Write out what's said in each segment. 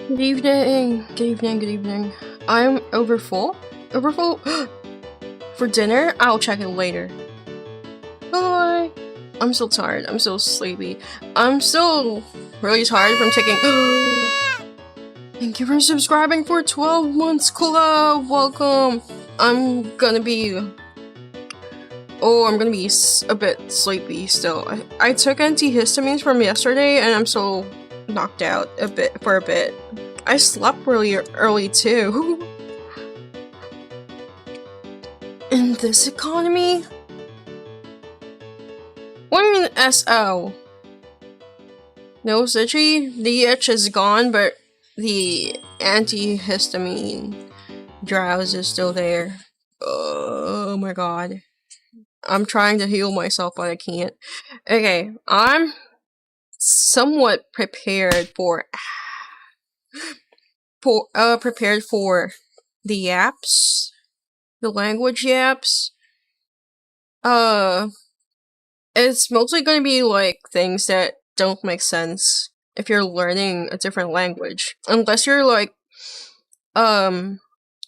Good evening, good evening, good evening. I'm overfull? Overfull? For dinner? I'll check it later. Bye! I'm so tired, I'm so sleepy. I'm still really tired from taking- Thank you for subscribing for 12 months club! Welcome! I'm gonna be a bit sleepy still. I took antihistamines from yesterday and I'm so knocked out for a bit. I slept really early too. In this economy? What do you mean SO? No, Citree, the itch is gone, but the antihistamine drowse is still there. Oh my god. I'm trying to heal myself, but I can't. Okay, I'm somewhat prepared for the yaps, the language yaps. It's mostly gonna be like things that don't make sense if you're learning a different language, unless you're like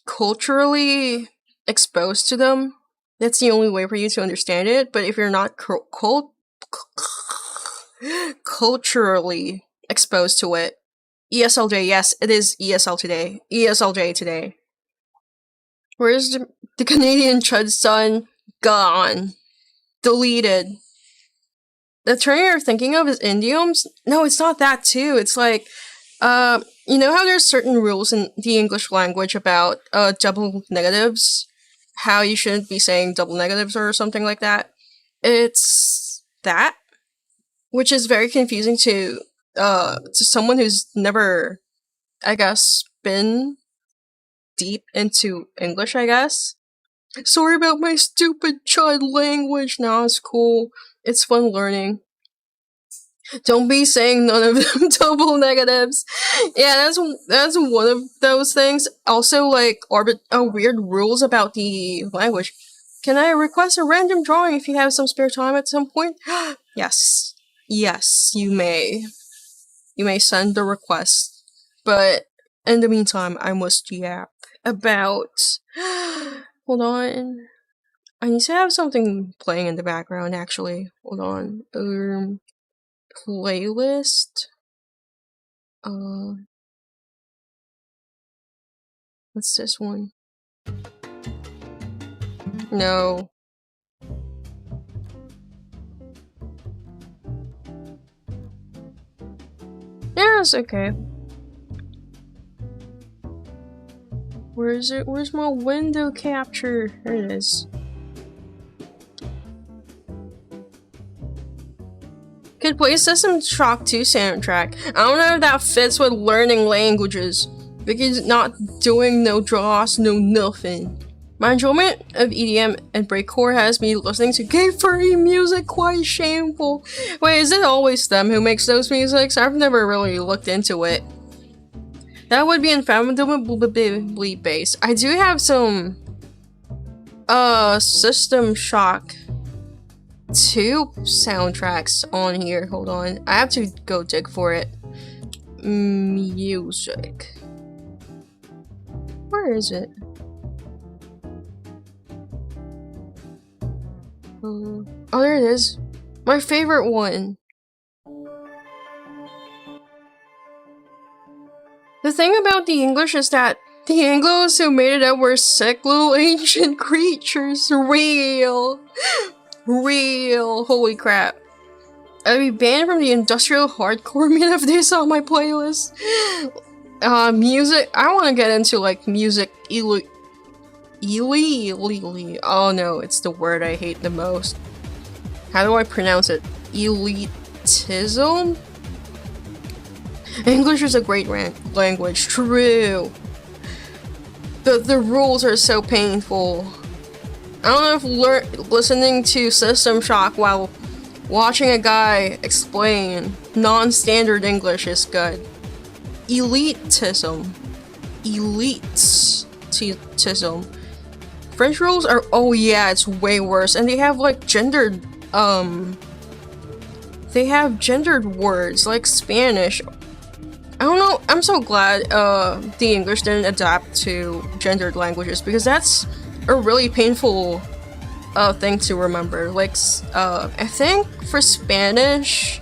culturally exposed to them. That's the only way for you to understand it. But if you're not culturally exposed to it, ESLJ, yes, it is ESLJ today. Where's the Canadian Chud son? Gone. Deleted. The term you're thinking of is idioms? No, it's not that too. It's like, you know how there's certain rules in the English language about, double negatives? How you shouldn't be saying double negatives or something like that? It's that. Which is very confusing to someone who's never, I guess, been deep into English, I guess. Sorry about my stupid child language. Nah, it's cool. It's fun learning. Don't be saying none of them double negatives. Yeah, that's one of those things. Also, like, weird rules about the language. Can I request a random drawing if you have some spare time at some point? Yes. Yes, you may. You may send the request. But in the meantime, I must yap about... Hold on. I need to have something playing in the background, actually. Hold on. Playlist? What's this one? No. Yeah, it's okay. Where is it? Where's my window capture? There it is. Could play System Shock 2 soundtrack. I don't know if that fits with learning languages. Because not doing no draws, no nothing. My enjoyment of EDM and breakcore has me listening to gay furry music quite shameful. Wait, is it always them who makes those musics? I've never really looked into it. That would be unfathomably based. I do have some System Shock 2 soundtracks on here. Hold on. I have to go dig for it. Music. Where is it? Oh, there it is. My favorite one. The thing about the English is that the Anglos who made it up were sick little ancient creatures. Real. Holy crap. I'd be banned from the industrial hardcore mean if they saw my playlist. Music. I want to get into like music. Oh no, it's the word I hate the most. How do I pronounce it? Elitism? English is a great language. True. The rules are so painful. I don't know if listening to System Shock while watching a guy explain non-standard English is good. Elitism. Elitism. French rules are- oh yeah, it's way worse. And they have like gendered, they have gendered words like Spanish. I don't know, I'm so glad the English didn't adapt to gendered languages, because that's a really painful thing to remember. Like, I think for Spanish,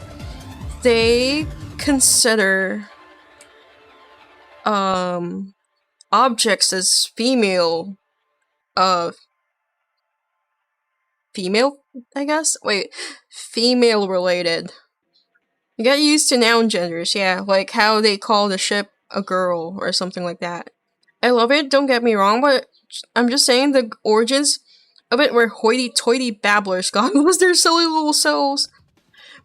they consider objects as female, female, I guess? Wait, female related. You get used to noun genders, yeah, like how they call the ship a girl or something like that. I love it, don't get me wrong, but I'm just saying the origins of it were hoity-toity babblers, God was their silly little selves.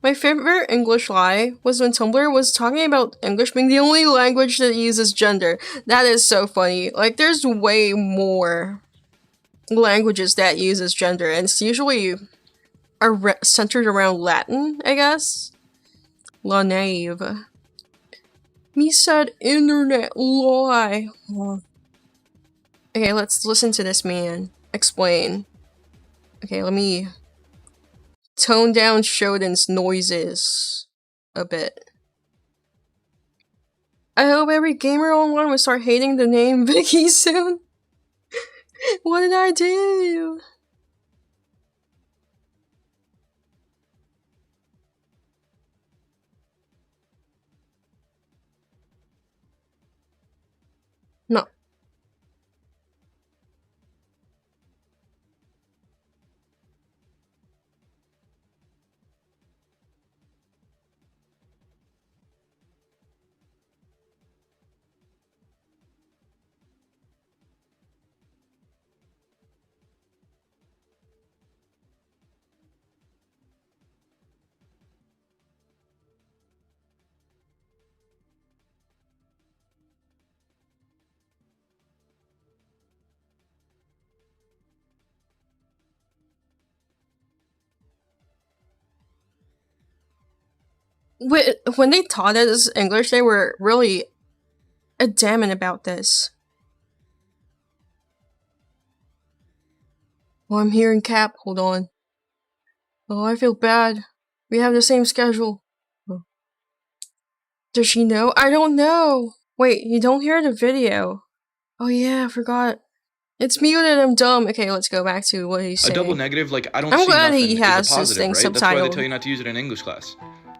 My favorite English lie was when Tumblr was talking about English being the only language that uses gender. That is so funny. Like, there's way more languages that uses gender, and it's usually centered around Latin, I guess. La naive. Me said internet lie. Okay, let's listen to this man explain. Okay, let me tone down Shodan's noises a bit. I hope every gamer online will start hating the name Vicky soon. What did I do? No. When they taught us English, they were really adamant about this. Oh, I'm hearing Cap. Hold on. Oh, I feel bad. We have the same schedule. Oh. Does she know? I don't know. Wait, you don't hear the video. Oh yeah, I forgot. It's muted, I'm dumb. Okay, let's go back to what he's saying. A double negative, like, I don't I'm see glad nothing, he is has a positive, this thing right? subtitled. That's why they tell you not to use it in English class.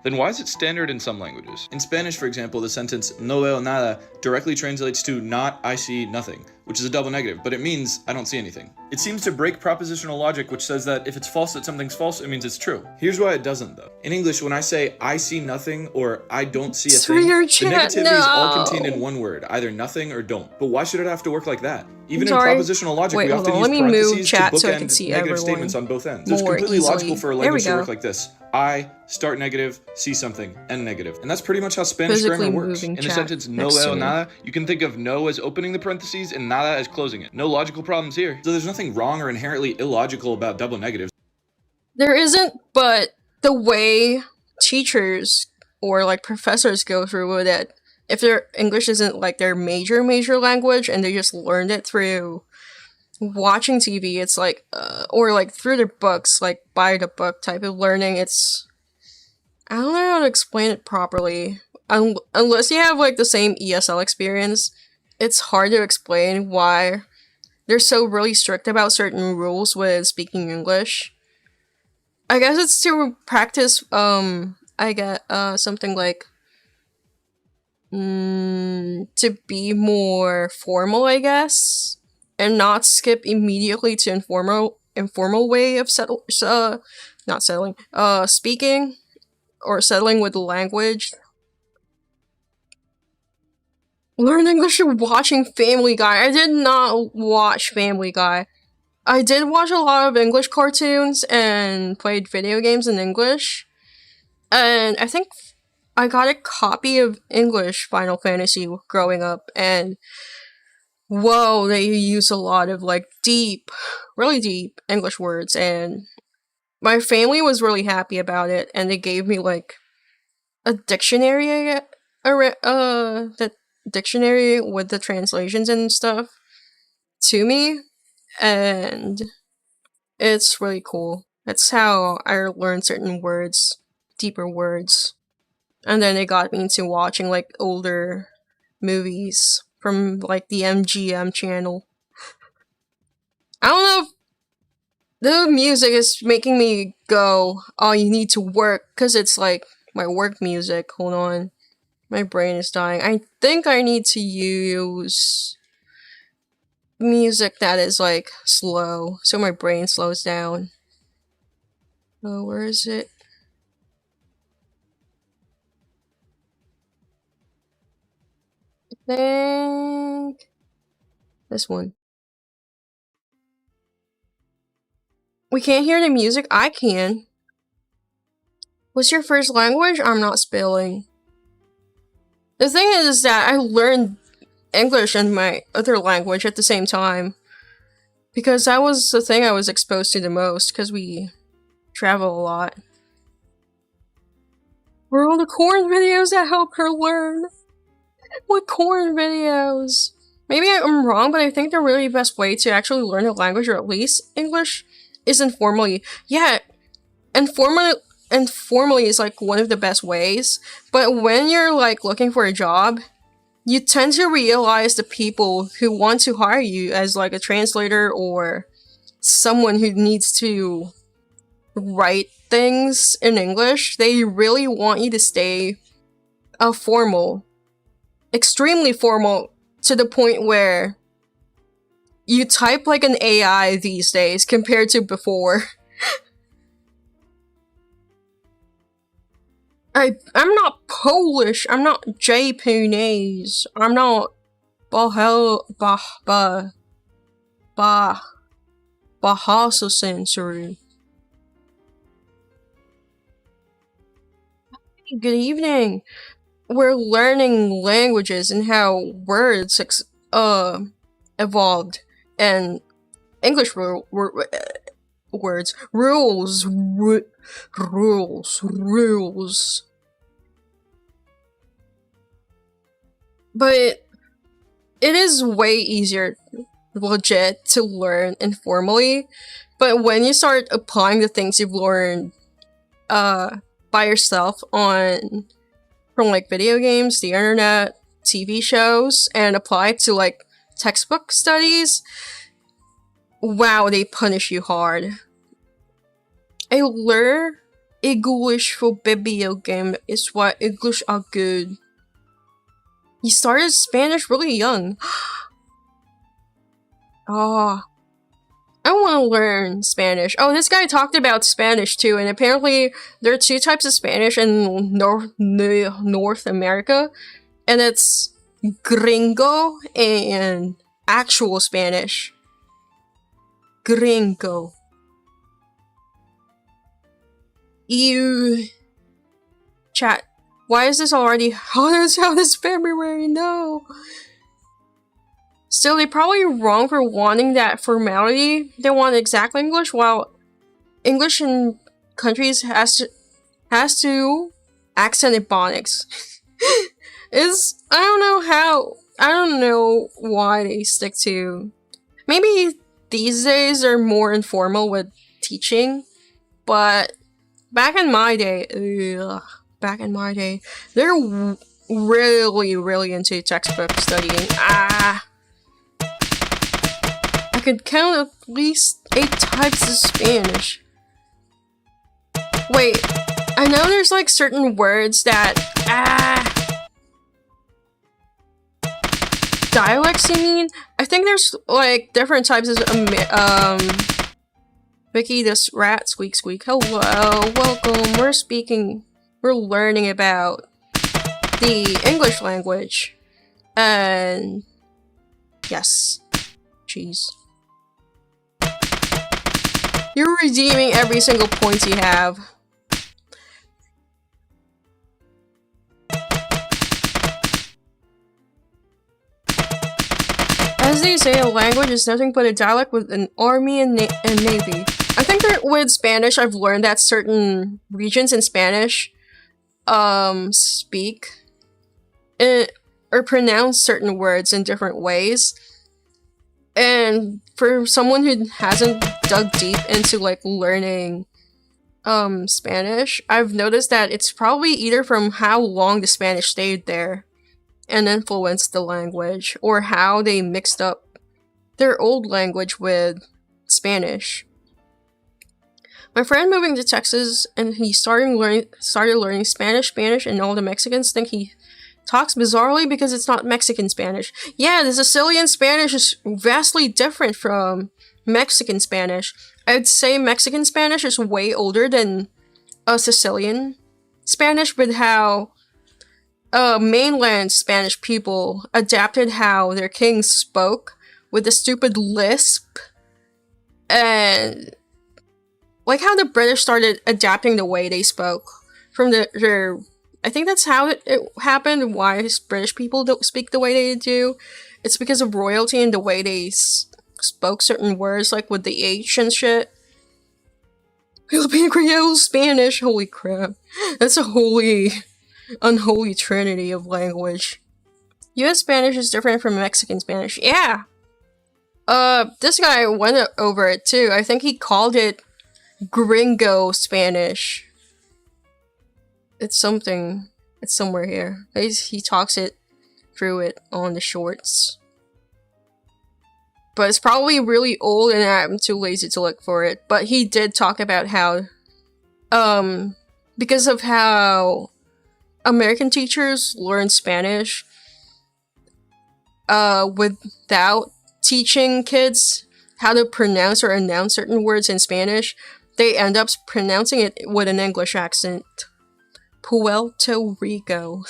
Then why is it standard in some languages? In Spanish, for example, the sentence no veo nada directly translates to not I see nothing, which is a double negative, but it means I don't see anything. It seems to break propositional logic, which says that if it's false that something's false, it means it's true. Here's why it doesn't, though. In English, when I say I see nothing or I don't see a thing, the negativity is all contained in one word, either nothing or don't. But why should it have to work like that? Even in propositional logic, we often use parentheses to bookend negative statements on both ends. So it's completely logical for a language to work like this. I, start negative, see something, end negative. And that's pretty much how Spanish grammar works. In the sentence no veo nada, you can think of no as opening the parentheses and nada as closing it. No logical problems here. So there's nothing wrong or inherently illogical about double negatives. There isn't, but the way teachers or like professors go through with it, if their English isn't like their major language and they just learned it through watching TV, it's like, or like through their books, like by the book type of learning, it's, I don't know how to explain it properly. Unless you have like the same ESL experience, it's hard to explain why they're so really strict about certain rules with speaking English. I guess it's to practice, I get, something like, to be more formal, I guess, and not skip immediately to informal way of speaking, or settling with the language. Learn English watching Family Guy. I did not watch Family Guy. I did watch a lot of English cartoons and played video games in English. And I think I got a copy of English Final Fantasy growing up, and whoa, they use a lot of like deep, really deep English words, and my family was really happy about it, and they gave me like a dictionary, the dictionary with the translations and stuff to me, and it's really cool. That's how I learned certain words, deeper words. And then it got me into watching like older movies from like the MGM channel. I don't know if the music is making me go, oh, you need to work, because it's like my work music. Hold on. My brain is dying. I think I need to use music that is like slow, so my brain slows down. Oh, where is it? I think this one. We can't hear the music? I can. What's your first language? I'm not spelling. The thing is that I learned English and my other language at the same time. Because that was the thing I was exposed to the most, because we travel a lot. Where are all the corn videos that help her learn? What corn videos? Maybe I'm wrong, but I think the really best way to actually learn a language, or at least English, is informally. Yeah, informally is like one of the best ways, but when you're like looking for a job, you tend to realize the people who want to hire you as like a translator or someone who needs to write things in English, they really want you to stay formal. Extremely formal, to the point where you type like an AI these days compared to before. I'm not Polish, I'm not Japanese, I'm not Bahasa sensory. Good evening. We're learning languages and how words evolved, and English words, rules. But it is way easier, legit, to learn informally. But when you start applying the things you've learned by yourself from like video games, the internet, TV shows, and apply it to like textbook studies, wow, they punish you hard. I learn English for video game is why English are good. You started Spanish really young. Oh, I want to learn Spanish. Oh, this guy talked about Spanish too, and apparently there are two types of Spanish in North America, and it's gringo and actual Spanish. Gringo. Ew. Chat. Why is this already hot out this February? No. Still, they're probably wrong for wanting that formality. They want exact English, while English in countries has to accent Ebonics. I don't know why they stick to. Maybe these days they're more informal with teaching, but back in my day, they're really into textbook studying. I could count at least 8 types of Spanish. Wait, I know there's like certain words that dialects, you mean? I think there's like different types of Vicky, this rat, squeak squeak. Hello, welcome. We're learning about the English language. And yes, cheese. You're redeeming every single point you have. As they say, a language is nothing but a dialect with an army and navy. I think that with Spanish, I've learned that certain regions in Spanish speak or pronounce certain words in different ways. And for someone who hasn't dug deep into like learning Spanish, I've noticed that it's probably either from how long the Spanish stayed there and influenced the language, or how they mixed up their old language with Spanish. My friend moving to Texas and he started learning Spanish, and all the Mexicans think he talks bizarrely because it's not Mexican Spanish. Yeah, the Sicilian Spanish is vastly different from Mexican Spanish. I'd say Mexican Spanish is way older than Sicilian Spanish, with how mainland Spanish people adapted how their kings spoke with a stupid lisp, and like how the British started adapting the way they spoke from their. I think that's how it happened. Why British people don't speak the way they do? It's because of royalty and the way they spoke certain words, like with the H and shit. Philippine Creole Spanish. Holy crap! That's a unholy trinity of language. U.S. Spanish is different from Mexican Spanish. Yeah. This guy went over it too. I think he called it Gringo Spanish. It's something. It's somewhere here. He talks it through it on the shorts. But it's probably really old and I'm too lazy to look for it. But he did talk about how, because of how American teachers learn Spanish, without teaching kids how to pronounce or announce certain words in Spanish, they end up pronouncing it with an English accent. Puerto Rico.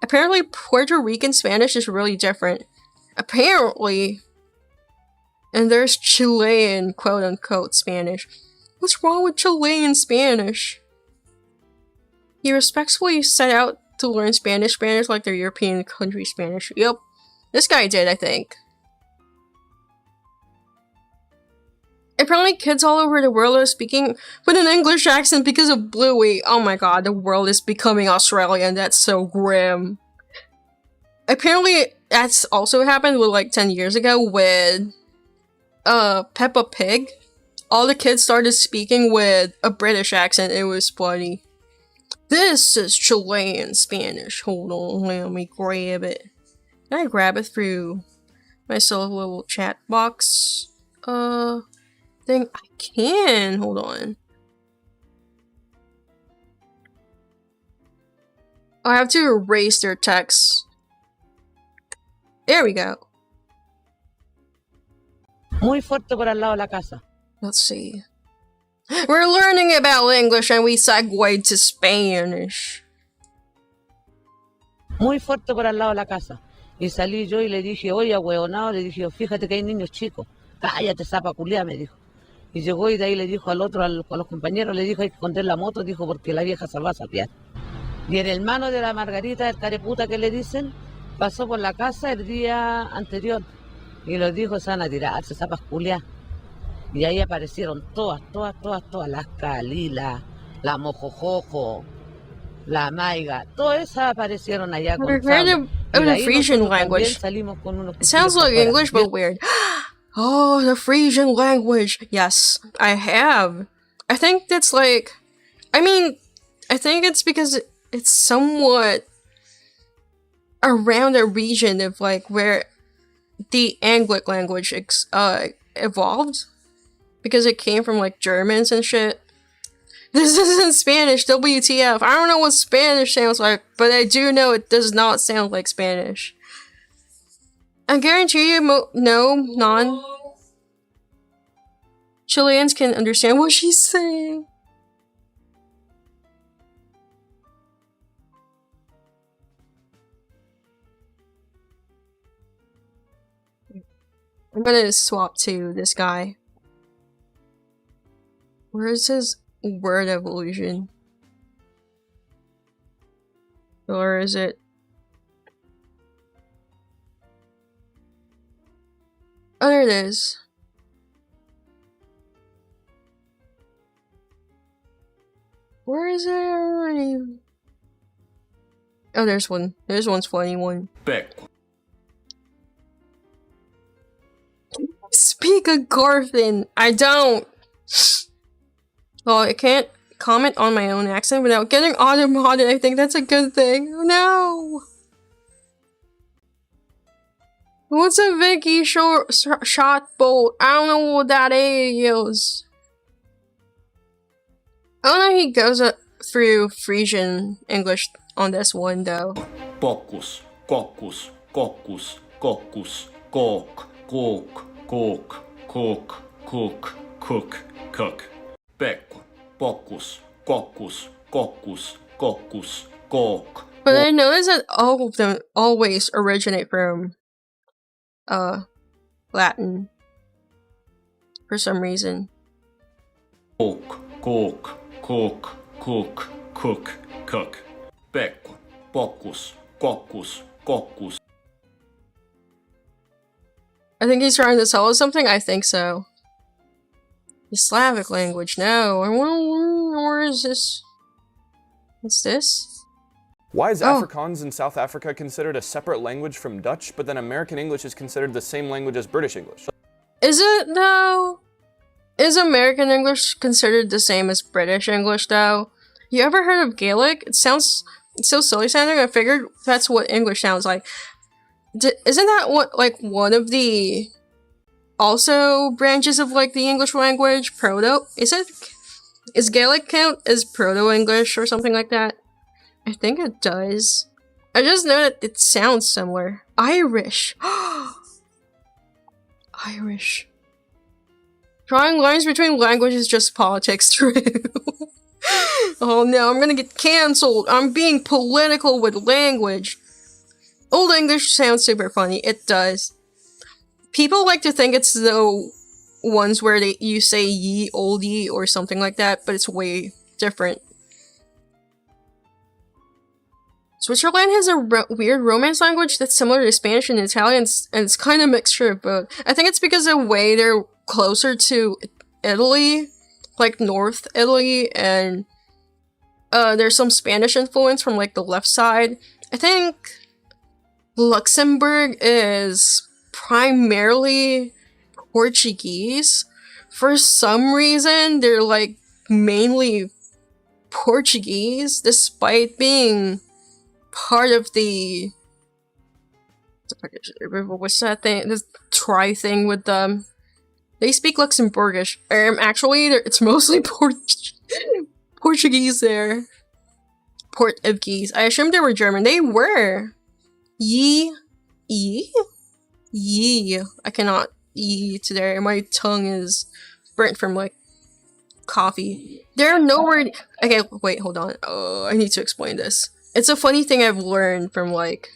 Apparently, Puerto Rican Spanish is really different. Apparently. And there's Chilean quote-unquote Spanish. What's wrong with Chilean Spanish? He respectfully set out to learn Spanish like their European country Spanish. Yep. This guy did, I think. Apparently kids all over the world are speaking with an English accent because of Bluey. Oh my god, the world is becoming Australian. That's so grim. Apparently that's also happened with like 10 years ago with Peppa Pig. All the kids started speaking with a British accent. It was funny. This is Chilean Spanish. Hold on, let me grab it. Can I grab it through my little chat box? Thing? I can. Hold on. I have to erase their text. There we go. Muy fuerte por al lado de la casa. Let's see. We're learning about English and we segued to Spanish. Muy fuerte por al lado de la casa. Y salí yo y le dije, oye, ahueonado, le dije, fíjate que hay niños chicos. Cállate, zapa culiá, me dijo. Y llegó y de ahí le dijo al otro, a los compañeros, le dijo, hay que esconder la moto, dijo, porque la vieja se va a sapear. Y el hermano de la Margarita, el careputa que le dicen, pasó por la casa el día anterior. Y los dijo, se van a tirarse, zapas culiá. Y ahí aparecieron todas. Las Calilas, la Mojojojo, la Maiga. Todas esas aparecieron allá con Sable. Of the Frisian language. It sounds like English, but weird. Oh, the Frisian language. Yes, I have. I think that's like... I mean, I think it's because it's somewhat around a region of like where the Anglic language evolved. Because it came from like Germans and shit. This isn't Spanish, WTF. I don't know what Spanish sounds like, but I do know it does not sound like Spanish. I guarantee you non-Chileans can understand what she's saying. I'm gonna swap to this guy. Where is his word evolution? Or is it? Oh, there it is. Where is it? Oh, there's one. There's one's funny one. Back. Speak a Garthin. I don't. Well, I can't comment on my own accent without getting auto-modded. I think that's a good thing. No! What's a Vicky shot bolt? I don't know what that is. I don't know he goes through Frisian English on this one though. Pocus, cocus, cocus, cocus, cock, cook, cook, cook, cook, cook, cook. Pecco, pocus, cocus, cocus, cocus, cock. But I noticed that all of them always originate from Latin for some reason. Cook, cook, cook, cook, cook, cook. Pecco, pocus, cocus, cocus. I think he's trying to tell us something. I think so. The Slavic language. No. Where is this? What's this? Why is Afrikaans in South Africa considered a separate language from Dutch, but then American English is considered the same language as British English? Is it though? Is American English considered the same as British English though? You ever heard of Gaelic? It's so silly sounding. I figured that's what English sounds like. Isn't that what one of the also branches of like the English language? Proto? Is Gaelic count as Proto-English or something like that? I think it does. I just know that it sounds similar. Irish. Irish. Drawing lines between languages is just politics, true. Oh no, I'm gonna get cancelled. I'm being political with language. Old English sounds super funny. It does. People like to think it's the ones where you say ye olde ye or something like that, but it's way different. Switzerland has a weird Romance language that's similar to Spanish and Italian, and it's kind of a mixture of both. I think it's because of the way they're closer to Italy, like North Italy, and there's some Spanish influence from like the left side. I think Luxembourg is primarily Portuguese. For some reason, they're like mainly Portuguese, despite being part of the what's that thing? This try thing with them. They speak Luxembourgish. Actually, it's mostly Portuguese there. Portuguese. I assumed they were German. They were. Ye. I cannot eat today. My tongue is burnt from like coffee. There are no word. Okay, wait, hold on. I need to explain this. It's a funny thing I've learned from like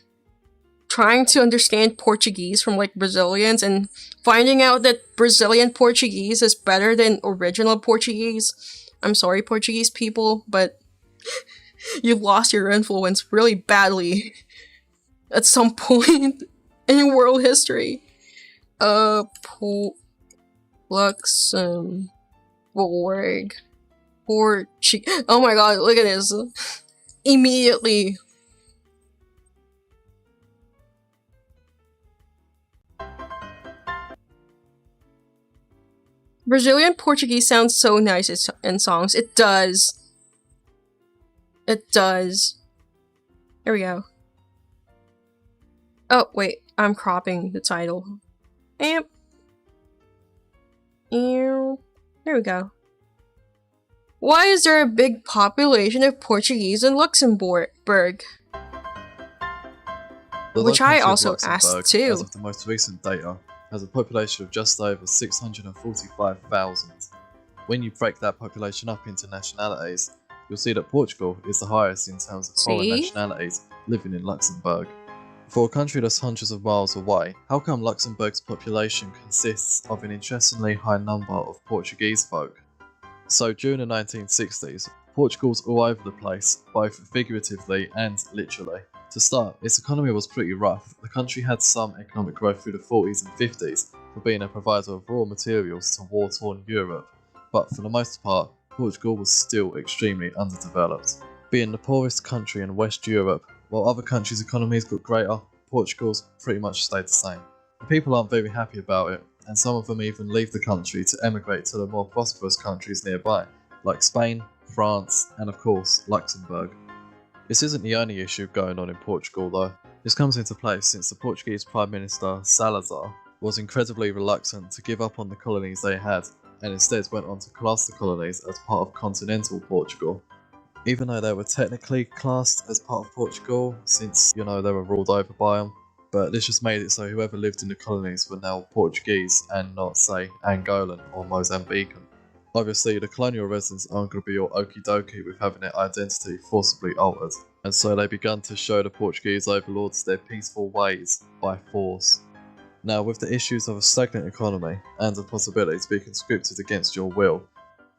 trying to understand Portuguese from like Brazilians and finding out that Brazilian Portuguese is better than original Portuguese. I'm sorry, Portuguese people, but you lost your influence really badly at some point in world history. Luxembourg. Oh my god, look at this. Immediately. Brazilian Portuguese sounds so nice in songs. It does. It does. There we go. Oh, wait. I'm cropping the title. Amp. There we go. Why is there a big population of Portuguese in Luxembourg? Which I also asked too. As of the most recent data, has a population of just over 645,000. When you break that population up into nationalities, you'll see that Portugal is the highest in terms of foreign nationalities living in Luxembourg. For a country that's hundreds of miles away, how come Luxembourg's population consists of an interestingly high number of Portuguese folk? So during the 1960s, Portugal's all over the place, both figuratively and literally. To start, its economy was pretty rough. The country had some economic growth through the 40s and 50s for being a provider of raw materials to war-torn Europe, but for the most part, Portugal was still extremely underdeveloped. Being the poorest country in West Europe, while other countries' economies got greater, Portugal's pretty much stayed the same. The people aren't very happy about it, and some of them even leave the country to emigrate to the more prosperous countries nearby. like Spain, France, and of course, Luxembourg. This isn't the only issue going on in Portugal though. This comes into place since the Portuguese Prime Minister Salazar was incredibly reluctant to give up on the colonies they had, and instead went on to class the colonies as part of continental Portugal. Even though they were technically classed as part of Portugal, since, they were ruled over by them, but this just made it so whoever lived in the colonies were now Portuguese and not, say, Angolan or Mozambican. Obviously, the colonial residents aren't going to be all okie dokie with having their identity forcibly altered, and so they began to show the Portuguese overlords their peaceful ways by force. Now, with the issues of a stagnant economy and the possibility to be conscripted against your will,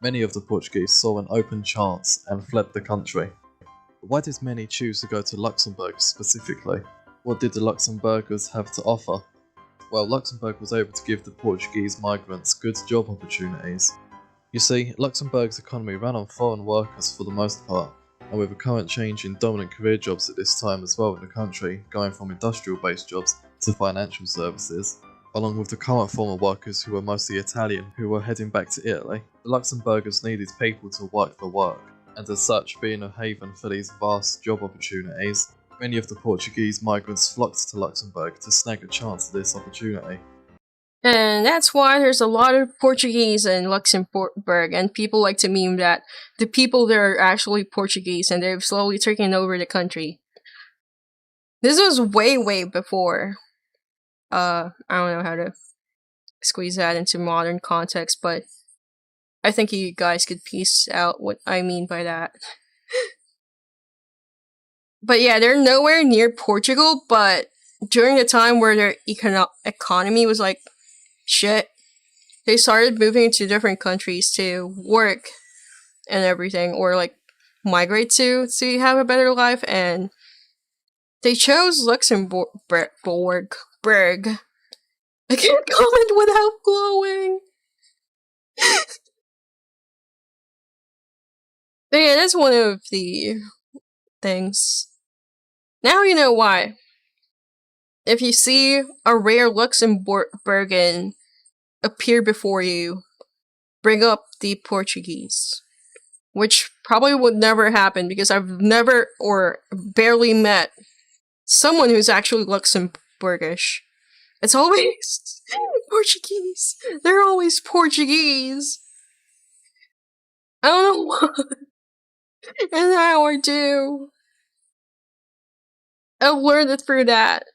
many of the Portuguese saw an open chance and fled the country. Why did many choose to go to Luxembourg specifically? What did the Luxembourgers have to offer? Well, Luxembourg was able to give the Portuguese migrants good job opportunities. You see, Luxembourg's economy ran on foreign workers for the most part, and with a current change in dominant career jobs at this time as well in the country, going from industrial-based jobs to financial services, along with the current former workers who were mostly Italian who were heading back to Italy, the Luxembourgers needed people to work for work, and as such being a haven for these vast job opportunities, many of the Portuguese migrants flocked to Luxembourg to snag a chance at this opportunity. And that's why there's a lot of Portuguese in Luxembourg, and people like to meme that the people there are actually Portuguese and they've slowly taken over the country. This was way before. I don't know how to squeeze that into modern context, but I think you guys could piece out what I mean by that. But yeah, they're nowhere near Portugal, but during the time where their economy was like shit, they started moving to different countries to work and everything, or like migrate to have a better life, and they chose Luxembourg. I can't comment without glowing. But yeah, that's one of the things. Now you know why. If you see a rare Luxembourgian appear before you, bring up the Portuguese. Which probably would never happen because I've never or barely met someone who's actually Luxembourgish. It's always Portuguese. They're always Portuguese. I don't know why. And now I do. I've learned it through that.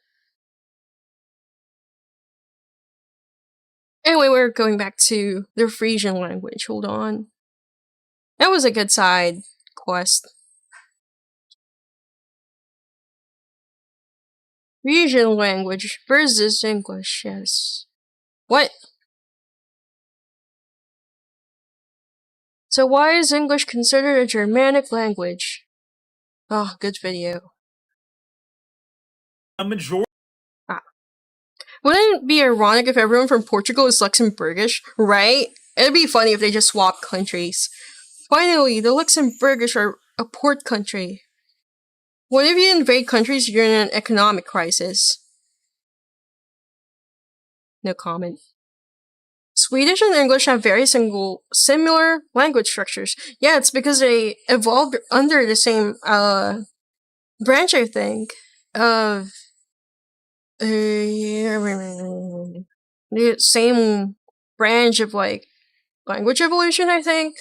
Anyway, we're going back to the Frisian language. Hold on. That was a good side quest. Frisian language versus English, yes. What? So why is English considered a Germanic language? Oh, good video. A majority. Wouldn't it be ironic if everyone from Portugal is Luxembourgish, right? It'd be funny if they just swapped countries. Finally, the Luxembourgish are a port country. What if you invade countries during an economic crisis? No comment. Swedish and English have very similar language structures. Yeah, it's because they evolved under the same branch, I think, of the same branch of like language evolution, I think.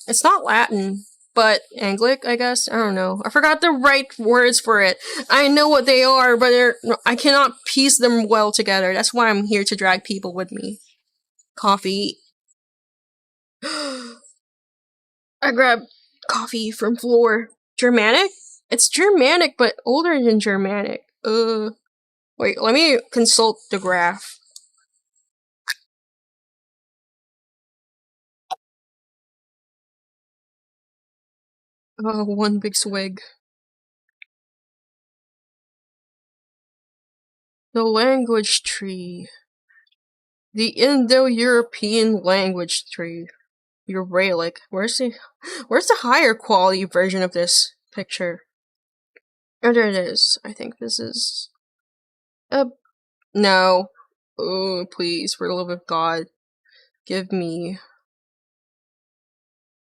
It's not Latin, but Anglic, I guess. I don't know. I forgot the right words for it. I know what they are, but I cannot piece them well together. That's why I'm here to drag people with me. Coffee. I grabbed coffee from floor. Germanic? It's Germanic, but older than Germanic. Wait, let me consult the graph. One big swig. The language tree. The Indo-European language tree. Uralic. Where's the higher quality version of this picture? Oh, there it is. I think this is... no. Oh, please, for the love of God. Give me...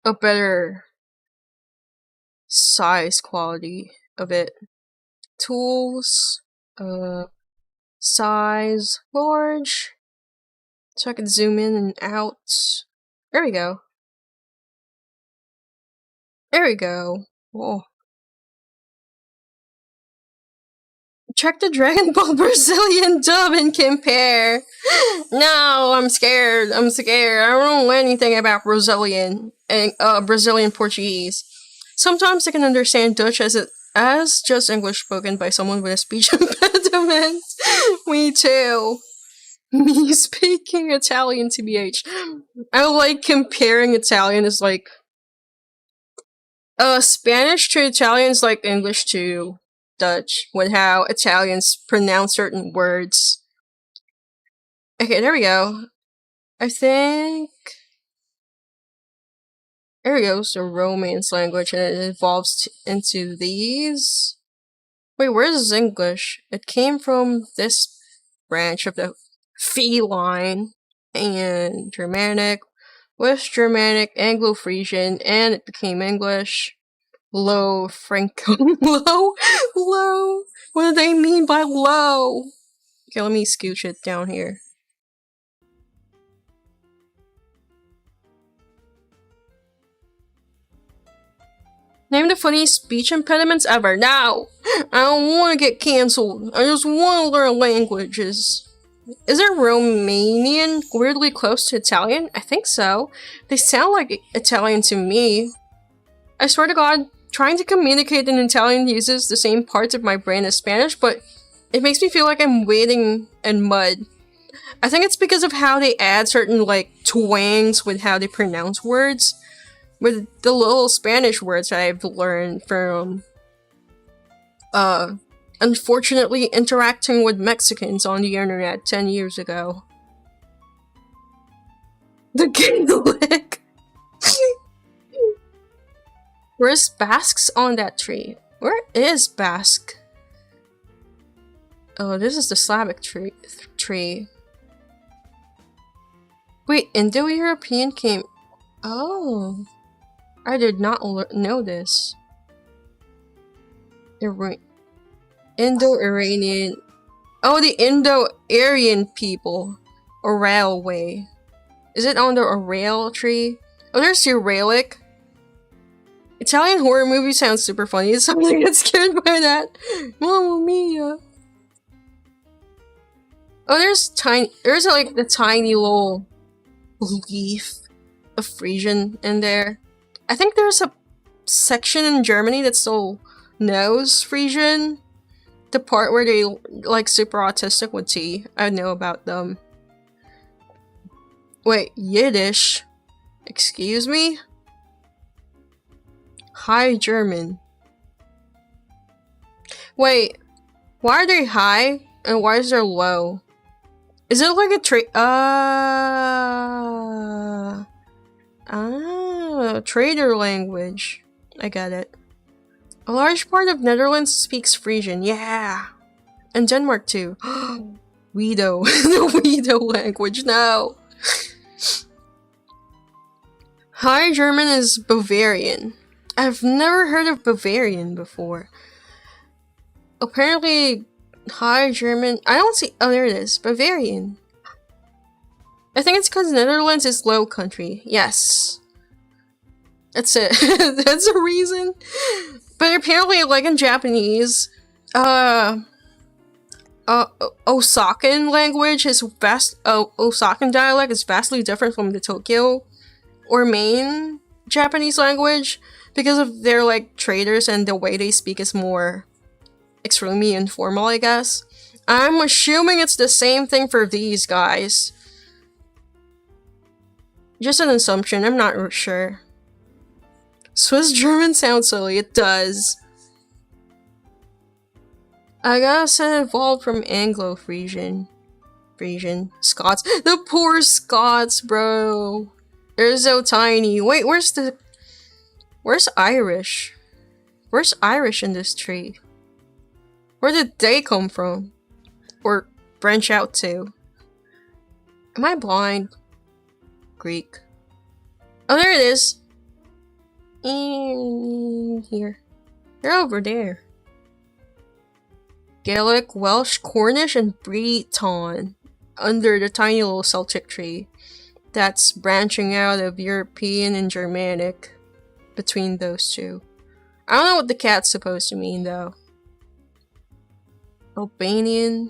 a better size quality of it. Tools, size, large, so I can zoom in and out. There we go. There we go. Whoa. Check the Dragon Ball Brazilian dub and compare. No, I'm scared. I'm scared. I don't know anything about Brazilian and Brazilian Portuguese. Sometimes I can understand Dutch as just English spoken by someone with a speech impediment. Me too. Me speaking Italian, TBH. I like comparing Italian as like Spanish to Italian is like English to Dutch, with how Italians pronounce certain words. Okay, there we go. I think there we go. So Romance language, and it evolves into these. Wait, where's English? It came from this branch of the feline and Germanic, West Germanic, Anglo-Frisian, and it became English. Low Franco. Low. What do they mean by low? Okay, let me scooch it down here. Name the funniest speech impediments ever. Now, I don't want to get cancelled. I just want to learn languages. Is it Romanian weirdly close to Italian? I think so. They sound like Italian to me. I swear to God, trying to communicate in Italian uses the same parts of my brain as Spanish, but it makes me feel like I'm wading in mud. I think it's because of how they add certain, like, twangs with how they pronounce words. With the little Spanish words that I've learned from, unfortunately interacting with Mexicans on the internet 10 years ago. The Gaelic! Where's Basques on that tree? Where is Basque? Oh, this is the Slavic tree. Wait, Indo-European came... Oh. I did not know this. Indo-Iranian... Oh, the Indo-Aryan people. Oral way. Is it on the Oral tree? Oh, there's the Uralic. Italian horror movie sounds super funny. Something gets scared by that. Mamma mia. Oh, there's like the tiny little leaf of Frisian in there. I think there's a section in Germany that still knows Frisian. The part where they like super autistic with tea. I know about them. Wait, Yiddish? Excuse me? High German. Wait, why are they high and why is there low? Is it like a trader language. I get it. A large part of Netherlands speaks Frisian, yeah! And Denmark too. Weedo. The Weedo language, no! High German is Bavarian. I've never heard of Bavarian before. Apparently, High German... I don't see... Oh, there it is. Bavarian. I think it's because Netherlands is low country. Yes. That's it. That's a reason. But apparently, like in Japanese, Osakan language is Osakan dialect is vastly different from the Tokyo or main Japanese language because of their like traders and the way they speak is more extremely informal, I guess. I'm assuming it's the same thing for these guys. Just an assumption, I'm not sure. Swiss German sounds silly, it does. I guess it evolved from Anglo-Frisian. Scots. The poor Scots, bro. They're so tiny. Wait, where's Irish? Where's Irish in this tree? Where did they come from? Or branch out to? Am I blind? Greek. Oh, there it is. And here. They're over there. Gaelic, Welsh, Cornish, and Breton under the tiny little Celtic tree that's branching out of European and Germanic between those two. I don't know what the cat's supposed to mean though. Albanian.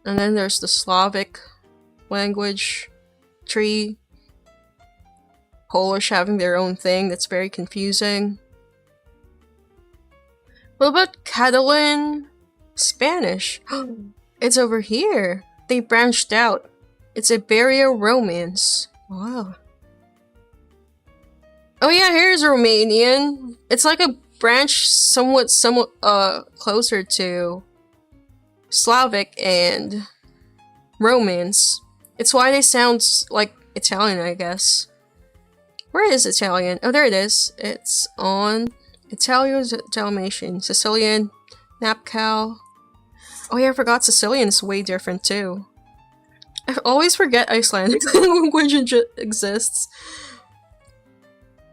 And then there's the Slavic language tree. Polish having their own thing that's very confusing. What about Catalan? Spanish. It's over here. They branched out. It's Ibero-Romance. Wow. Oh yeah, here's Romanian. It's like a branch somewhat closer to Slavic and Romance. It's why they sound like Italian, I guess. Where is Italian? Oh, there it is. It's on Italia's Dalmatian, Sicilian, Napcal. Oh yeah, I forgot Sicilian is way different too. I always forget Icelandic language exists.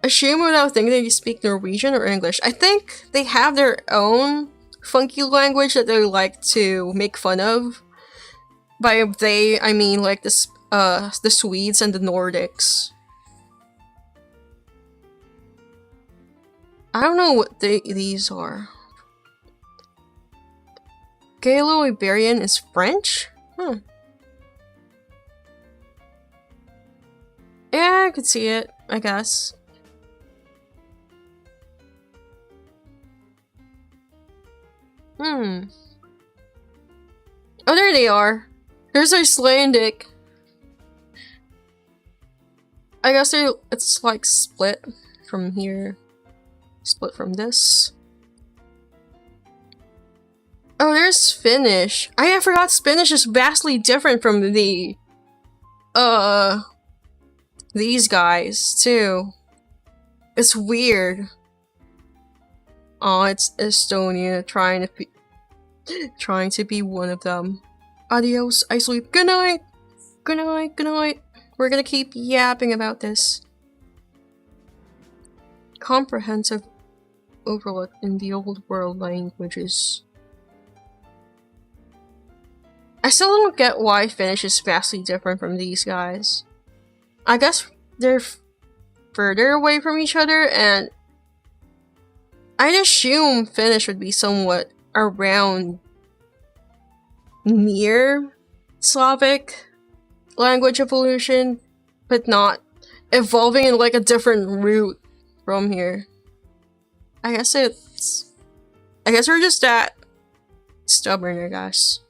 Assume without thinking that you speak Norwegian or English. I think they have their own funky language that they like to make fun of. By they, I mean like the Swedes and the Nordics. I don't know what these are. Gallo-Iberian is French? Huh. Yeah, I could see it, I guess. Oh, there they are. There's Icelandic. I guess it's like split from here. Split from this. Oh, there's Finnish. I forgot Finnish is vastly different from the these guys too. It's weird. Oh, it's Estonia trying to be one of them. Adios, I sleep. Good night. Good night. Good night. We're gonna keep yapping about this. Comprehensive overlook in the old world languages. I still don't get why Finnish is vastly different from these guys. I guess they're further away from each other, and I'd assume Finnish would be somewhat around near Slavic language evolution, but not evolving in like a different route from here. I guess we're just that stubborn, I guess.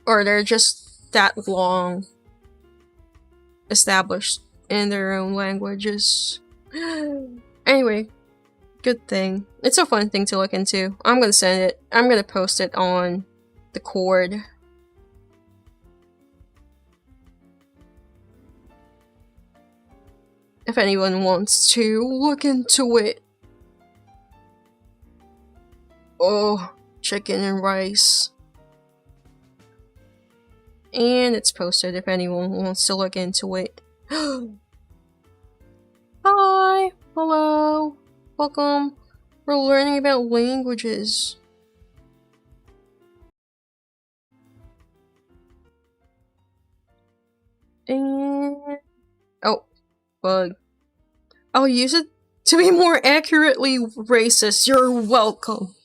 Or they're just that long established in their own languages. Anyway, good thing. It's a fun thing to look into. I'm gonna send it. I'm gonna post it on the Cord. If anyone wants to look into it. Oh, chicken and rice. And it's posted if anyone wants to look into it. Hi! Hello! Welcome! We're learning about languages. And... oh, bug. I'll use it to be more accurately racist. You're welcome.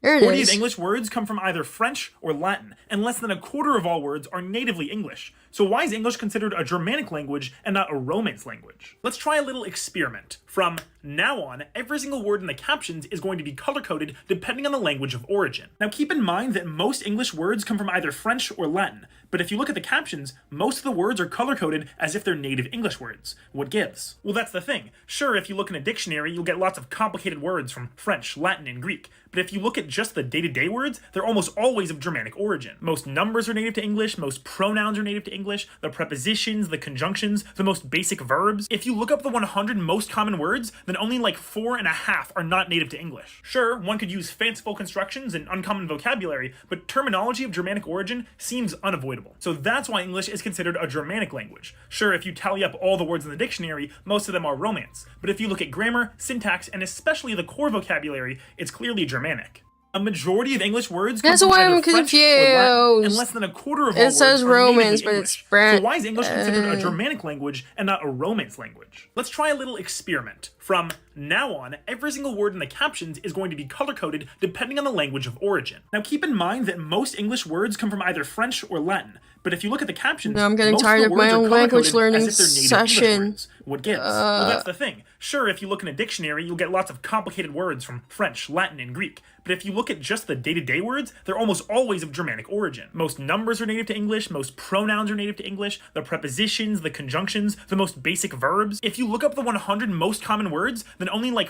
There it 40 is. of English words come from either French or Latin, and less than a quarter of all words are natively English. So why is English considered a Germanic language and not a Romance language? Let's try a little experiment. From now on, every single word in the captions is going to be color-coded depending on the language of origin. Now keep in mind that most English words come from either French or Latin, but if you look at the captions, most of the words are color-coded as if they're native English words. What gives? Well, that's the thing. Sure, if you look in a dictionary, you'll get lots of complicated words from French, Latin, and Greek, but if you look at just the day-to-day words, they're almost always of Germanic origin. Most numbers are native to English, most pronouns are native to English, the prepositions, the conjunctions, the most basic verbs. If you look up the 100 most common words, then only like 4.5 are not native to English. Sure, one could use fanciful constructions and uncommon vocabulary, but terminology of Germanic origin seems unavoidable. So that's why English is considered a Germanic language. Sure, if you tally up all the words in the dictionary, most of them are Romance, but if you look at grammar, syntax, and especially the core vocabulary, it's clearly Germanic. A majority of English words come That's from why either I'm French or Latin, and confused. less than a quarter of all It words says are Romance, natively but English. it's French. So why is English considered a Germanic language and not a Romance language? Let's try a little experiment. From now on, every single word in the captions is going to be color-coded depending on the language of origin. Now keep in mind that most English words come from either French or Latin, but if you look at the captions, No, I'm getting most tired of the of my words are own language color-coded learning as if they're native English session. words. What gives? Well, that's the thing. Sure, if you look in a dictionary, you'll get lots of complicated words from French, Latin, and Greek. But if you look at just the day-to-day words, they're almost always of Germanic origin. Most numbers are native to English, most pronouns are native to English, the prepositions, the conjunctions, the most basic verbs. If you look up the 100 most common words, then only like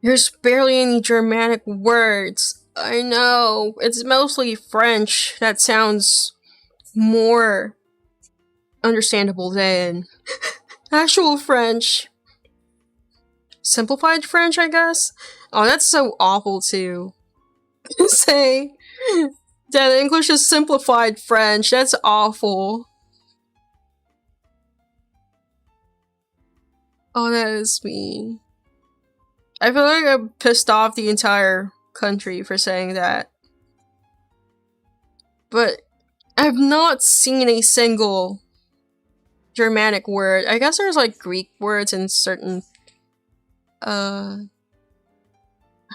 There's barely any Germanic words. I know. It's mostly French. That sounds more understandable than actual French. Simplified French, I guess? Oh, that's so awful to say that English is simplified French. That's awful. Oh, that is mean. I feel like I pissed off the entire country for saying that. But I've not seen a single Germanic word. I guess there's like Greek words in certain how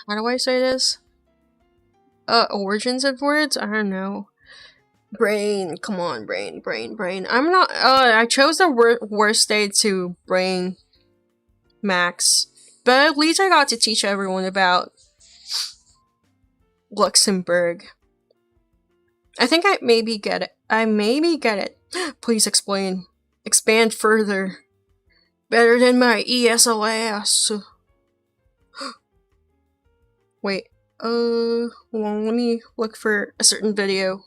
do I say this? Origins of words? I don't know. Brain, come on, brain. I'm not, I chose the worst day to brain max. But at least I got to teach everyone about Luxembourg. I think I maybe get it. Please explain. Expand further. Better than my ESLS. Wait, hold on, let me look for a certain video.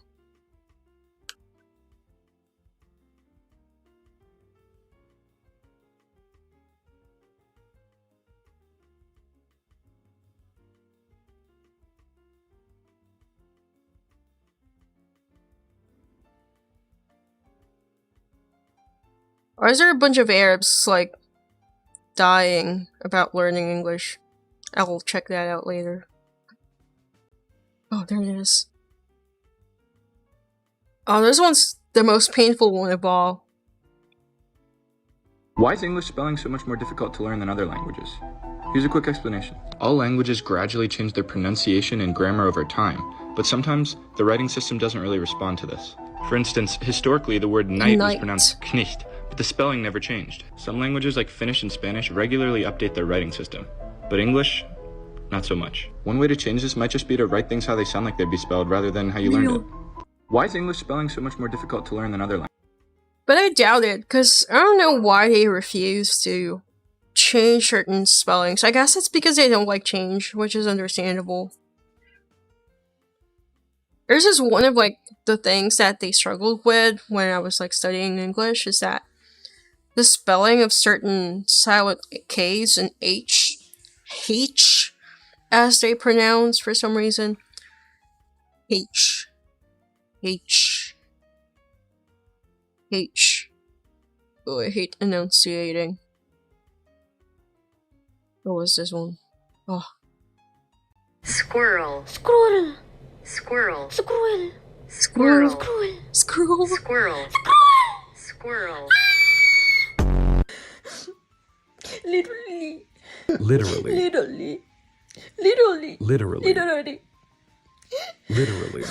Why is there a bunch of Arabs, like, dying about learning English? I will check that out later. Oh, there it is. Oh, this one's the most painful one of all. Why is English spelling so much more difficult to learn than other languages? Here's a quick explanation. All languages gradually change their pronunciation and grammar over time, but sometimes the writing system doesn't really respond to this. For instance, historically the word night was pronounced knicht, but the spelling never changed. Some languages like Finnish and Spanish regularly update their writing system, but English, not so much. One way to change this might just be to write things how they sound like they'd be spelled rather than how you learned it. Why is English spelling so much more difficult to learn than other languages? But I doubt it, because I don't know why they refuse to change certain spellings. I guess it's because they don't like change, which is understandable. This is one of, like, the things that they struggled with when I was, like, studying English, is that the spelling of certain silent K's and H, as they pronounce for some reason. H. Oh, I hate enunciating. What was this one? Oh. Squirrel. Squirrel. Squirrel. Squirrel. Squirrel. Squirrel. Squirrel. Squirrel. Literally. Literally. Literally. Literally. Literally. Literally. Literally.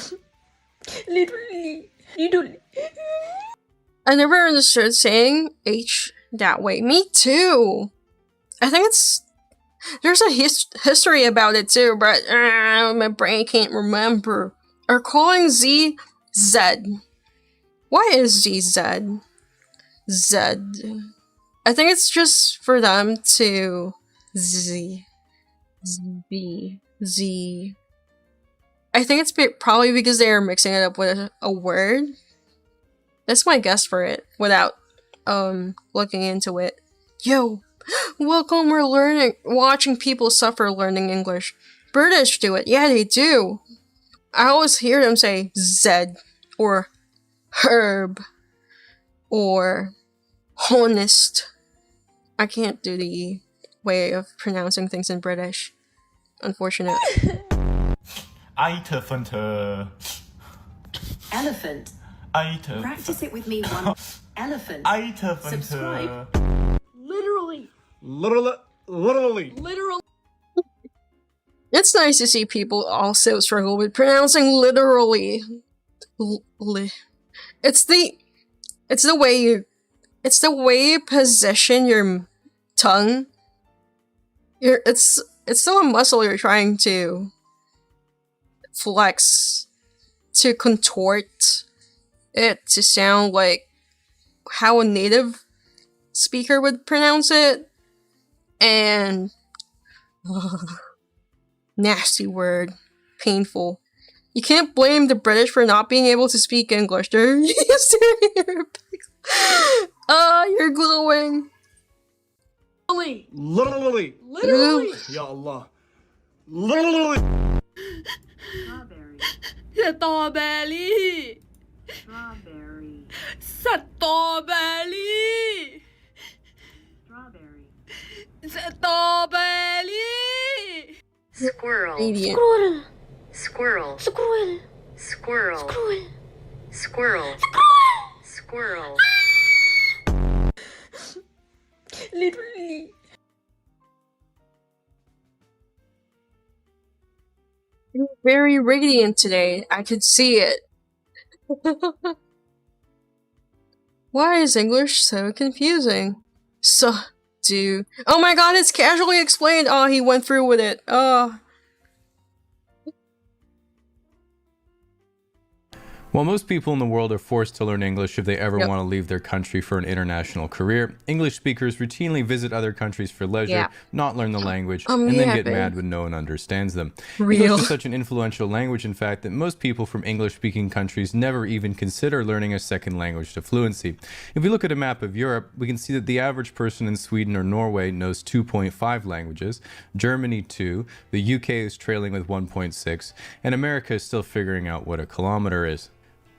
Literally. Literally. I never understood saying H that way. Me too. I think it's... There's a history about it too, but my brain can't remember. Or calling Z, Z. Why is Z, Z? Z. I think it's just for them to... Z. Z. I think it's probably because they are mixing it up with a word. That's my guess for it, without looking into it. Yo, welcome, we're watching people suffer learning English. British do it. Yeah, they do. I always hear them say Zed, or herb, or honest. I can't do the way of pronouncing things in British. Unfortunate. Elephant. Elephant. Practice it with me one. Elephant. Subscribe. Literally. Literally. It's nice to see people also struggle with pronouncing literally. It's the way you position your tongue. It's still a muscle you're trying to flex, to contort it to sound like how a native speaker would pronounce it. And nasty word. Painful. You can't blame the British for not being able to speak English. They're used to Arabic. You're glowing. Literally. Ya Allah. Literally. Strawberry. Strawberry. Strawberry. Strawberry. Strawberry. Squirrel. Radiant. Squirrel. Squirrel. Squirrel. Squirrel. Squirrel. Squirrel. Literally. You're very radiant today. I could see it. Why is English so confusing? Oh my god, it's casually explained! Oh, he went through with it. Oh. While most people in the world are forced to learn English if they ever want to leave their country for an international career, English speakers routinely visit other countries for leisure, not learn the language, and then get mad when no one understands them. English is such an influential language, in fact, that most people from English-speaking countries never even consider learning a second language to fluency. If we look at a map of Europe, we can see that the average person in Sweden or Norway knows 2.5 languages, Germany 2, the UK is trailing with 1.6, and America is still figuring out what a kilometer is.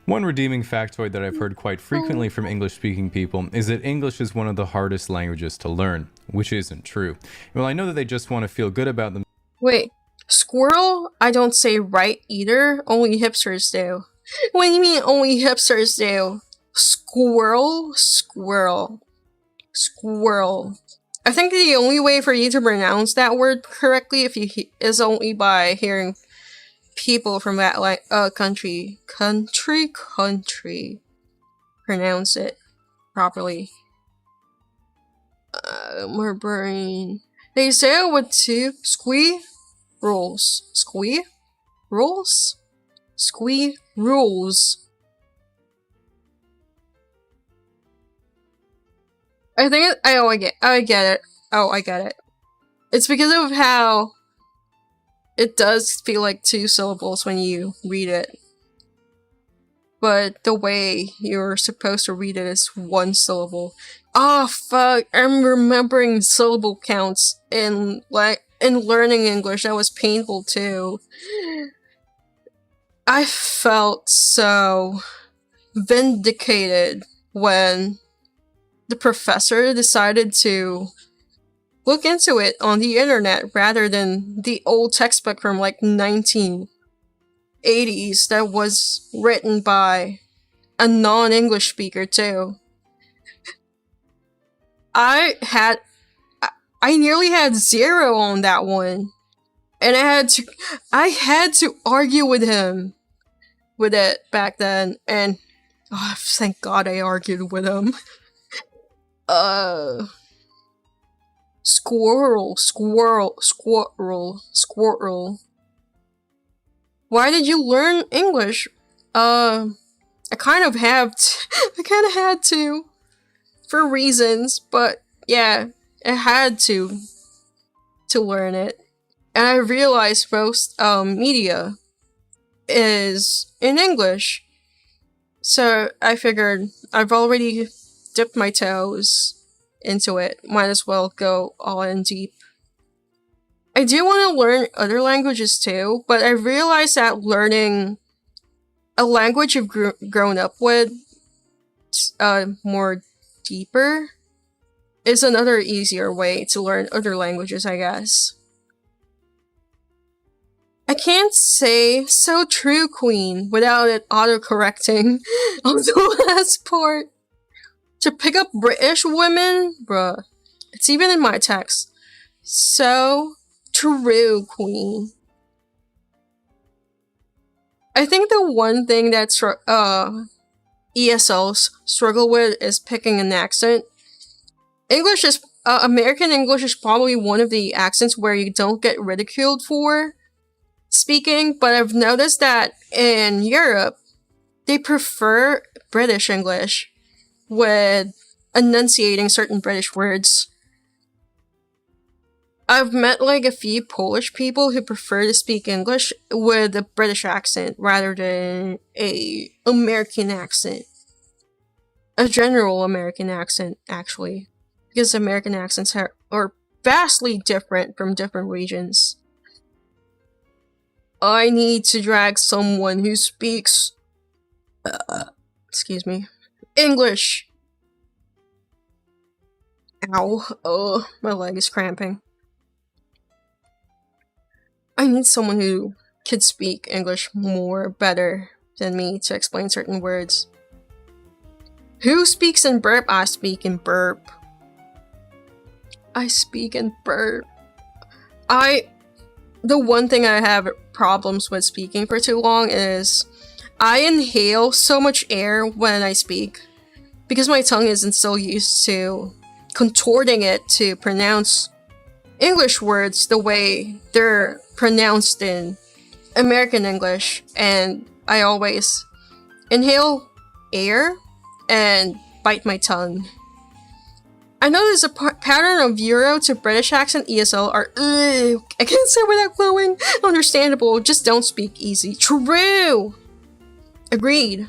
One redeeming factoid that I've heard quite frequently from English-speaking people is that English is one of the hardest languages to learn, which isn't true. Well, I know that they just want to feel good about them. Wait, squirrel? I don't say right either. Only hipsters do. What do you mean only hipsters do? Squirrel? Squirrel. Squirrel. I think the only way for you to pronounce that word correctly is only by hearing people from that country pronounce it properly. My brain. They say it with two rules. Rules. I think I get it. Oh, I get it. It's because of how it does feel like two syllables when you read it. But the way you're supposed to read it is one syllable. Oh fuck, I'm remembering syllable counts in learning English. That was painful too. I felt so vindicated when the professor decided to look into it on the internet rather than the old textbook from like 1980s that was written by a non-English speaker too. I nearly had 0 on that one. And I had to argue with him with it back then, and thank God I argued with him. Squirrel. Why did you learn English? I kind of had to. For reasons, but yeah, I had to learn it. And I realized most media is in English. So I figured I've already dipped my toes into it. Might as well go all in deep. I do want to learn other languages too, but I realized that learning a language you've grown up with more deeper is another easier way to learn other languages, I guess. I can't say "so true, Queen" without it auto-correcting on the last part. To pick up British women? Bruh. It's even in my text. So true, Queen. I think the one thing that ESLs struggle with is picking an accent. English is American English is probably one of the accents where you don't get ridiculed for speaking, but I've noticed that in Europe, they prefer British English with enunciating certain British words. I've met like a few Polish people who prefer to speak English with a British accent rather than a American accent. A general American accent, actually. Because American accents are vastly different from different regions. I need to drag someone who speaks excuse me, English. Ow. My leg is cramping. I need someone who could speak English better than me to explain certain words. Who speaks in burp? I speak in burp. I speak in burp. The one thing I have problems with speaking for too long is I inhale so much air when I speak because my tongue isn't so used to contorting it to pronounce English words the way they're pronounced in American English, and I always inhale air and bite my tongue. I know there's a pattern of Euro to British accent ESL are I can't say without glowing. Understandable, just don't speak easy. True! Agreed.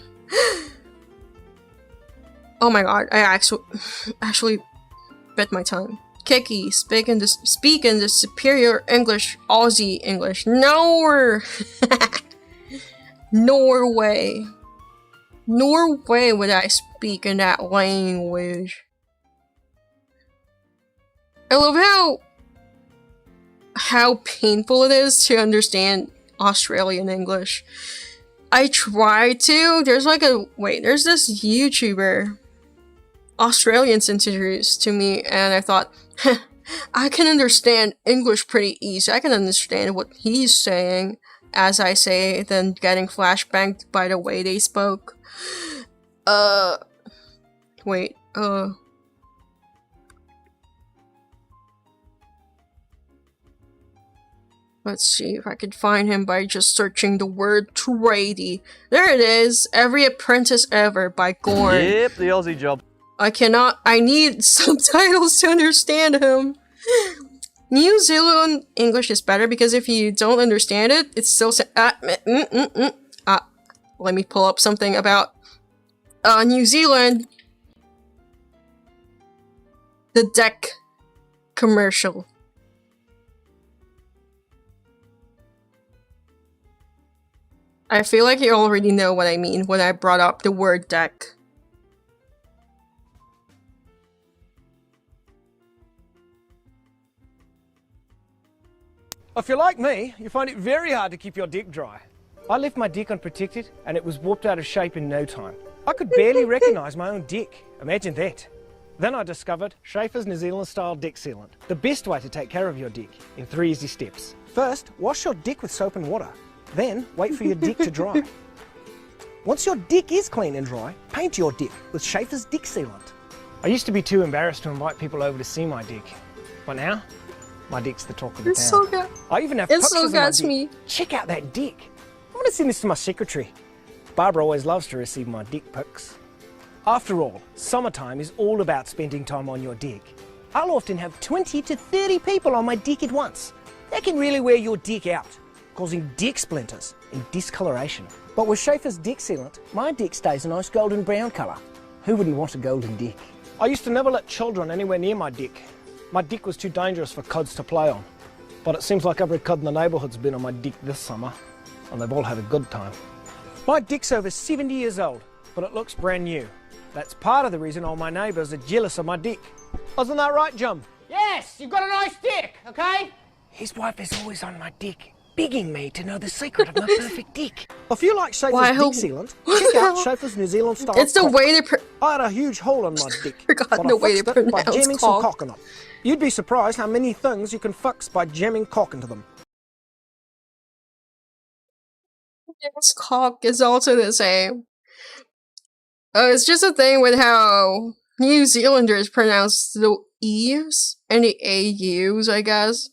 Oh my god, I actually bit my tongue. Kiki, speak in the superior English, Aussie English. Norway would I speak in that language. I love how painful it is to understand Australian English. I try to. There's this YouTuber Australians introduced to me, and I thought, I can understand English pretty easy. I can understand what he's saying as I say, then getting flashbanged by the way they spoke. Let's see if I could find him by just searching the word tradie. There it is! Every Apprentice Ever by Gorn. Yep, the Aussie job. I need subtitles to understand him. New Zealand English is better because if you don't understand it, it's still let me pull up something about New Zealand. The deck commercial. I feel like you already know what I mean when I brought up the word deck. If you're like me, you find it very hard to keep your dick dry. I left my dick unprotected and it was warped out of shape in no time. I could barely recognise my own dick. Imagine that. Then I discovered Schaefer's New Zealand style dick sealant. The best way to take care of your dick in 3 easy steps. First, wash your dick with soap and water. Then, wait for your dick to dry. Once your dick is clean and dry, paint your dick with Schaefer's dick sealant. I used to be too embarrassed to invite people over to see my dick. But now, my dick's the talk of the town. So good. I even have it pictures so of my gets dick. me. Check out that dick. I want to send this to my secretary. Barbara always loves to receive my dick pics. After all, summertime is all about spending time on your dick. I'll often have 20 to 30 people on my dick at once. That can really wear your dick out, causing dick splinters and discoloration. But with Schaefer's dick sealant, my dick stays a nice golden brown colour. Who wouldn't want a golden dick? I used to never let children anywhere near my dick. My dick was too dangerous for cuds to play on. But it seems like every cud in the neighbourhood's been on my dick this summer, and they've all had a good time. My dick's over 70 years old, but it looks brand new. That's part of the reason all my neighbours are jealous of my dick. Wasn't that right, Jum? Yes, you've got a nice dick, okay? His wife is always on my dick, begging me to know the secret of my perfect dick. If you like Schaefer's dick sealant, check out Schaefer's New Zealand style. It's the cock. way to. I had a huge hole in my dick. Forgot the way to it by pronounce jamming some cock. cock in it. You'd be surprised how many things you can fix by jamming cock into them. Yes, cock is also the same. It's just a thing with how New Zealanders pronounce the E's and the AUs, I guess,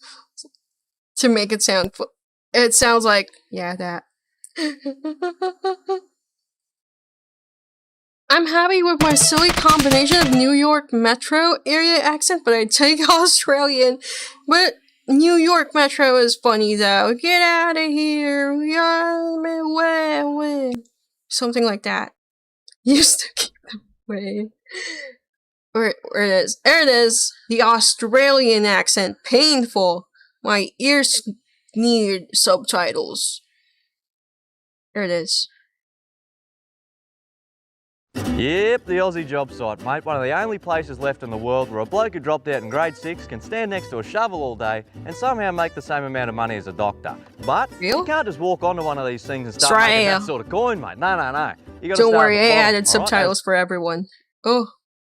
to make it sound. It sounds like, yeah, that. I'm happy with my silly combination of New York metro area accent, but I take Australian. But New York metro is funny though. Get out of here. Way. Something like that. Used to keep them away. Where it is. There it is. The Australian accent. Painful. My ears need subtitles. There it is. Yep, the Aussie job site, mate. One of the only places left in the world where a bloke who dropped out in grade 6 can stand next to a shovel all day and somehow make the same amount of money as a doctor. But you can't just walk onto one of these things and start making that sort of coin, mate. No. You gotta Don't start worry, at the I bottom, added subtitles for everyone. Oh,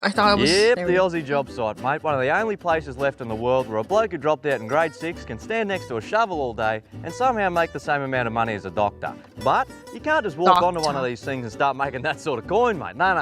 I thought it was. Yep, the Aussie job site, mate. One of the only places left in the world where a bloke who dropped out in grade 6 can stand next to a shovel all day and somehow make the same amount of money as a doctor. But you can't just walk onto one of these things and start making that sort of coin, mate. No.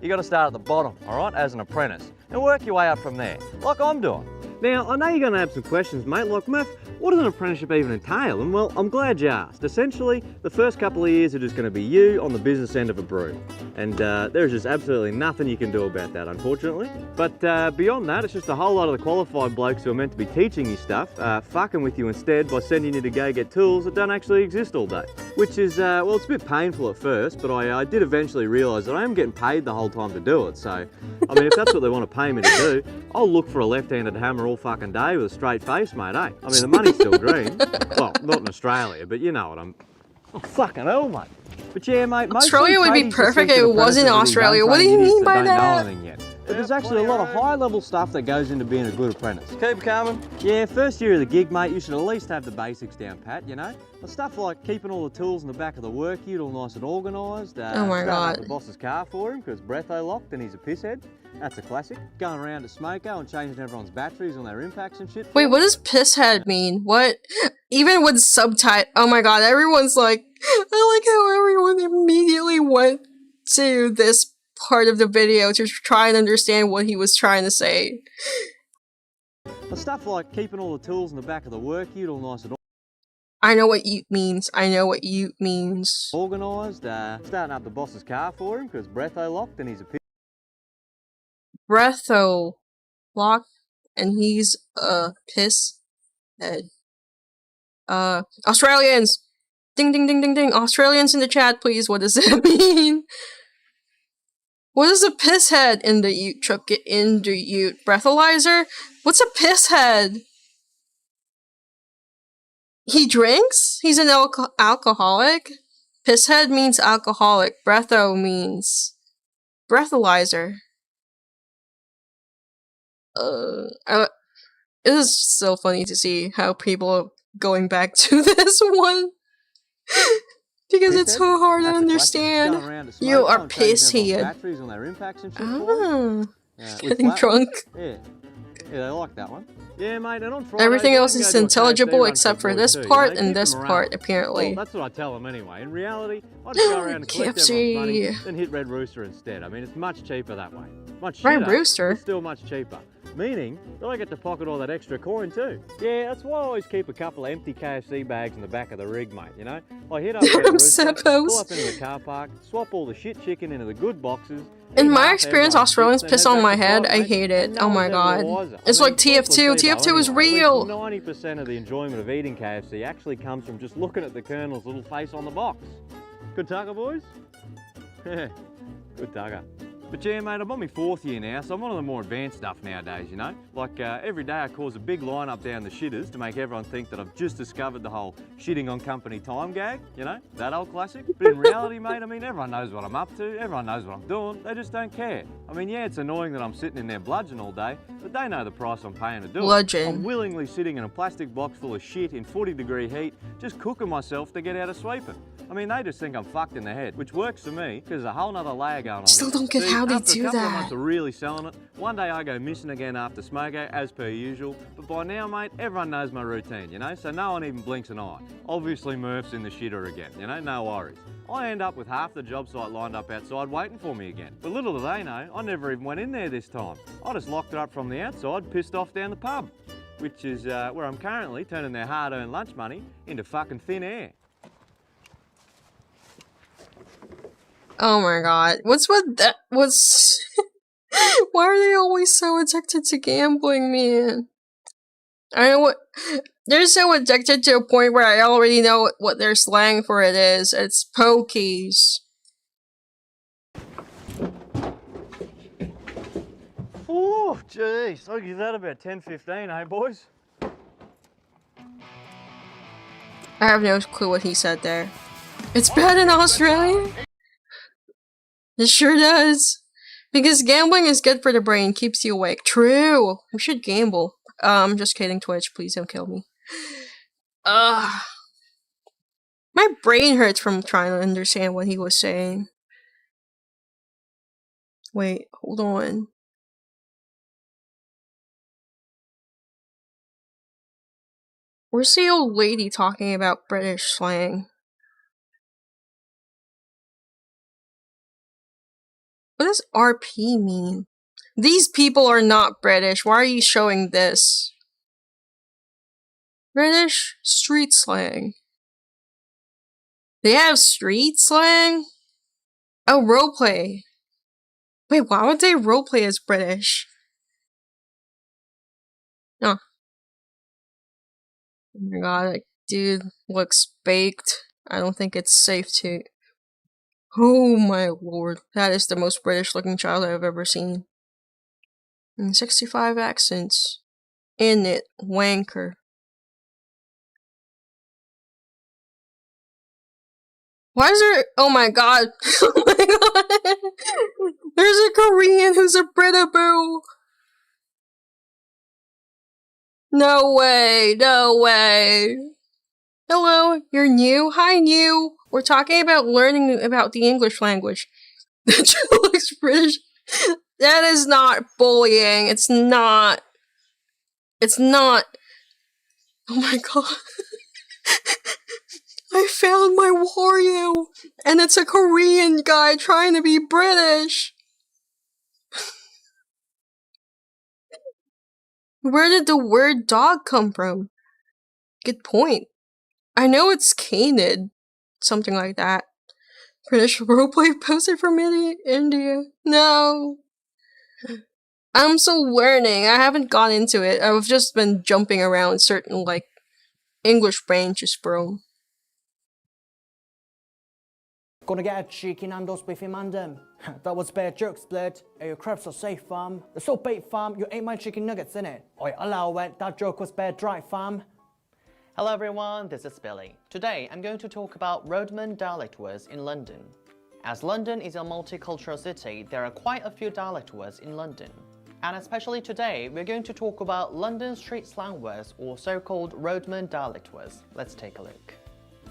You got to start at the bottom, all right, as an apprentice, and work your way up from there, like I'm doing. Now, I know you're going to have some questions, mate, like, Murph, what does an apprenticeship even entail? And, well, I'm glad you asked. Essentially, the first couple of years are just going to be you on the business end of a brew. And there's just absolutely nothing you can do about that, unfortunately. But beyond that, it's just a whole lot of the qualified blokes who are meant to be teaching you stuff, fucking with you instead by sending you to go get tools that don't actually exist all day. Which is, well, it's a bit painful at first, but I did eventually realise that I am getting paid the whole time to do it. So, I mean, if that's what they want to pay me to do, I'll look for a left-handed hammer all fucking day with a straight face, mate, eh? I mean, the money's still green. Well, not in Australia, but you know what I'm... Oh, fucking hell, mate. But yeah, mate, Australia would be perfect if it wasn't Australia. What do you mean by that? But there's actually a lot of high-level stuff that goes into being a good apprentice. Keep coming. Yeah, first year of the gig, mate, you should at least have the basics down pat, you know? Well, stuff like keeping all the tools in the back of the work ute all nice and organised. Oh my God. The boss's car for him because breatho locked and he's a pisshead. That's a classic. Going around to Smoko and changing everyone's batteries on their impacts and shit. Wait, what does pisshead mean? What? Even with subtitle, oh my God, everyone's like, I like how everyone immediately went to this part of the video to try and understand what he was trying to say. Well, stuff like keeping all the tools in the back of the work ute all nice and I know what ute means. I know what ute means. organised. Starting up the boss's car for him because breatho locked and he's a piss. Breatho locked and he's a piss head. Australians! Ding ding ding ding ding. Australians in the chat, please. What does that mean? What is a piss head in the ute truck? Get in the ute. Breathalyzer? What's a piss head? He drinks? He's an alcoholic? Piss head means alcoholic. Breatho means breathalyzer. It is so funny to see how people are going back to this one. Because it's so hard to understand. You are pisshead. Getting drunk. Yeah, they like that one. Yeah, mate, and on Friday, everything else is intelligible except for this part and this part, apparently. Well, that's what I tell them anyway. In reality, I just go around and collect everyone's money, then hit Red Rooster instead. I mean, it's much cheaper that way. Much cheaper. Red Rooster? It's still much cheaper. Meaning that I get to pocket all that extra coin too. Yeah, that's why I always keep a couple of empty KFC bags in the back of the rig, mate, you know? I hit up Red Rooster, pull up into the car park, swap all the shit chicken into the good boxes. In my experience, Australians piss on my head. I hate it. Oh my God. It's like TF2. TF2 is real. 90% of the enjoyment of eating KFC actually comes from just looking at the Colonel's little face on the box. Good tugger, boys? Good tugger. But yeah, mate, I'm on my 4th year now, so I'm on the more advanced stuff nowadays, you know? Like, every day I cause a big line up down the shitters to make everyone think that I've just discovered the whole shitting on company time gag, you know? That old classic. But in reality, mate, I mean, everyone knows what I'm up to, everyone knows what I'm doing, they just don't care. I mean, yeah, it's annoying that I'm sitting in there bludgeon all day, but they know the price I'm paying to do it. I'm willingly sitting in a plastic box full of shit in 40-degree heat, just cooking myself to get out of sweeping. I mean, they just think I'm fucked in the head, which works for me, because there's a whole nother layer going on. Still don't get how they do After a couple of that. months of really selling it, one day I go missing again after smoko, as per usual, but by now, mate, everyone knows my routine, you know, so no one even blinks an eye. Obviously, Murph's in the shitter again, you know, no worries. I end up with half the job site lined up outside waiting for me again. But little do they know, I never even went in there this time. I just locked it up from the outside, pissed off down the pub, which is where I'm currently turning their hard-earned lunch money into fucking thin air. Oh my god. What's with that? What's... Why are they always so addicted to gambling, man? I know what... They're so addicted to a point where I already know what their slang for it is. It's pokies. Oh, jeez. I'll give that about 10-15, eh, boys? I have no clue what he said there. It's bad in Australia? It sure does. Because gambling is good for the brain, keeps you awake. True. We should gamble. Just kidding, Twitch. Please don't kill me. My brain hurts from trying to understand what he was saying. Wait, hold on. Where's the old lady talking about British slang? What does RP mean? These people are not British. Why are you showing this? British street slang. They have street slang? Oh, roleplay. Wait, why would they roleplay as British? Oh. Oh my god, that dude looks baked. I don't think it's safe to... Oh my lord. That is the most British looking child I've ever seen. And 65 accents. In it. Wanker. Why is there... Oh my god. Oh my god. There's a Korean who's a Britaboo. No way. No way. Hello, you're new? Hi, new. We're talking about learning about the English language. That looks British. That is not bullying. It's not. It's not. Oh my god. I found my Wario. And it's a Korean guy trying to be British. Where did the word dog come from? Good point. I know it's canid. Something like that. British roleplay posted from India. No. I'm still learning. I haven't gone into it. I've just been jumping around certain, like, English branches, bro. Gonna get a cheeky Nando's beefy mandem. That was bad jokes, Split. Hey, your crabs are safe, fam. They're so bait, fam. You ate my chicken nuggets, innit? Oi, allow it. That joke was bad dry, fam. Hello everyone, this is Billy. Today I'm going to talk about roadman dialect words in London. As London is a multicultural city, there are quite a few dialect words in London. And especially today, we're going to talk about London street slang words or so-called roadman dialect words. Let's take a look.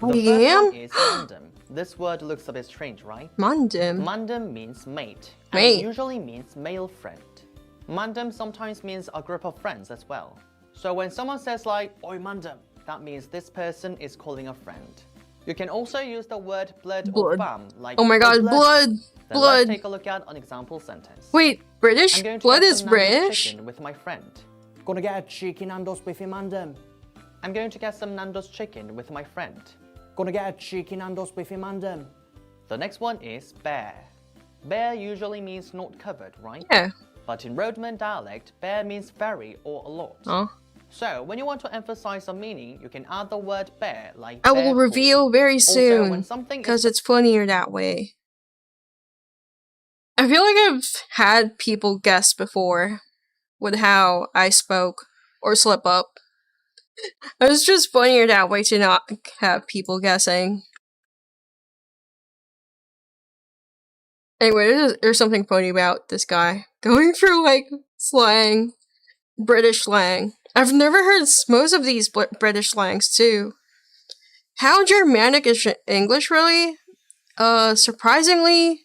The first one is mandem. This word looks a bit strange, right? Mandem. Mandem means mate. And it usually means male friend. Mandem sometimes means a group of friends as well. So when someone says like, oi mandem, that means this person is calling a friend. You can also use the word blood or fam, like oh my god, blood! Then Blood! Let's take a look at an example sentence. Wait, British? Blood is British? Chicken with my friend. Gonna get a cheeky Nando's beefy mandem. I'm going to get some Nando's chicken with my friend. Gonna get a cheeky Nando's beefy mandem. The next one is bear. Bear usually means not covered, right? Yeah. But in roadman dialect, bear means very or a lot. Oh. So, when you want to emphasize a meaning, you can add the word bear, like I will reveal very soon, also, because it's funnier that way. I feel like I've had people guess before with how I spoke or slip up. It was just funnier that way to not have people guessing. Anyway, there's something funny about this guy. Going through, like, slang. British slang. I've never heard most of these British slangs, too. How Germanic is English, really? Surprisingly,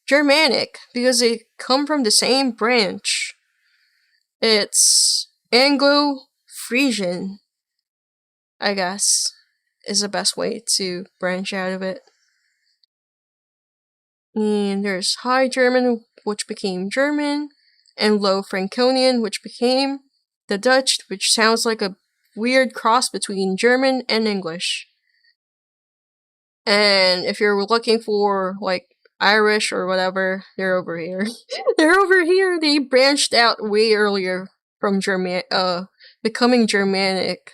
Germanic, because they come from the same branch. It's Anglo-Frisian, I guess, is the best way to branch out of it. And there's High German, which became German, and Low Franconian, which became the Dutch, which sounds like a weird cross between German and English. And if you're looking for, like, Irish or whatever, they're over here. They're over here! They branched out way earlier from becoming Germanic.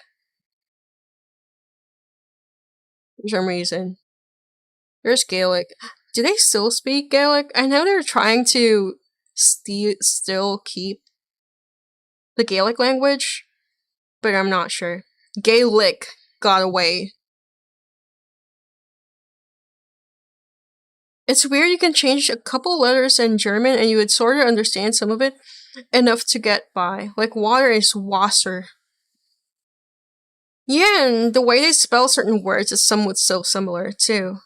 For some reason. There's Gaelic. Do they still speak Gaelic? I know they're trying to still keep the Gaelic language, but I'm not sure. Gaelic got away. It's weird you can change a couple letters in German and you would sort of understand some of it enough to get by. Like water is Wasser. Yeah, and the way they spell certain words is somewhat so similar, too.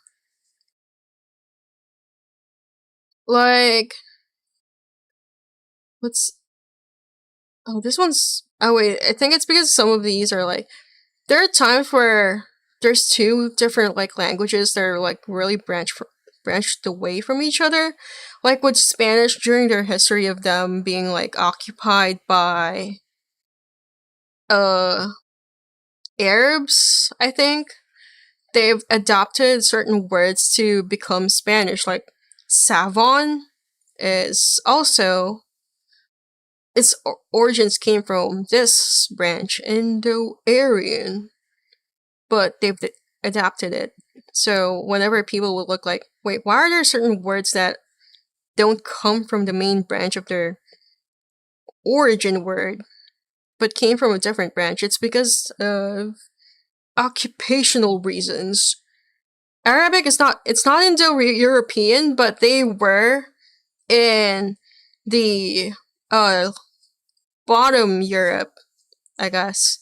Like... Oh, this one's... Oh, wait, I think it's because some of these are, like... There are times where there's two different, like, languages that are, like, really branched away from each other. Like, with Spanish, during their history of them being, like, occupied by... Arabs, I think. They've adopted certain words to become Spanish, like savon is also its origins came from this branch, Indo-Aryan, but they've adapted it. So whenever people would look like, wait, why are there certain words that don't come from the main branch of their origin word, but came from a different branch? It's because of occupational reasons. Arabic is not, it's not Indo-European, but they were in the, bottom Europe, I guess.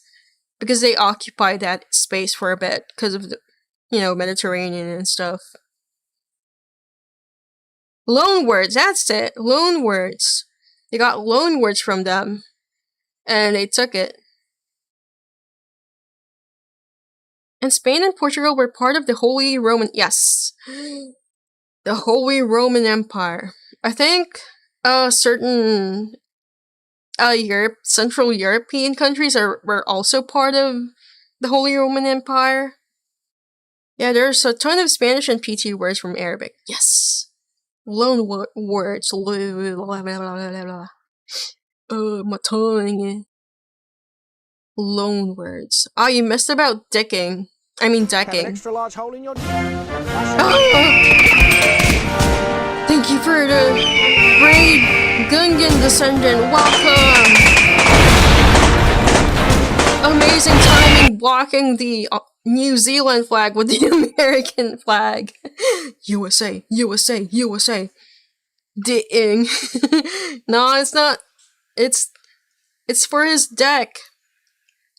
Because they occupied that space for a bit, because of the, Mediterranean and stuff. Loan words, that's it, loan words. They got loan words from them, and they took it. And Spain and Portugal were part of the Holy Roman... Yes! The Holy Roman Empire. I think certain Central European countries were also part of the Holy Roman Empire. Yeah, there's a ton of Spanish and PT words from Arabic. Yes! Loan words. My tongue. Loan words. Oh, you missed about dicking. I mean decking. Have an extra large hole in your Thank you for the raid, Gungan Descendant. Welcome. Amazing timing blocking the New Zealand flag with the American flag. USA, USA, USA. Ding. No, it's not. It's for his deck.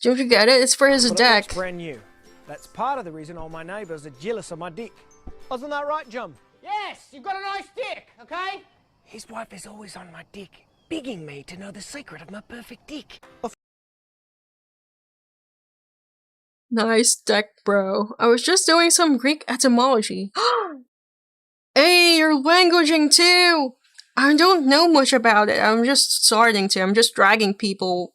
Don't you get it? It's for his deck. That's brand new. That's part of the reason all my neighbours are jealous of my dick. Wasn't that right, Jum? Yes, you've got a nice dick, okay? His wife is always on my dick, begging me to know the secret of my perfect dick. Nice deck, bro. I was just doing some Greek etymology. Hey, you're languaging too! I don't know much about it. I'm just starting to. I'm just dragging people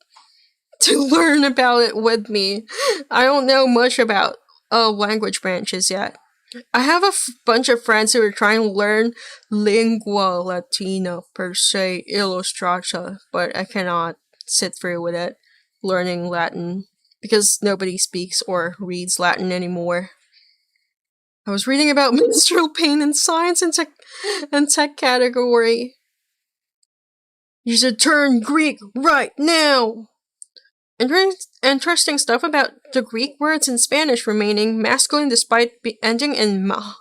to learn about it with me. I don't know much about language branches yet. I have a bunch of friends who are trying to learn lingua latina per se illustrata, but I cannot sit through with it, learning Latin, because nobody speaks or reads Latin anymore. I was reading about menstrual pain in science and tech category. You should turn Greek right now! Interesting stuff about the Greek words in Spanish remaining masculine despite ending in ma.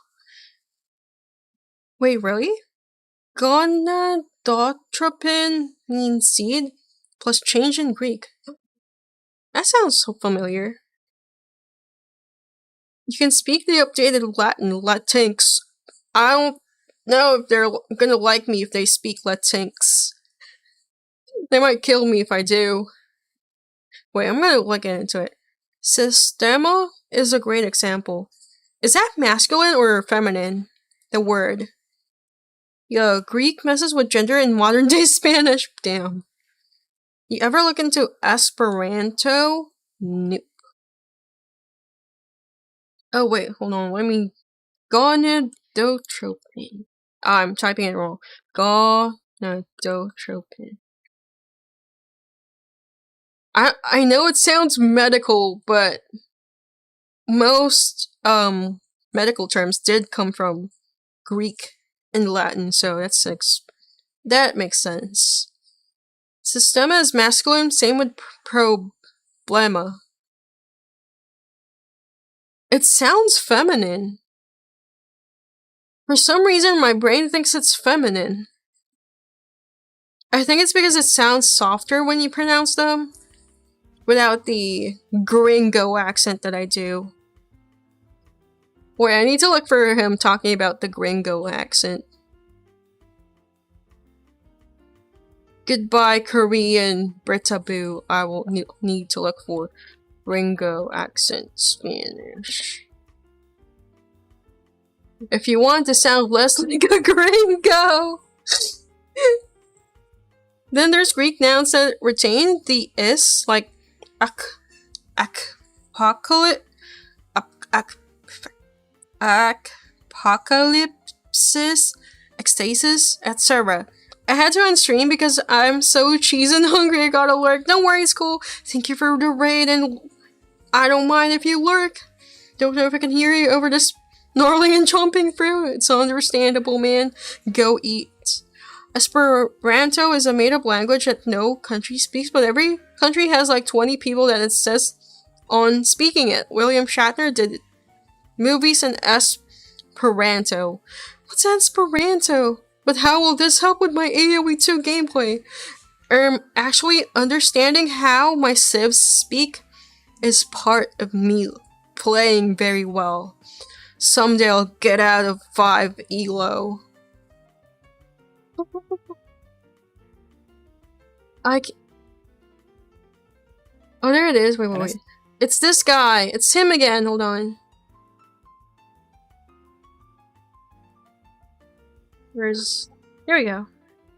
Wait, really? Gonadotropin means seed plus change in Greek. That sounds so familiar. You can speak the updated Latin, Latinx. I don't know if they're gonna like me if they speak Latinx. They might kill me if I do. Wait, I'm gonna look into it. Sistema is a great example. Is that masculine or feminine? The word. Yo, Greek messes with gender in modern day Spanish. Damn. You ever look into Esperanto? Nope. Oh wait, hold on. Let me. Gonadotropin. I'm typing it wrong. Gonadotropin. I know it sounds medical, but most medical terms did come from Greek and Latin, so that makes sense. Sistema is masculine, same with problema. It sounds feminine. For some reason, my brain thinks it's feminine. I think it's because it sounds softer when you pronounce them, without the gringo accent that I do. Wait, I need to look for him talking about the gringo accent. Goodbye, Korean Britaboo. I will need to look for gringo accent Spanish. If you want to sound less like a gringo! Then there's Greek nouns that retain the is, like apocalypsis, ecstasis, etc. I had to unstream because I'm so cheese and hungry I gotta lurk. Don't worry, it's cool. Thank you for the raid, and I don't mind if you lurk. Don't know if I can hear you over this snarling and chomping through. It's understandable, man. Go eat. Esperanto is a made-up language that no country speaks, but every country has like 20 people that insists on speaking it. William Shatner did movies in Esperanto. What's Esperanto? But how will this help with my AoE 2 gameplay? Actually understanding how my civs speak is part of me playing very well. Someday I'll get out of 5 elo. Oh, there it is. Wait. It's this guy. It's him again. Hold on. There we go.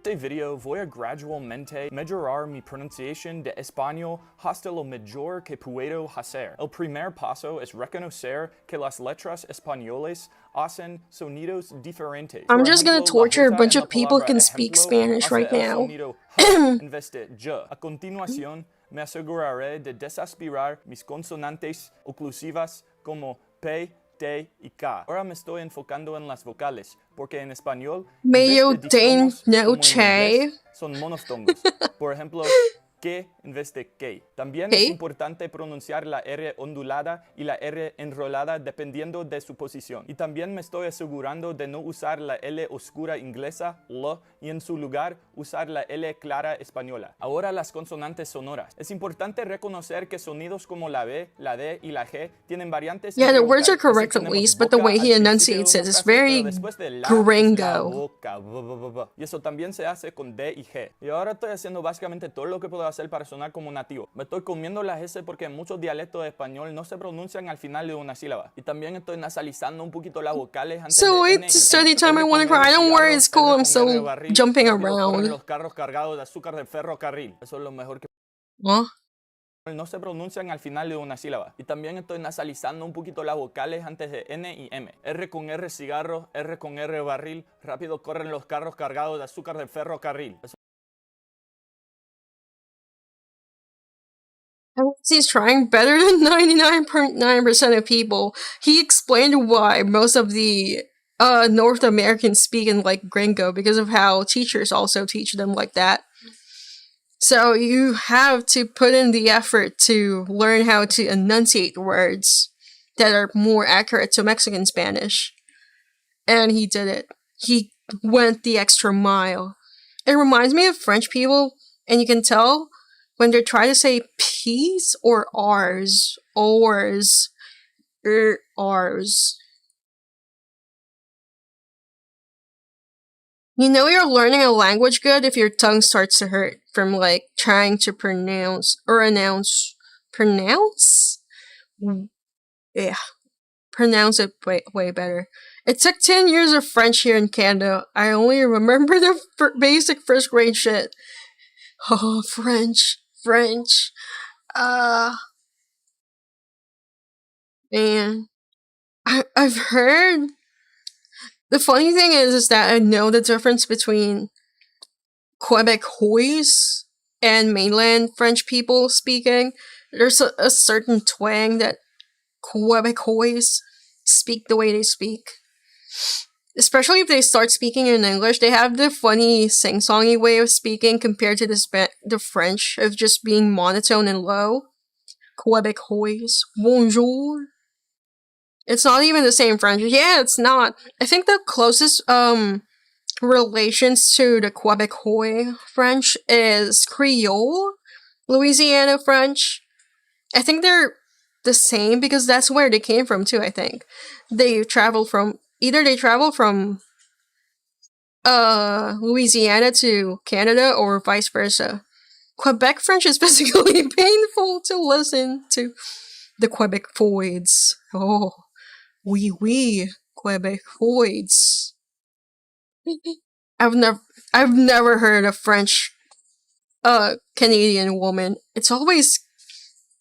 Este video voy a gradualmente mejorar mi pronunciación de español hasta lo mejor que puedo hacer. El primer paso es reconocer que las letras españolas hacen sonidos diferentes. I'm just gonna torture a bunch of people who can speak Spanish right now. En vez de yo. A continuación, me aseguraré de desaspirar mis consonantes oclusivas como P, T y K. Ahora me estoy enfocando en las vocales, porque en español Medio de noche son monoftongos. Por ejemplo, que en vez de que. También es importante pronunciar la R ondulada y la R enrolada dependiendo de su posición. Y también me estoy asegurando de no usar la L oscura inglesa, L, y en su lugar usar la L clara española. Ahora las consonantes sonoras. Es importante reconocer que sonidos como la B, la D y la G tienen variantes. Yeah, the words are correct at least, but the way he enunciates it is very gringo. Y eso también se hace con D y G. Y ahora estoy haciendo básicamente todo lo que puedo hacer para sonar como nativo. Me estoy comiendo las S porque en muchos dialectos de español no se pronuncian al final de una sílaba. Y también estoy nasalizando un poquito las vocales antes so de it's just anytime I want to cry. Don't worry, it's cool. I'm still jumping around. Los carros cargados de azúcar del ferrocarril. Eso es lo mejor que... No se pronuncian al final de una sílaba. Y también estoy nasalizando un poquito las vocales antes de N y M. R con R cigarro, R con R barril. Rápido corren los carros cargados de azúcar del ferrocarril. He's trying better than 99.9% of people. He explained why most of the North Americans speak in like gringo because of how teachers also teach them like that. So you have to put in the effort to learn how to enunciate words that are more accurate to Mexican Spanish. And he did it. He went the extra mile. It reminds me of French people, and you can tell when they're trying to say P's or R's. Ors. R's. You know you're learning a language good if your tongue starts to hurt from, like, trying to pronounce or announce. Pronounce? Yeah. Pronounce it way better. It took 10 years of French here in Canada. I only remember the basic first grade shit. Oh, French. Man. I've heard... The funny thing is that I know the difference between Quebecois and mainland French people speaking. There's a certain twang that Quebecois speak the way they speak. Especially if they start speaking in English, they have the funny sing-songy way of speaking compared to the French of just being monotone and low. Quebecois. Bonjour. It's not even the same French. Yeah, it's not. I think the closest relations to the Quebecois French is Creole, Louisiana French. I think they're the same because that's where they came from too, I think. They travel from Louisiana to Canada or vice versa. Quebec French is basically painful to listen to. The Quebecoids. Oh, oui, Quebecoids. I've never heard a French Canadian woman. It's always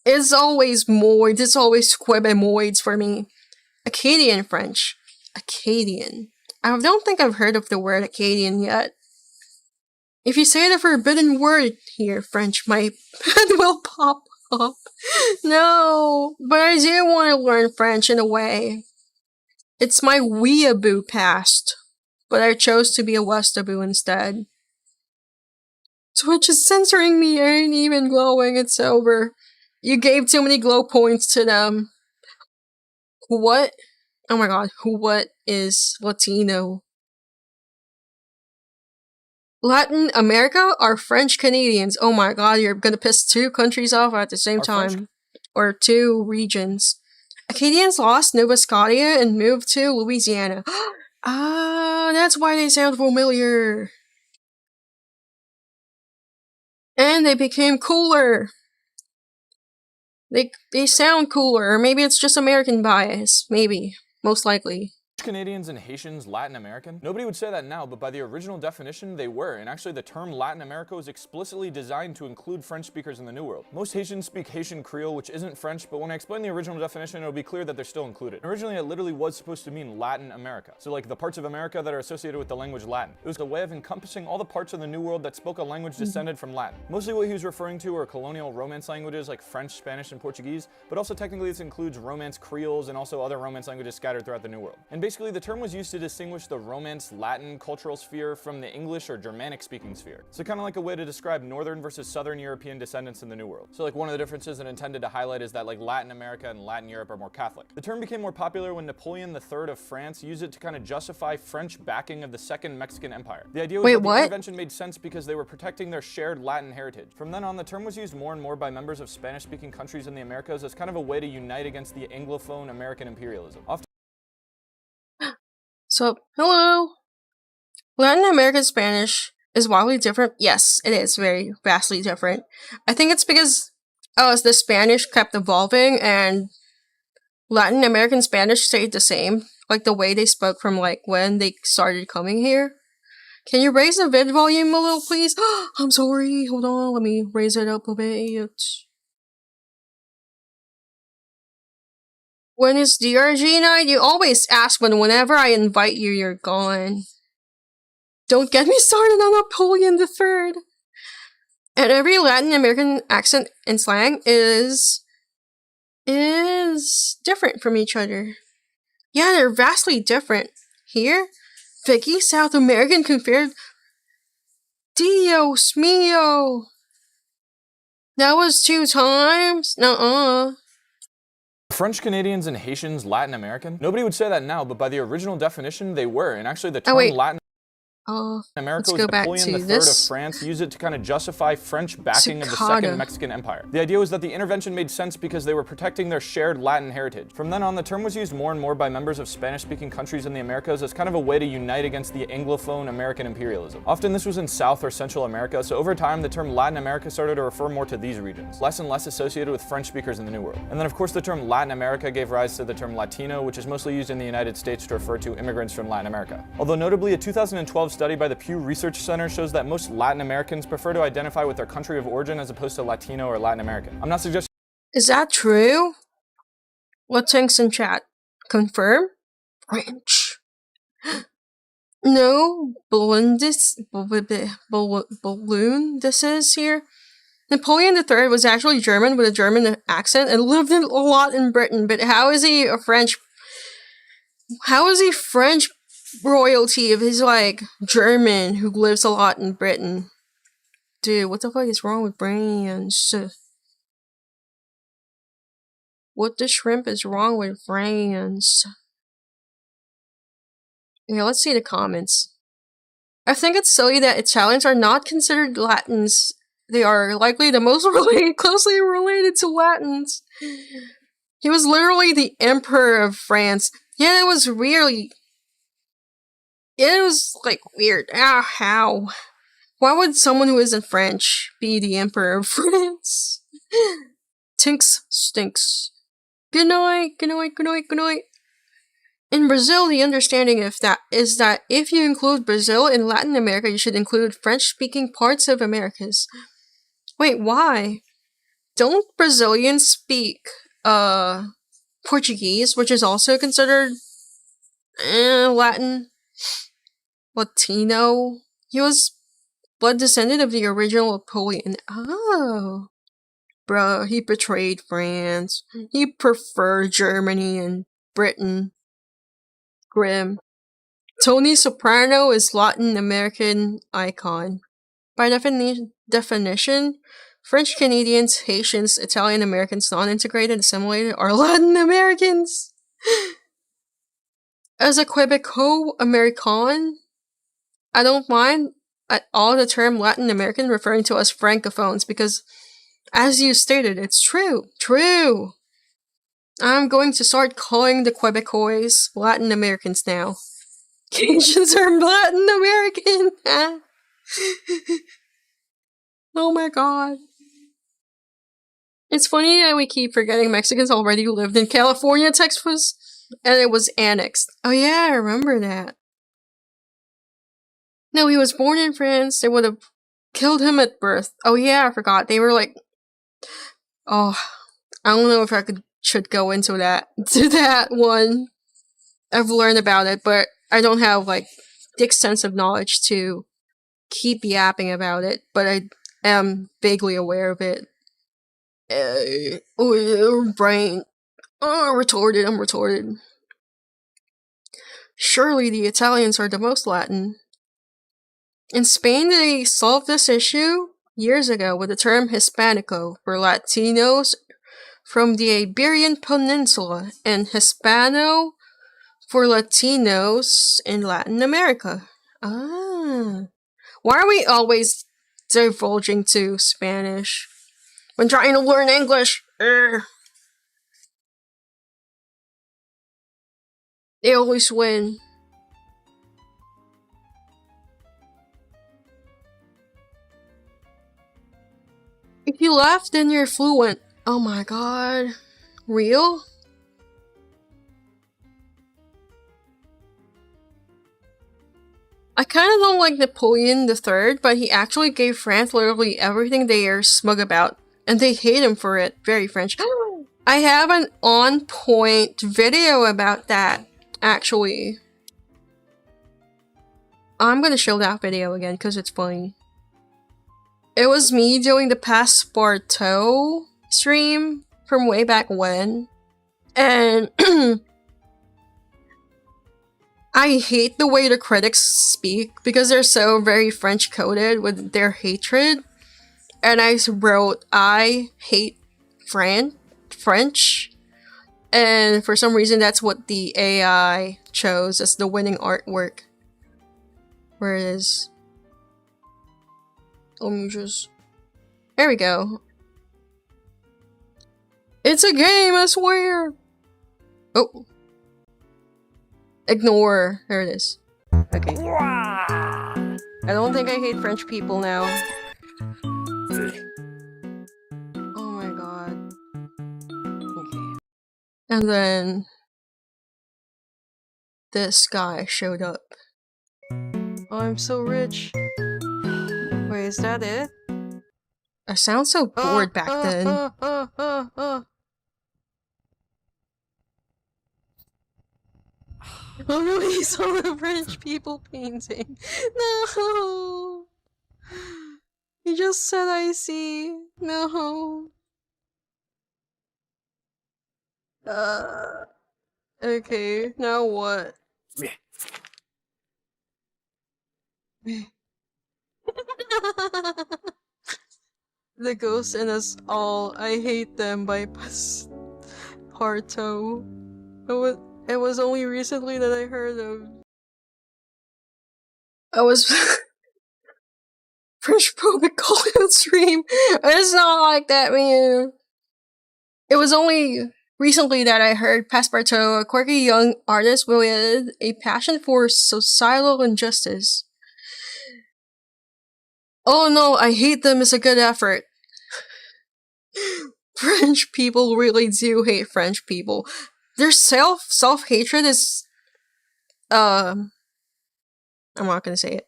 moids. It's always Quebecoids for me. Acadian French. Acadian. I don't think I've heard of the word Acadian yet. If you say the forbidden word here, French, my head will pop up. No, but I do want to learn French in a way. It's my weeaboo past, but I chose to be a westaboo instead. Twitch is censoring me. I ain't even glowing. It's over. You gave too many glow points to them. What? Oh my god, what is Latino? Latin America are French Canadians. Oh my god, you're gonna piss two countries off at the same time. Or two regions. Acadians lost Nova Scotia and moved to Louisiana. Ah, that's why they sound familiar. And they became cooler. They sound cooler, or maybe it's just American bias. Maybe. Most likely. Canadians and Haitians Latin American? Nobody would say that now, but by the original definition, they were, and actually the term Latin America was explicitly designed to include French speakers in the New World. Most Haitians speak Haitian Creole, which isn't French, but when I explain the original definition, it'll be clear that they're still included. Originally, it literally was supposed to mean Latin America, so like the parts of America that are associated with the language Latin. It was a way of encompassing all the parts of the New World that spoke a language descended from Latin. Mostly what he was referring to are colonial Romance languages like French, Spanish, and Portuguese, but also technically this includes Romance Creoles and also other Romance languages scattered throughout the New World. And basically, the term was used to distinguish the Romance Latin cultural sphere from the English or Germanic speaking sphere. So kind of like a way to describe Northern versus Southern European descendants in the New World. So like one of the differences it intended to highlight is that like Latin America and Latin Europe are more Catholic. The term became more popular when Napoleon III of France used it to kind of justify French backing of the Second Mexican Empire. The idea was that the intervention made sense because they were protecting their shared Latin heritage. From then on, the term was used more and more by members of Spanish-speaking countries in the Americas as kind of a way to unite against the Anglophone American imperialism. So, hello! Latin American Spanish is wildly different. Yes, it is very vastly different. I think it's because as the Spanish kept evolving and Latin American Spanish stayed the same, like the way they spoke from like when they started coming here. Can you raise the vid volume a little, please? I'm sorry, hold on, let me raise it up a bit. When is DRG night? You always ask, but whenever I invite you, you're gone. Don't get me started on Napoleon III. And every Latin American accent and slang is different from each other. Yeah, they're vastly different. Here, Vicky, South American compared. Dios mío! That was 2 times? Nuh-uh. French Canadians and Haitians Latin American? Nobody would say that now, but by the original definition, they were. And actually, the term Latin America was Napoleon III of France used it to kind of justify French backing of the Second Mexican Empire. The idea was that the intervention made sense because they were protecting their shared Latin heritage. From then on, the term was used more and more by members of Spanish-speaking countries in the Americas as kind of a way to unite against the Anglophone American imperialism. Often this was in South or Central America, so over time the term Latin America started to refer more to these regions, less and less associated with French speakers in the New World. And then of course the term Latin America gave rise to the term Latino, which is mostly used in the United States to refer to immigrants from Latin America. Although notably, a 2012 study by the Pew Research Center shows that most Latin Americans prefer to identify with their country of origin as opposed to Latino or Latin American. I'm not suggesting— Is that true? What thinks in chat? Confirm? French. No, balloon this is here. Napoleon III was actually German with a German accent and lived a lot in Britain, but how is he a French? How is he French royalty if he's like German who lives a lot in Britain? Dude, what the fuck is wrong with brains? What the shrimp is wrong with brains? Yeah, let's see the comments. I think it's silly that Italians are not considered Latins. They are likely the most closely related to Latins. He was literally the Emperor of France. Yeah, it was really... It was, like, weird. How? Why would someone who isn't French be the Emperor of France? Tinks stinks. Good night, good night, good night, good night. In Brazil, the understanding of that is that if you include Brazil in Latin America, you should include French-speaking parts of Americas. Wait, why? Don't Brazilians speak, Portuguese, which is also considered, Latin? Latino? He was blood descendant of the original Napoleon. Oh. Bruh, he betrayed France. He preferred Germany and Britain. Grim. Tony Soprano is Latin American icon. By definition, French Canadians, Haitians, Italian Americans, non-integrated, assimilated are Latin Americans. As a Quebeco-American, I don't mind at all the term Latin American referring to us Francophones because, as you stated, it's true. True! I'm going to start calling the Quebecois Latin Americans now. Cajuns are Latin American! Oh my god. It's funny that we keep forgetting Mexicans already lived in California, Texas, and it was annexed. Oh yeah, I remember that. No, he was born in France. They would have killed him at birth. Oh yeah, I forgot. They were like... Oh, I don't know if I should go into that one. I've learned about it, but I don't have like the extensive knowledge to keep yapping about it. But I am vaguely aware of it. Brain. Oh, retorted. I'm retorted. Surely the Italians are the most Latin. In Spain, they solved this issue years ago with the term Hispanico for Latinos from the Iberian Peninsula and Hispano for Latinos in Latin America. Ah. Why are we always divulging to Spanish when trying to learn English? They always win. If you laugh, then you're fluent. Oh my god. Real? I kinda don't like Napoleon III, but he actually gave France literally everything they are smug about. And they hate him for it. Very French. I have an on-point video about that, actually. I'm gonna show that video again, because it's funny. It was me doing the Passepartout stream from way back when. And I hate the way the critics speak because they're so very French coded with their hatred. And I wrote, I hate French. And for some reason, that's what the AI chose as the winning artwork. Where it is. Let me just... There we go. It's a game, I swear! Oh. Ignore. There it is. Okay. I don't think I hate French people now. Oh my god. Okay. And then... this guy showed up. Oh, I'm so rich. Wait, is that it? I sound so bored back then. Oh no, he saw the French people painting. No! He just said I see. No. Okay, now what? The Ghost in Us All. I Hate Them by Passepartout. It was only recently that I heard of. I was French phobic call-out stream. It's not like that, man. It was only recently that I heard Passepartout, a quirky young artist with a passion for societal injustice. Oh no, I hate them is a good effort. French people really do hate French people. Their self-hatred is... I'm not gonna say it.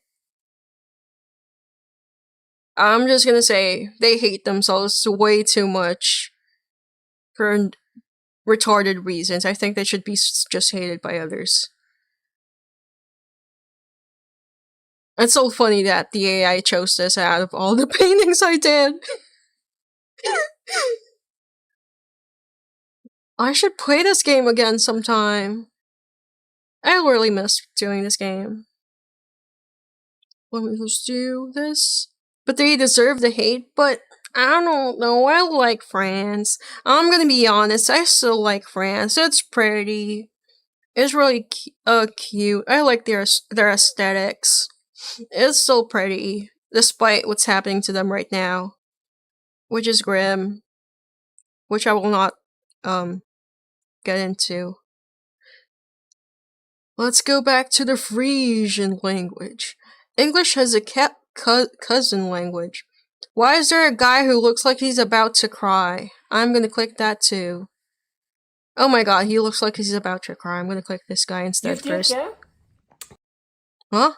I'm just gonna say they hate themselves way too much for retarded reasons. I think they should be just hated by others. It's so funny that the AI chose this out of all the paintings I did. I should play this game again sometime. I really miss doing this game. Let me just do this. But they deserve the hate, but I don't know, I like France. I'm gonna be honest, I still like France. It's pretty. It's really cute. I like their aesthetics. It's still pretty, despite what's happening to them right now. Which is grim. Which I will not, get into. Let's go back to the Frisian language. English has a cousin language. Why is there a guy who looks like he's about to cry? I'm gonna click that too. Oh my god, he looks like he's about to cry. I'm gonna click this guy instead first. Huh?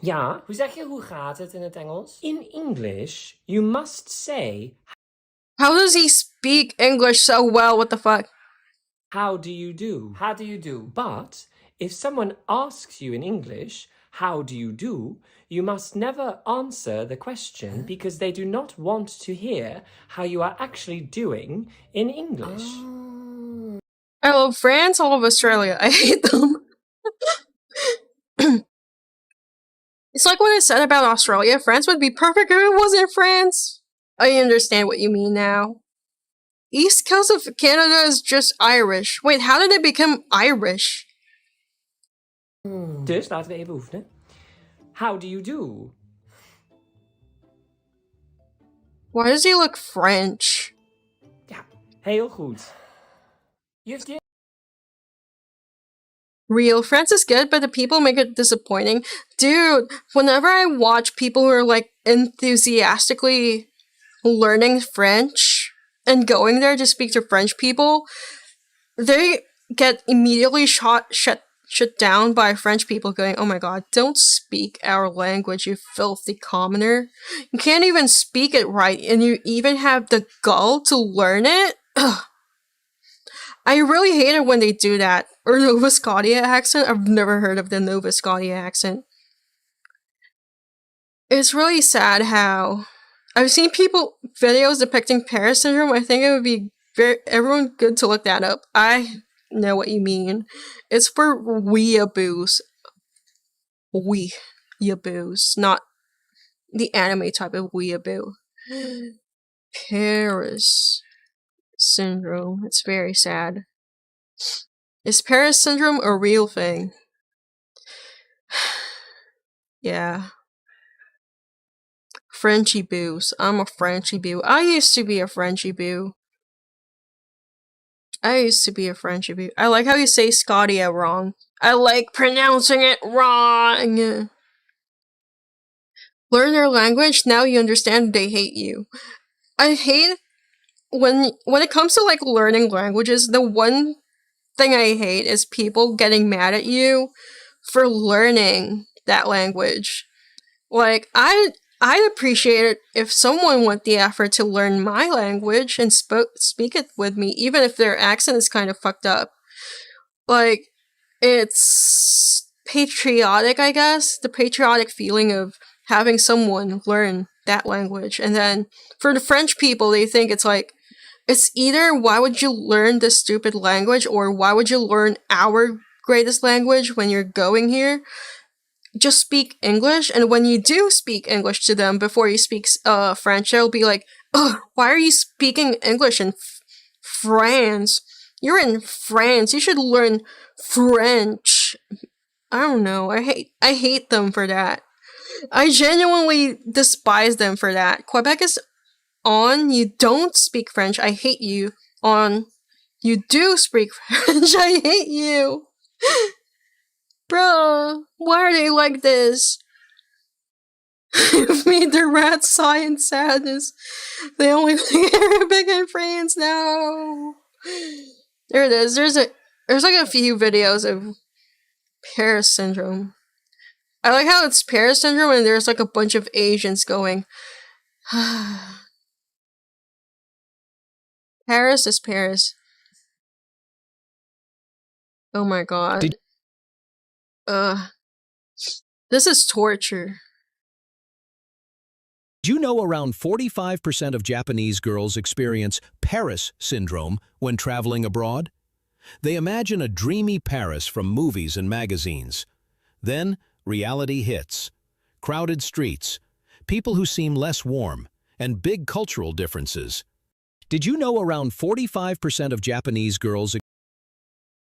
Ja, hoe zeg je hoe gaat het in het Engels? In English, you must say... How does he speak English so well? What the fuck? How do you do? How do you do? But if someone asks you in English, how do you do, you must never answer the question because they do not want to hear how you are actually doing in English. I love France, I love Australia. I hate them. It's like what I said about Australia. France would be perfect if it wasn't France. I understand what you mean now. East Coast of Canada is just Irish. Wait, how did it become Irish? Dus laten we even oefenen. How do you do? Why does he look French? Ja, heel goed. Real France is good, but the people make it disappointing. Dude, whenever I watch people who are like enthusiastically learning French and going there to speak to French people, they get immediately shut down by French people going, oh my god, don't speak our language, you filthy commoner. You can't even speak it right, and you even have the gall to learn it? Ugh. I really hate it when they do that. Or Nova Scotia accent. I've never heard of the Nova Scotia accent. It's really sad how I've seen videos depicting Paris syndrome. I think it would be everyone good to look that up. I know what you mean. It's for weeaboos. Weeaboos, not the anime type of weeaboo. Paris syndrome. It's very sad. Is Paris syndrome a real thing? Yeah. Frenchy boos. I'm a Frenchy boo. I used to be a Frenchy boo. I like how you say Scotia wrong. I like pronouncing it wrong. Learn their language, now you understand they hate you. I hate when it comes to like learning languages, the one thing I hate is people getting mad at you for learning that language. Like, I'd appreciate it if someone went the effort to learn my language and speak it with me, even if their accent is kind of fucked up. Like, it's patriotic, I guess. The patriotic feeling of having someone learn that language. And then, for the French people, they think it's like, it's either why would you learn this stupid language, or why would you learn our greatest language when you're going here? Just speak English, and when you do speak English to them before you speak French, they'll be like, "Ugh, why are you speaking English in France? You're in France. You should learn French." I don't know. I hate them for that. I genuinely despise them for that. Quebec is on, you don't speak French, I hate you. On, you do speak French, I hate you. Bruh, why are they like this? You've made the rats sigh in sadness. They only speak Arabic in France now. There it is. There's like a few videos of Paris syndrome. I like how it's Paris syndrome and there's like a bunch of Asians going. Paris is Paris. Oh my god. This is torture. Do you know around 45% of Japanese girls experience Paris syndrome when traveling abroad? They imagine a dreamy Paris from movies and magazines. Then, reality hits. Crowded streets, people who seem less warm, and big cultural differences. Did you know around 45% of Japanese girls...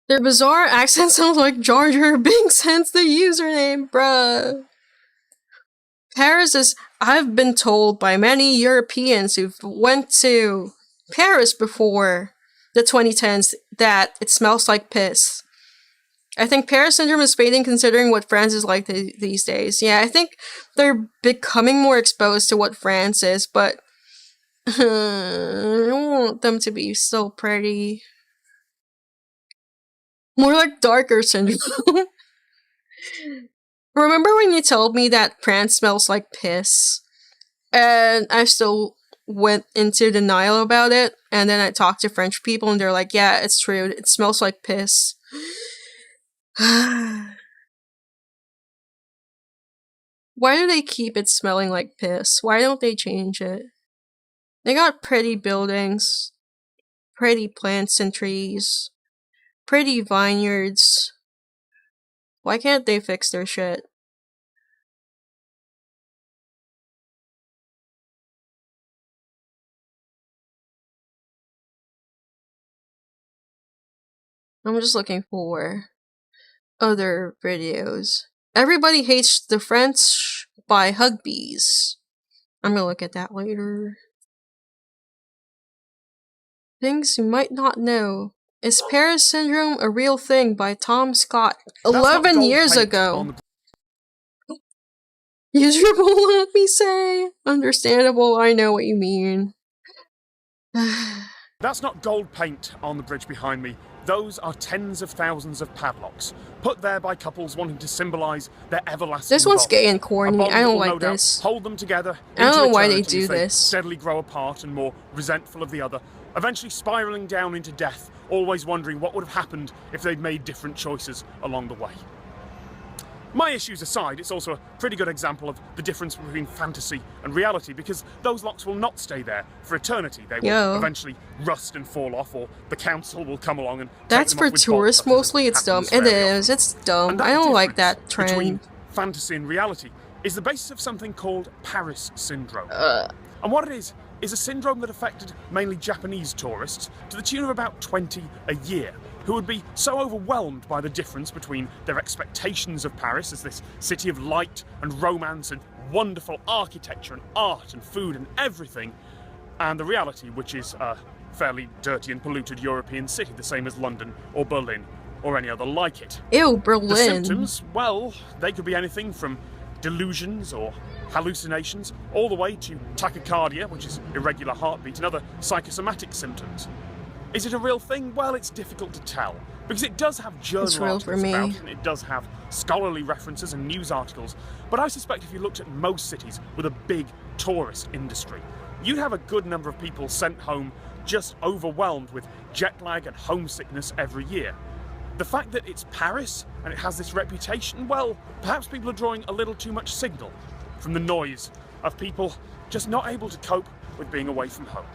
Their bizarre accent sounds like Jar Jar Binks, hence the username, bruh. Paris is... I've been told by many Europeans who've went to Paris before the 2010s that it smells like piss. I think Paris syndrome is fading considering what France is like these days. Yeah, I think they're becoming more exposed to what France is, but I want them to be so pretty. More like darker syndrome. Remember when you told me that France smells like piss? And I still went into denial about it, and then I talked to French people and they're like, yeah, it's true, it smells like piss. Why do they keep it smelling like piss? Why don't they change it? They got pretty buildings, pretty plants and trees, pretty vineyards. Why can't they fix their shit? I'm just looking for other videos. Everybody Hates the French by Hugbees. I'm gonna look at that later. Things you might not know. Is Paris syndrome a real thing by Tom Scott 11 years ago? Usable, let me say. Understandable, I know what you mean. That's not gold paint on the bridge behind me. Those are tens of thousands of padlocks, put there by couples wanting to symbolise their everlasting This one's bond. gay and corny. I don't like No doubt this. hold them together. I don't know why they into eternity do as they this. steadily grow apart and more resentful of the other, eventually spiralling down into death, always wondering what would have happened if they'd made different choices along the way. My issues aside, it's also a pretty good example of the difference between fantasy and reality, because those locks will not stay there for eternity. They will eventually rust and fall off, or the council will come along and that's take them for off with tourists bolt mostly. It's dumb. It is. It's dumb. I don't like that trend. Between fantasy and reality is the basis of something called Paris syndrome. And what it is a syndrome that affected mainly Japanese tourists to the tune of about 20 a year, who would be so overwhelmed by the difference between their expectations of Paris as this city of light and romance and wonderful architecture and art and food and everything, and the reality, which is a fairly dirty and polluted European city, the same as London or Berlin or any other like it. Ew, Berlin. The symptoms, well, they could be anything from delusions or hallucinations, all the way to tachycardia, which is irregular heartbeat, and other psychosomatic symptoms. Is it a real thing? Well, it's difficult to tell, because it does have journal articles about it, and it does have scholarly references and news articles, but I suspect if you looked at most cities with a big tourist industry, you'd have a good number of people sent home just overwhelmed with jet lag and homesickness every year. The fact that it's Paris and it has this reputation, well, perhaps people are drawing a little too much signal from the noise of people just not able to cope with being away from home.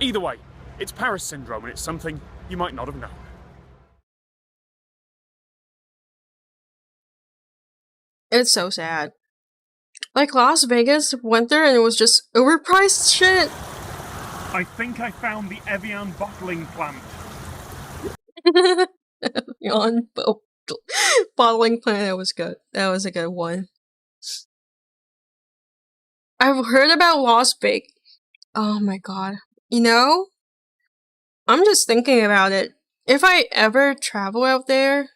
Either way, it's Paris syndrome, and it's something you might not have known. It's so sad. Like Las Vegas went there and it was just overpriced shit. I think I found the Evian bottling plant. Evian bottling plant, that was good. That was a good one. I've heard about Las Vegas. Oh my god. You know, I'm just thinking about it. If I ever travel out there,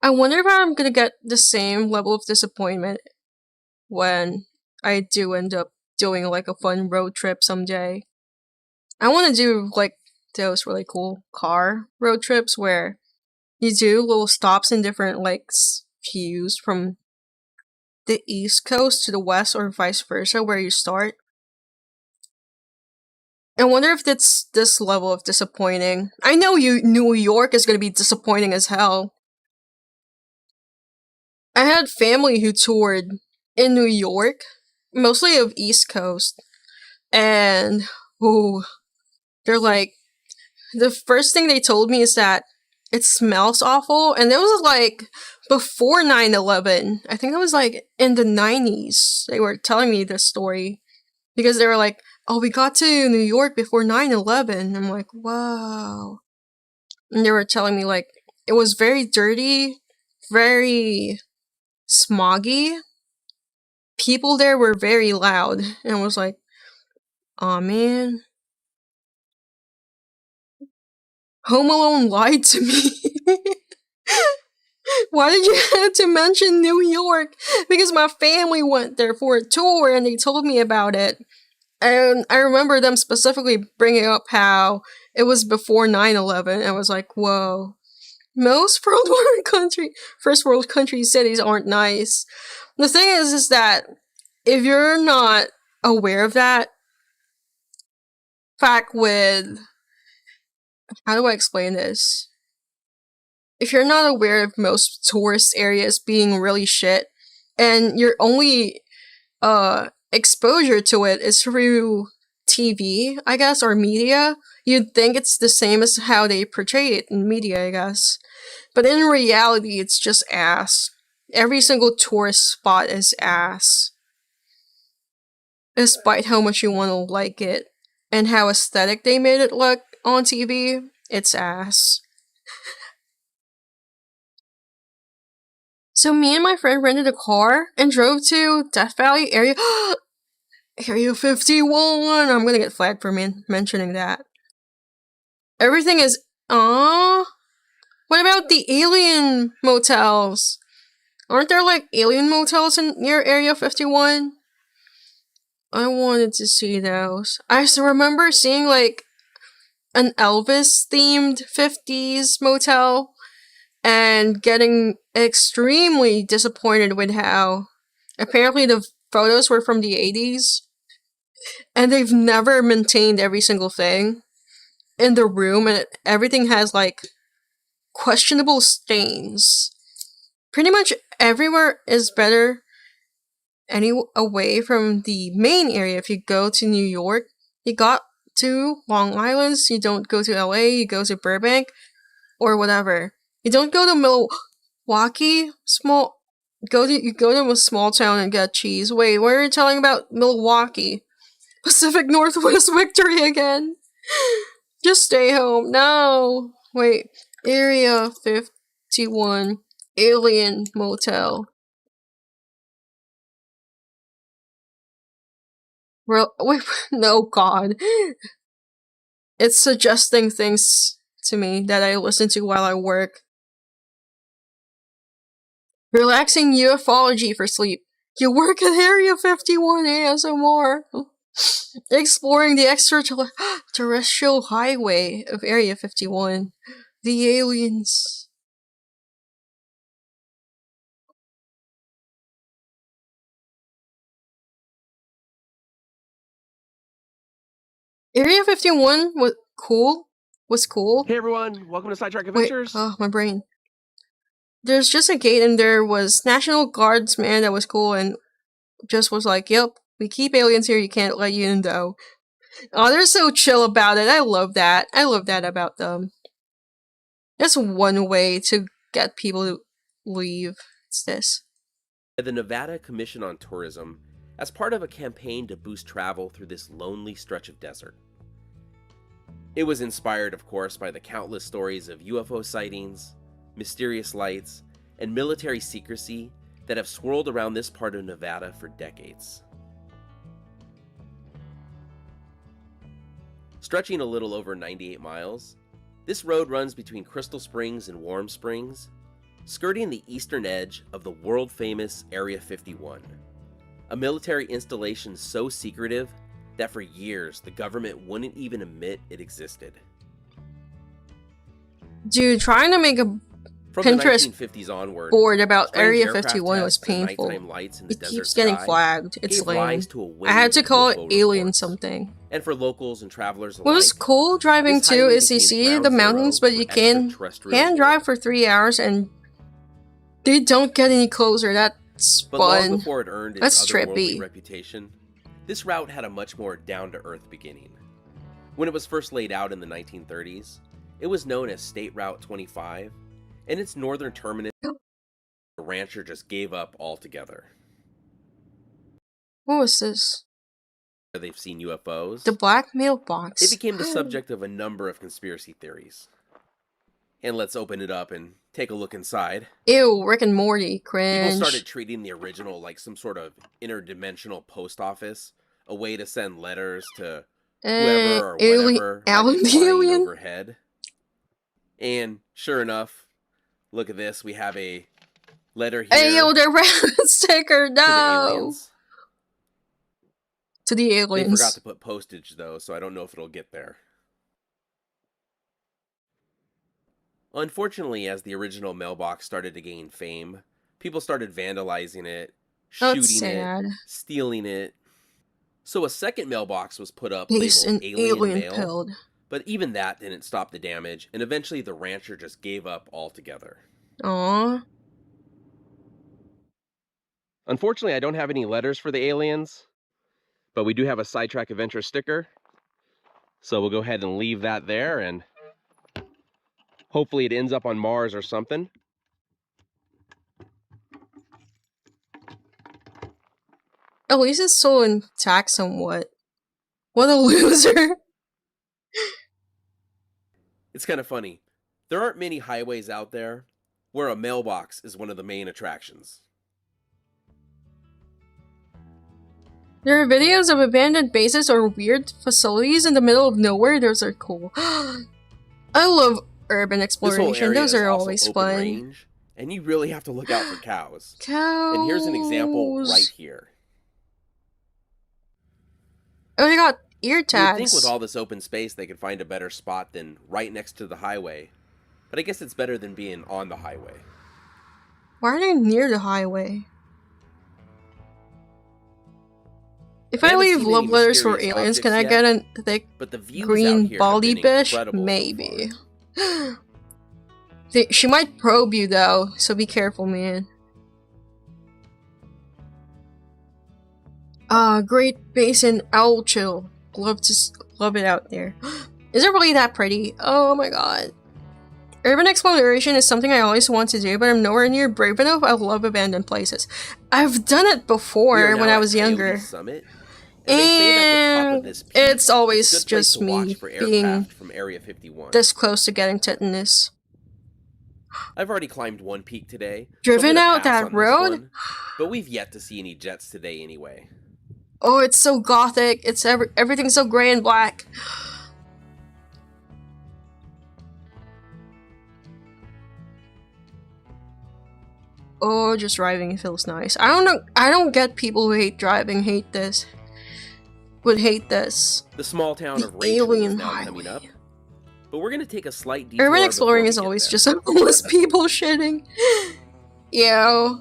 I wonder if I'm gonna get the same level of disappointment when I do end up doing like a fun road trip someday. I want to do like those really cool car road trips where you do little stops in different like views from the East Coast to the West or vice versa, where you start. I wonder if it's this level of disappointing. I know New York is going to be disappointing as hell. I had family who toured in New York, mostly of East Coast, and they're like, the first thing they told me is that it smells awful, and it was like before 9/11. I think it was like in the 90s. They were telling me this story because they were like, oh, we got to New York before 9/11. I'm like, wow. And they were telling me like it was very dirty, very smoggy. People there were very loud, and I was like, aw, man. Home Alone lied to me. Why did you have to mention New York? Because my family went there for a tour and they told me about it. And I remember them specifically bringing up how it was before 9/11. I was like, whoa. Most first world country cities aren't nice. The thing is that if you're not aware of that, fact with... How do I explain this? If you're not aware of most tourist areas being really shit, and your only exposure to it is through TV, I guess, or media, you'd think it's the same as how they portray it in media, I guess. But in reality, it's just ass. Every single tourist spot is ass. Despite how much you want to like it, and how aesthetic they made it look on TV, it's ass. So me and my friend rented a car and drove to Death Valley area. Area 51! I'm gonna get flagged for mentioning that. Everything is... Aww. What about the alien motels? Aren't there like alien motels near Area 51? I wanted to see those. I still remember seeing like an Elvis themed 50s motel and getting extremely disappointed with how apparently the photos were from the 80s and they've never maintained every single thing in the room, and everything has like questionable stains. pretty much everywhere is better away from the main area. If you go to New York, you got to Long Island, you don't go to LA, you go to Burbank, or whatever. You don't go to Milwaukee, you go to a small town and get cheese. Wait, what are you telling about Milwaukee? Pacific Northwest victory again. Just stay home. No. Wait. Area 51. Alien Motel. Wait, no, God. It's suggesting things to me that I listen to while I work. Relaxing ufology for sleep. You work at Area 51 ASMR. Exploring the extraterrestrial highway of Area 51. The aliens. Area 51 was cool. Hey everyone, welcome to Sidetrack Adventures. Wait, my brain. There's just a gate and there was National Guardsman that was cool and just was like, yep, we keep aliens here, you can't let you in though. Oh, they're so chill about it. I love that. I love that about them. That's one way to get people to leave. It's this. The Nevada Commission on Tourism as part of a campaign to boost travel through this lonely stretch of desert. It was inspired, of course, by the countless stories of UFO sightings, mysterious lights, and military secrecy that have swirled around this part of Nevada for decades. Stretching a little over 98 miles, this road runs between Crystal Springs and Warm Springs, skirting the eastern edge of the world-famous Area 51, a military installation so secretive that for years the government wouldn't even admit it existed. Dude, trying to make a Pinterest the 1950s onward, board about Area 51 was painful. It keeps getting flagged. It's lame. I had to call it Alien something. And for locals and travelers alike, what was cool driving too is you see the mountains, but you can drive for 3 hours and they don't get any closer. That's but fun. Long before it earned its That's otherworldly trippy. Reputation, this route had a much more down-to-earth beginning. When it was first laid out in the 1930s, it was known as State Route 25, and its northern terminus, the rancher just gave up altogether. What was this? They've seen UFOs. The black mailbox. It became the subject of a number of conspiracy theories. And let's open it up and take a look inside. Ew, Rick and Morty, cringe. People started treating the original like some sort of interdimensional post office, a way to send letters to whoever or whatever might be flying overhead. And sure enough, look at this, we have a letter here. Hey, yo, the rabbit sticker, no! To the aliens. They forgot to put postage though, so I don't know if it'll get there. Unfortunately, as the original mailbox started to gain fame, people started vandalizing it, shooting it, stealing it. So a second mailbox was put up labeled Alien Mail, but even that didn't stop the damage, and eventually the rancher just gave up altogether. Aww. Unfortunately, I don't have any letters for the aliens, but we do have a Sidetrack Adventure sticker. So we'll go ahead and leave that there, and hopefully it ends up on Mars or something. At least it's still intact somewhat. What a loser. It's kind of funny. There aren't many highways out there where a mailbox is one of the main attractions. There are videos of abandoned bases or weird facilities in the middle of nowhere. Those are cool. I love urban exploration. Those are always fun. Range, and you really have to look out for cows. Cows. And here's an example right here. Oh, they got ear tags. You'd think with all this open space they could find a better spot than right next to the highway. But I guess it's better than being on the highway. Why are they near the highway? If I leave love letters for aliens, can I get a thick green baldy fish? Maybe. She might probe you though, so be careful, man. Great Basin Owl Chill. Love it out there. Is it really that pretty? Oh my god. Urban exploration is something I always want to do, but I'm nowhere near brave enough. I love abandoned places. I've done it before when I was younger. Summit, and it's always just me being from Area 51. this close to getting tetanus. I've already climbed one peak today. Driven so out that road? One, but we've yet to see any jets today anyway. Oh, it's so gothic. It's everything's so gray and black. Oh, just driving feels nice. I don't know. I don't get people who hate driving would hate this. The small town of Rachel is now coming up. But we're gonna take a slight detour. Urban exploring is always just homeless people shitting. Yeah.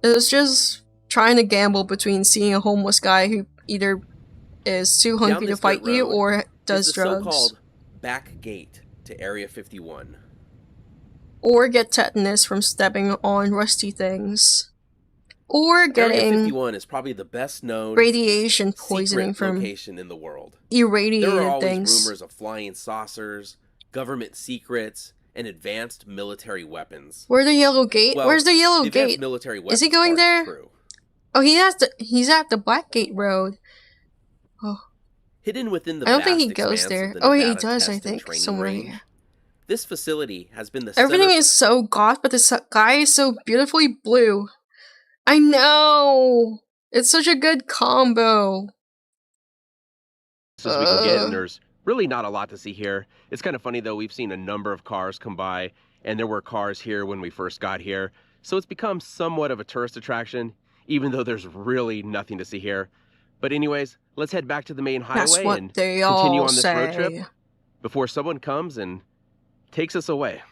It's just trying to gamble between seeing a homeless guy who either is too hungry to fight you or does drugs. So-called back gate to Area 51. Or get tetanus from stepping on rusty things. Or getting Area 51 is probably the best known radiation poisoning from location in the world. Irradiated there are always things. rumors of flying saucers, government secrets, and advanced military weapons. Where's the yellow gate? Well, Where's the yellow gate? Military is he going there? True. Oh, he's at the Black Gate Road. Oh. Hidden within the I don't think he vast goes expanse there. of the Oh, he Nevada does, Test I and think, Training somewhere Range, here. This facility has been the Everything center is so goth, but the sky is so beautifully blue. I know! It's such a good combo. As we can get, and there's really not a lot to see here. It's kind of funny though, we've seen a number of cars come by, and there were cars here when we first got here. So it's become somewhat of a tourist attraction, even though there's really nothing to see here. But anyways, let's head back to the main highway and continue on this road trip before someone comes and takes us away.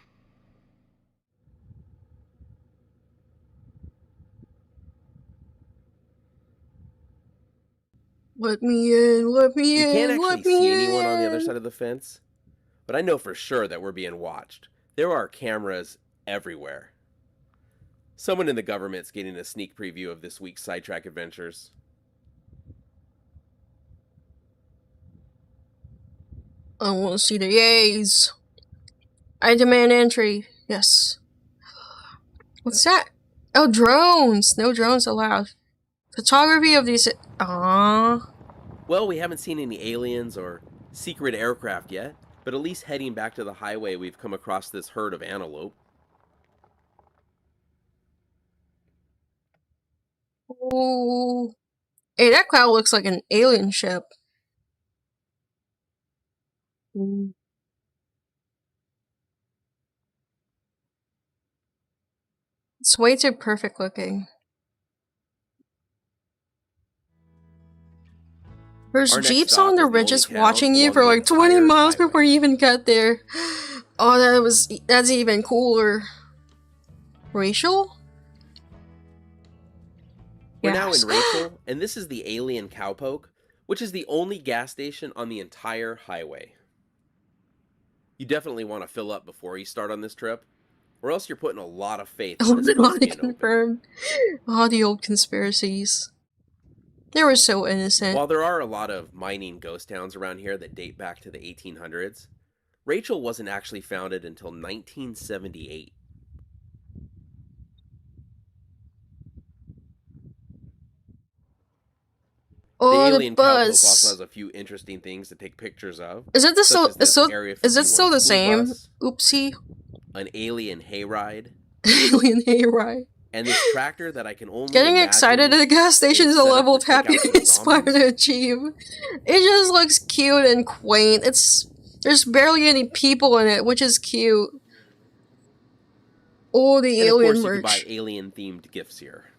Let me in, let me in, we can't let actually me see in. anyone on the other side of the fence, but I know for sure that we're being watched. There are cameras everywhere. Someone in the government's getting a sneak preview of this week's sidetrack adventures. I want to see the yays. I demand entry. Yes. What's that? Oh, drones. No drones allowed. Photography of these. Aww. Well, we haven't seen any aliens or secret aircraft yet, but at least heading back to the highway, we've come across this herd of antelope. Ooh. Hey, that cloud looks like an alien ship. It's way too perfect looking. There's jeeps on the ridges watching you for like 20 miles before you even get there. Oh, that's even cooler. Rachel? We're now in Rachel, and this is the Alien Cowpoke, which is the only gas station on the entire highway. You definitely want to fill up before you start on this trip, or else you're putting a lot of faith in this place being confirmed. Oh, the old conspiracies. They were so innocent. While there are a lot of mining ghost towns around here that date back to the 1800s, Rachel wasn't actually founded until 1978. Oh, the Alien the Cowpoke bus. also has a few interesting things to take pictures of. Is it is it still the same? Bus, Oopsie. an alien hayride. Alien hayride. And this tractor that I can only Getting excited at a gas station is a level of happiness hard to achieve. It just looks cute and quaint. There's barely any people in it, which is cute. Oh, the and alien of course, merch. you can buy alien-themed gifts here.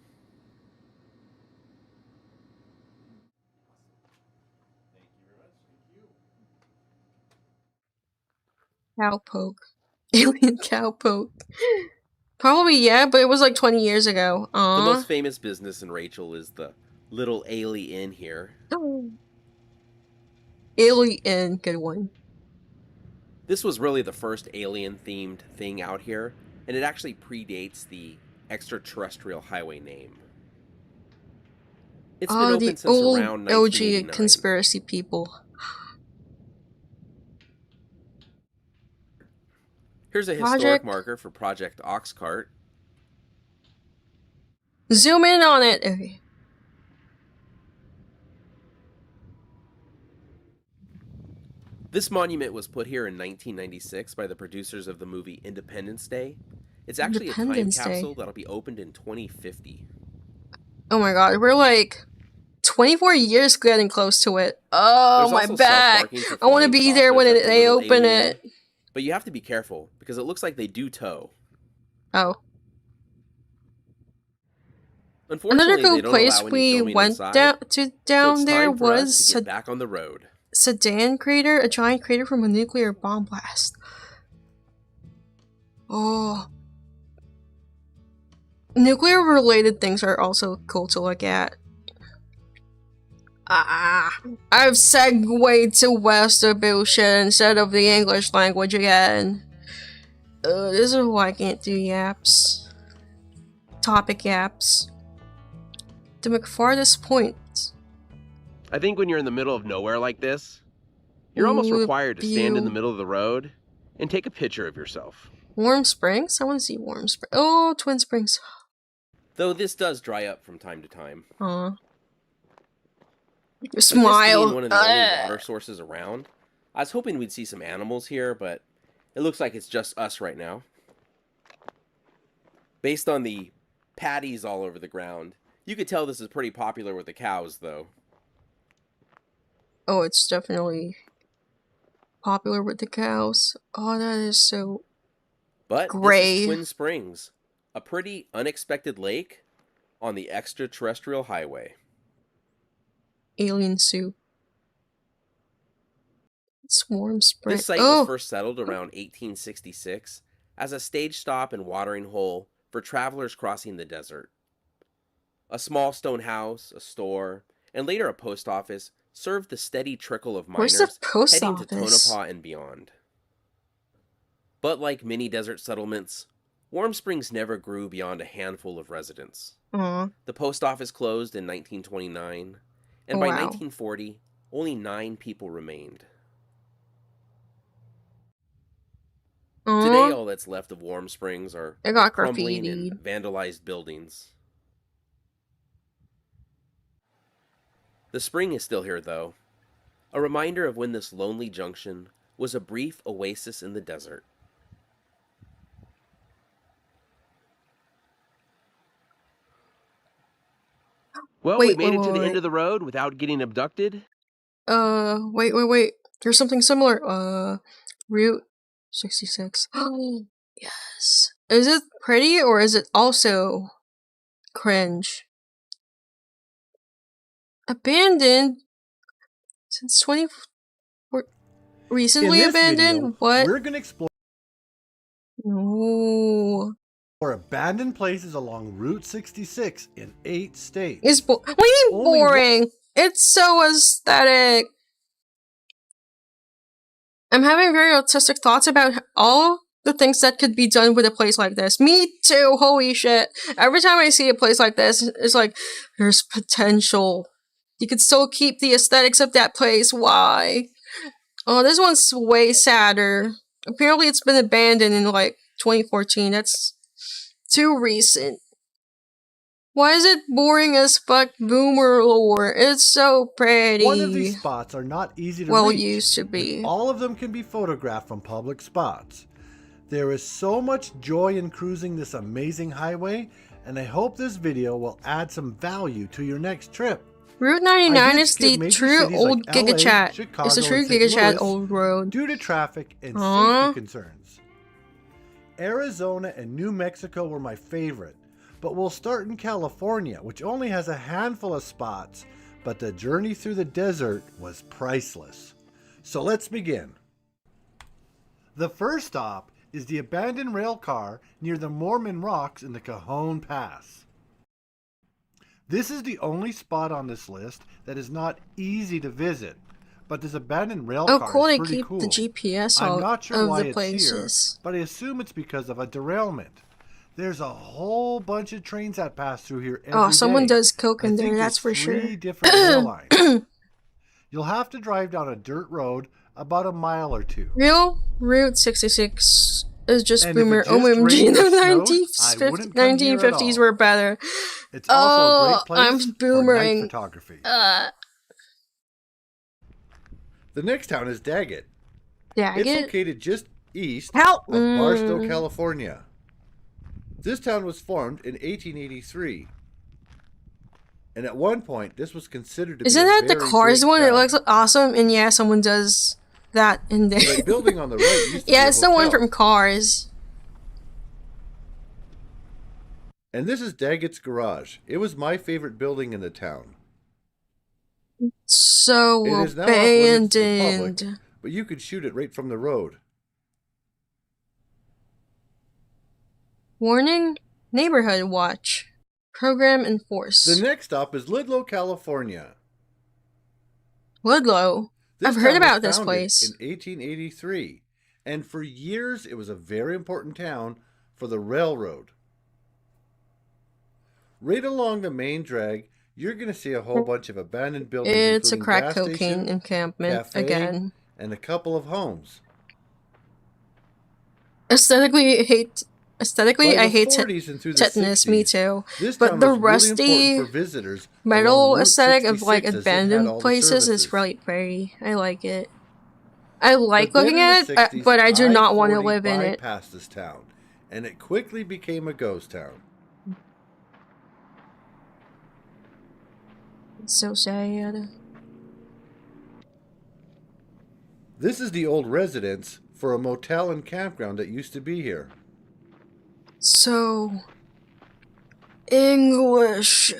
Cowpoke. Alien cowpoke. Probably, yeah, but it was like 20 years ago. Aww. The most famous business in Rachel is the Little Alien here. Oh. Alien, good one. This was really the first alien-themed thing out here, and it actually predates the extraterrestrial highway name. It's been open since around 1989. OG conspiracy people. Here's a historic marker for Project Oxcart. Zoom in on it. Okay. This monument was put here in 1996 by the producers of the movie Independence Day. It's actually a time capsule that'll be opened in 2050. Oh my god, we're like 24 years getting close to it. Oh, my back. I want to be there when they open it. But you have to be careful, because it looks like they do tow. Oh. Unfortunately, another cool place we went down there was back on the road. Sedan crater, a giant crater from a nuclear bomb blast. Oh. Nuclear related things are also cool to look at. I've segued to Western bullshit instead of the English language again. This is why I can't do yaps. Topic yaps. The McFarthest Point. I think when you're in the middle of nowhere like this, you're almost required to stand in the middle of the road and take a picture of yourself. Warm Springs? I want to see Warm Springs. Oh, Twin Springs. Though this does dry up from time to time. Smile. Being one of the only water sources around, I was hoping we'd see some animals here, but it looks like it's just us right now. Based on the patties all over the ground, you could tell this is pretty popular with the cows, though. Oh, it's definitely popular with the cows. Oh, that is so But gray. This is Twin Springs, a pretty unexpected lake on the extraterrestrial highway. Alien soup. It's Warm Springs. This site was first settled around 1866 as a stage stop and watering hole for travelers crossing the desert. A small stone house, a store, and later a post office served the steady trickle of miners heading to Tonopah and beyond. But like many desert settlements, Warm Springs never grew beyond a handful of residents. The post office closed in 1929, and by 1940, only 9 people remained. Today, all that's left of Warm Springs are crumbling and vandalized buildings. The spring is still here, though, a reminder of when this lonely junction was a brief oasis in the desert. Well, we made it to the end of the road without getting abducted. Wait. There's something similar. Route 66. Oh, yes. Is it pretty or is it also cringe? Abandoned since 24. Recently abandoned? Video, what? We're gonna explore abandoned places along Route 66 in 8 states. It's what do you mean boring? It's so aesthetic. I'm having very autistic thoughts about all the things that could be done with a place like this. Me too, holy shit. Every time I see a place like this, it's like, there's potential. You could still keep the aesthetics of that place. Why? Oh, this one's way sadder. Apparently it's been abandoned in like 2014. That's too recent. Why is it boring as fuck boomer lore? It's so pretty. One of these spots are not easy to reach. Well, used to be. All of them can be photographed from public spots. There is so much joy in cruising this amazing highway, and I hope this video will add some value to your next trip. Route 99 is the true old GigaChat. It's the true GigaChat old road. Due to traffic and safety concerns. Arizona and New Mexico were my favorite, but we'll start in California, which only has a handful of spots, but the journey through the desert was priceless. So let's begin. The first stop is the abandoned rail car near the Mormon Rocks in the Cajon Pass. This is the only spot on this list that is not easy to visit, But this abandoned rail Oh, car cool! is They pretty keep cool. the GPS I'm not sure of why the it's places. here, but I assume it's because of a derailment. There's a whole bunch of trains that pass through here every day. Oh, someone does coke in there. That's for sure. 3 different rail lines. You'll have to drive down a dirt road about a mile or two. Real Route 66 is just And boomer. if it just OMG, rained or the snowed, I wouldn't come here at 1950s all. were better. It's also a Oh, great place I'm for night boomering. photography. The next town is Daggett. Daggett? It's located just east Help! of Barstow, California. This town was formed in 1883. And at one point, this was considered to Isn't be a that the very Cars big one? town. It looks awesome, and yeah, someone does that in there. The building on the right used to Yeah, be a it's the one hotel. from Cars. And this is Daggett's garage. It was my favorite building in the town. So It is now off limits to the abandoned. public, but you could shoot it right from the road. Warning: Neighborhood watch. Program enforced. The next stop is Ludlow, California. Ludlow. This I've heard town was about this founded place. in 1883, and for years it was a very important town for the railroad. Right along the main drag, you're going to see a whole bunch of abandoned buildings. It's a including crack gas cocaine station, encampment cafe, again. and a couple of homes. Aesthetically, By I the hate 40s and through the tetanus. Me 60s, too. This But town the was really rusty important for visitors metal along Route aesthetic of like 66 as it had all abandoned the places is services. really pretty. I like it. I like But then looking in at the it, 60s, but I do not want to I-40 live in it. bypassed this town, and it quickly became a ghost town. It's so sad. This is the old residence for a motel and campground that used to be here. So English.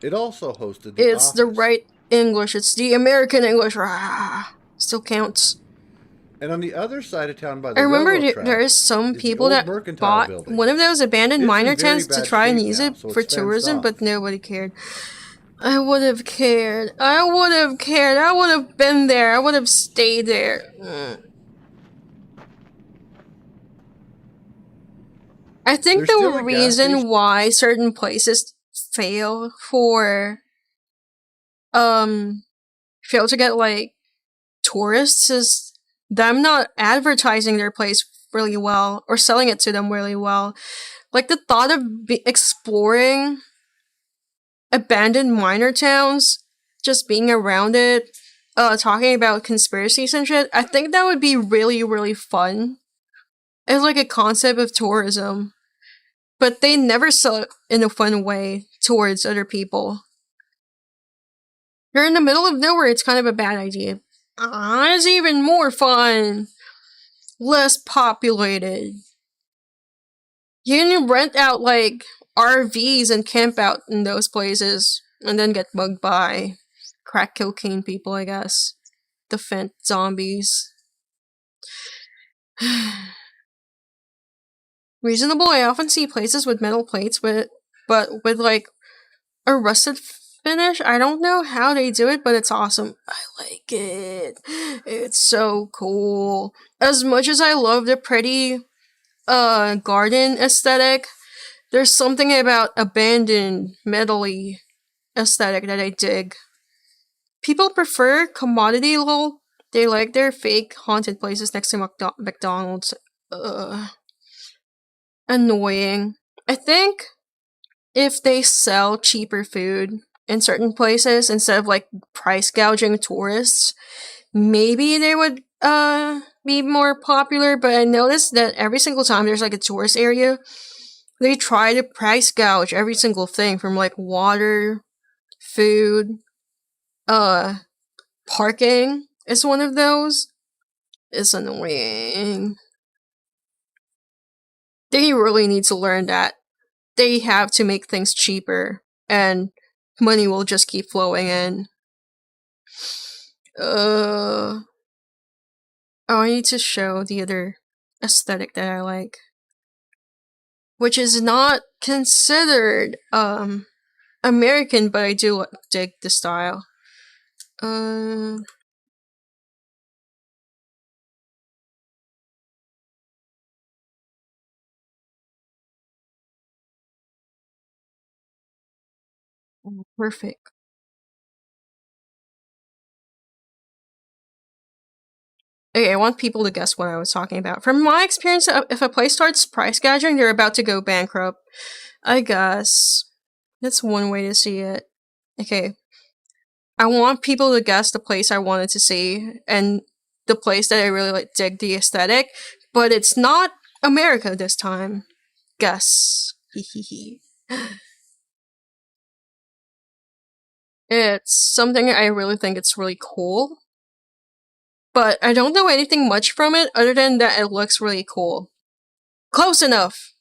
It also hosted the It's the office. right English. It's the American English. Rah. Still counts. And on the other side of town by the I remember railroad track there is some is the people old that mercantile bought building. one of those abandoned It's in minor very towns to bad try and shape use now, it so for it's fenced tourism, off. but nobody cared. I would have cared. I would have cared. I would have been there. I would have stayed there. I think There's still the a gas reason station. why certain places fail to get like tourists is them not advertising their place really well or selling it to them really well. Like the thought of exploring abandoned minor towns, just being around it, talking about conspiracies and shit, I think that would be really, really fun. It's like a concept of tourism. But they never sell it in a fun way towards other people. You're in the middle of nowhere, it's kind of a bad idea. It's even more fun. Less populated. You can rent out, like, RVs and camp out in those places, and then get mugged by crack cocaine people, I guess. The Fent zombies. Reasonable, I often see places with metal plates, but with, like, a rusted finish. I don't know how they do it, but it's awesome. I like it. It's so cool. As much as I love the pretty garden aesthetic, there's something about abandoned metal-y aesthetic that I dig. People prefer commodity lol. They like their fake haunted places next to McDonald's. Annoying. I think if they sell cheaper food in certain places instead of like price gouging tourists, maybe they would be more popular. But I noticed that every single time there's like a tourist area, they try to price gouge every single thing from like water, food, parking is one of those. It's annoying. They really need to learn that they have to make things cheaper and money will just keep flowing in. Oh, I need to show the other aesthetic that I like, which is not considered American, but I do dig the style. Perfect. Okay, I want people to guess what I was talking about. From my experience, if a place starts price gouging, they're about to go bankrupt. I guess. That's one way to see it. Okay. I want people to guess the place I wanted to see, and the place that I really like, dig the aesthetic, but it's not America this time. Guess. Hehehe. It's something I really think it's really cool. But I don't know anything much from it other than that it looks really cool. Close enough!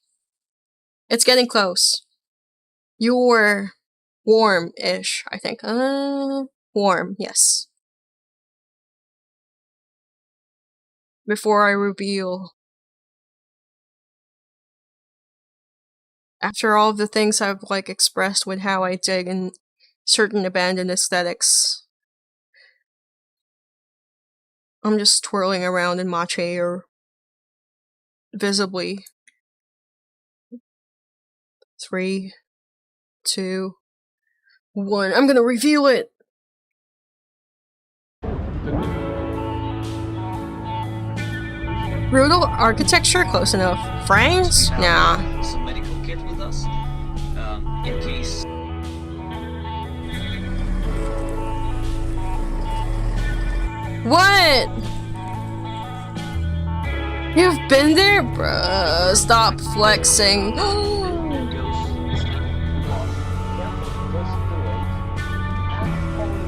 It's getting close. You're warm-ish, I think. Warm, yes. Before I reveal. After all of the things I've like expressed with how I dig in certain abandoned aesthetics, I'm just twirling around in my chair. Visibly. 3, 2, 1. I'm gonna reveal it! Brutal architecture? Close enough. France? Nah. Some medical kit with us, in case. What? You've been there? Bruh, stop flexing.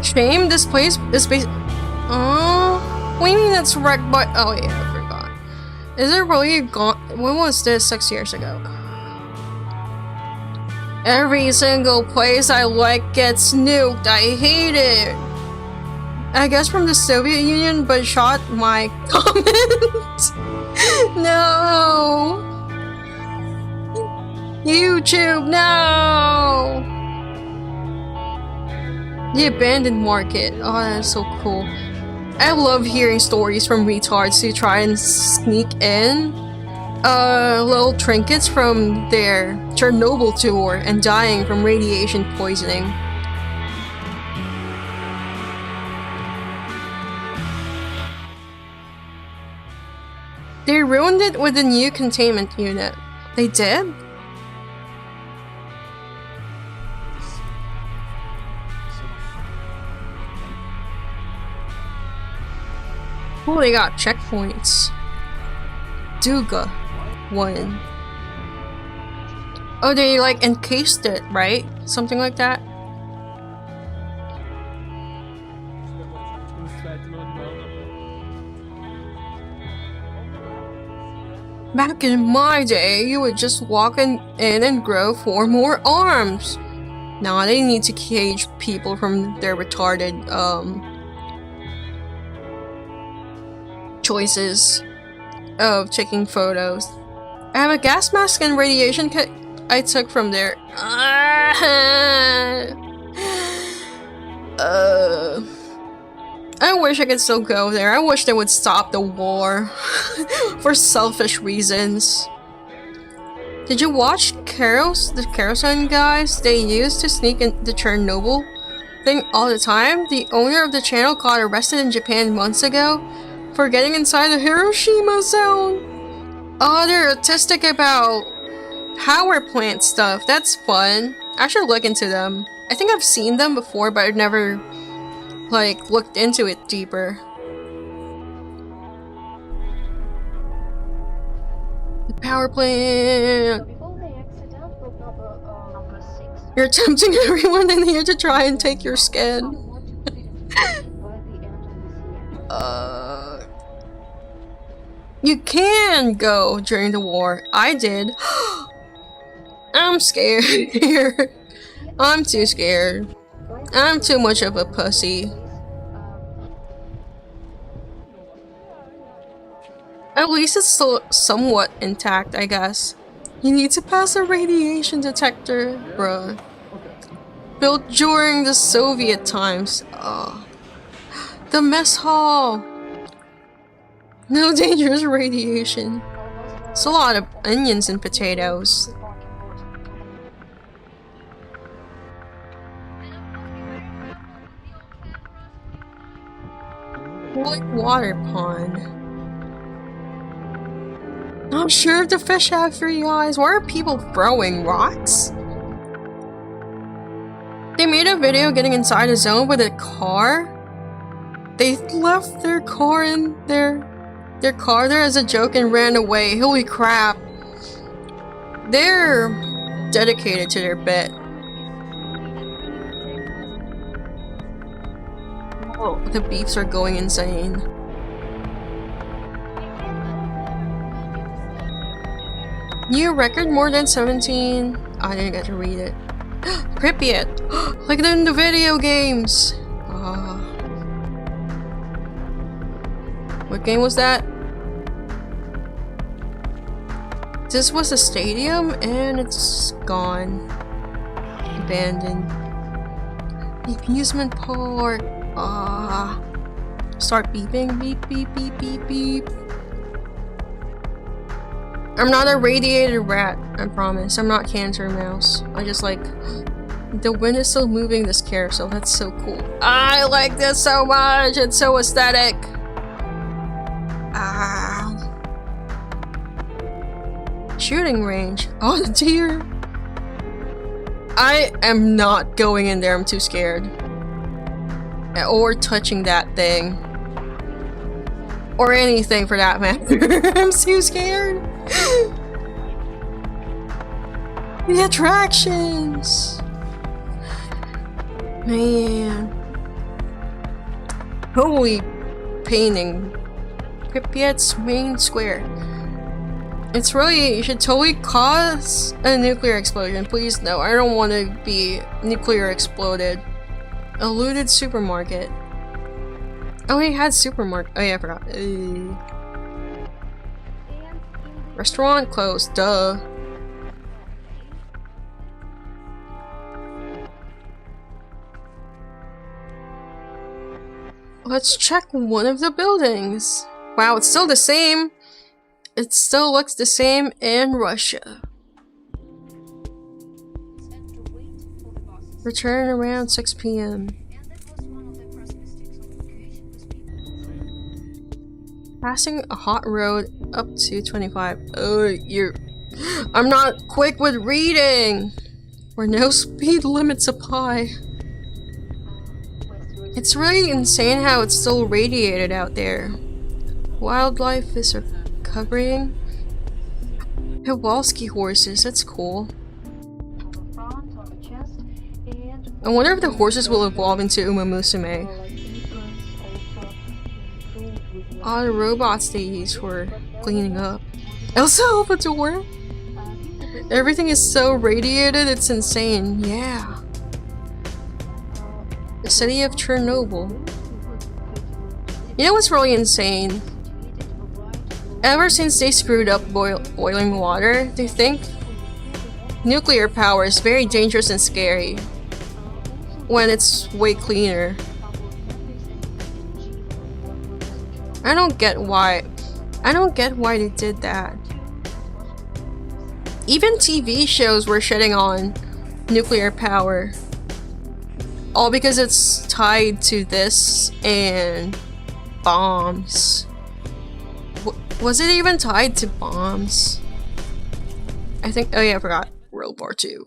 Shame, this place is based. What do you mean it's wrecked by? Oh yeah, I forgot. Is it really gone? When was this? 6 years ago. Every single place I like gets nuked. I hate it. I guess from the Soviet Union, but shot my comment. No. YouTube, no. The abandoned market. Oh, that's so cool. I love hearing stories from retards who try and sneak in little trinkets from their Chernobyl tour and dying from radiation poisoning. They ruined it with a new containment unit. They did? Oh, they got checkpoints. Duga. 1. Oh, they like encased it, right? Something like that? Back in my day, you would just walk in and grow 4 more arms. Now they need to cage people from their retarded, choices of taking photos. I have a gas mask and radiation kit I took from there. I wish I could still go there. I wish they would stop the war for selfish reasons. Did you watch the kerosene guys they used to sneak in the Chernobyl thing all the time? The owner of the channel got arrested in Japan months ago for getting inside the Hiroshima zone. Oh, they're autistic about power plant stuff. That's fun. I should look into them. I think I've seen them before, but I've never like looked into it deeper. The power plant. You're tempting everyone in here to try and take your skin. You can go during the war. I did. I'm scared here. I'm too scared. I'm too much of a pussy. At least it's still somewhat intact, I guess. You need to pass a radiation detector, bruh. Built during the Soviet times. The mess hall. No dangerous radiation. It's a lot of onions and potatoes. Like water pond. I'm sure the fish have 3 eyes. Why are people throwing rocks? They made a video getting inside a zone with a car. They left their car in their car there as a joke and ran away. Holy crap. They're dedicated to their bit. Oh, the beeps are going insane. New record, more than 17. I didn't get to read it. Pripyat! Like in the video games! What game was that? This was a stadium and it's gone. Abandoned. Amusement park. Start beeping. Beep, beep, beep, beep, beep. I'm not a radiated rat, I promise. I'm not Cancer Mouse. I just like... The wind is still moving this carousel. That's so cool. I like this so much! It's so aesthetic! Shooting range. Oh dear! I am not going in there. I'm too scared. Or touching that thing. Or anything for that matter. I'm too scared! The attractions! Man. Holy painting. Pripyat's main square. It's really, you should totally cause a nuclear explosion. Please no, I don't want to be nuclear exploded. A looted supermarket. Oh, he had supermarket. Oh yeah, I forgot. Restaurant closed, duh. Let's check one of the buildings. Wow, it's still the same. It still looks the same in Russia. Return around 6 p.m. Passing a hot road up to 25. Oh, I'm not quick with reading! Where no speed limits apply. It's really insane how it's still radiated out there. Wildlife is recovering. Kowalski horses, that's cool. I wonder if the horses will evolve into Umamusume. All the robots they use for cleaning up. El Salvador! Everything is so radiated, it's insane. Yeah. The city of Chernobyl. You know what's really insane? Ever since they screwed up boiling water, they think nuclear power is very dangerous and scary. When it's way cleaner. I don't get why they did that. Even TV shows were shitting on nuclear power. All because it's tied to this and bombs. Was it even tied to bombs? I think, oh yeah, I forgot. World War II.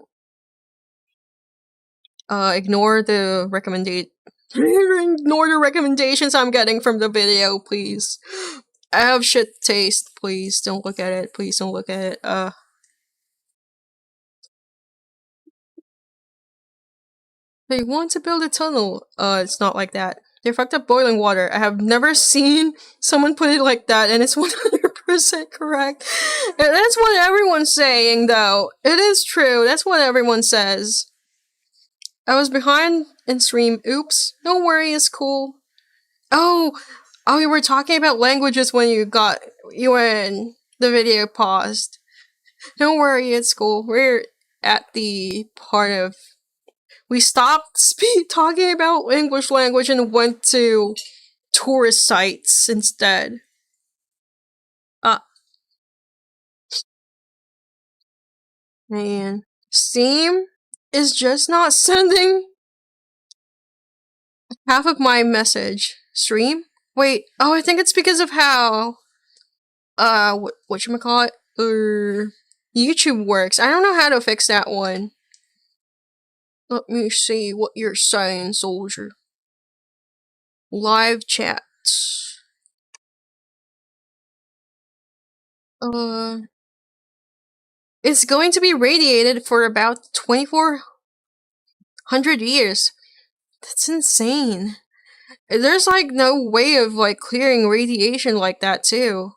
Ignore the recommendations I'm getting from the video, please. I have shit taste, please don't look at it. Please don't look at it. They want to build a tunnel. It's not like that. They fucked up boiling water. I have never seen someone put it like that, and it's 100% correct. And that's what everyone's saying, though. It is true. That's what everyone says. I was behind in stream. Oops. Don't worry, it's cool. Oh, you were talking about languages when you were in the video paused. Don't worry, it's cool. We're at the part of... We stopped talking about English language and went to tourist sites instead. Man. Steam is just not sending half of my message. Stream? Wait, oh, I think it's because of how, whatchamacallit, YouTube works. I don't know how to fix that one. Let me see what you're saying, soldier. Live chat. It's going to be radiated for about 2,400 years. That's insane. There's like no way of like clearing radiation like that too.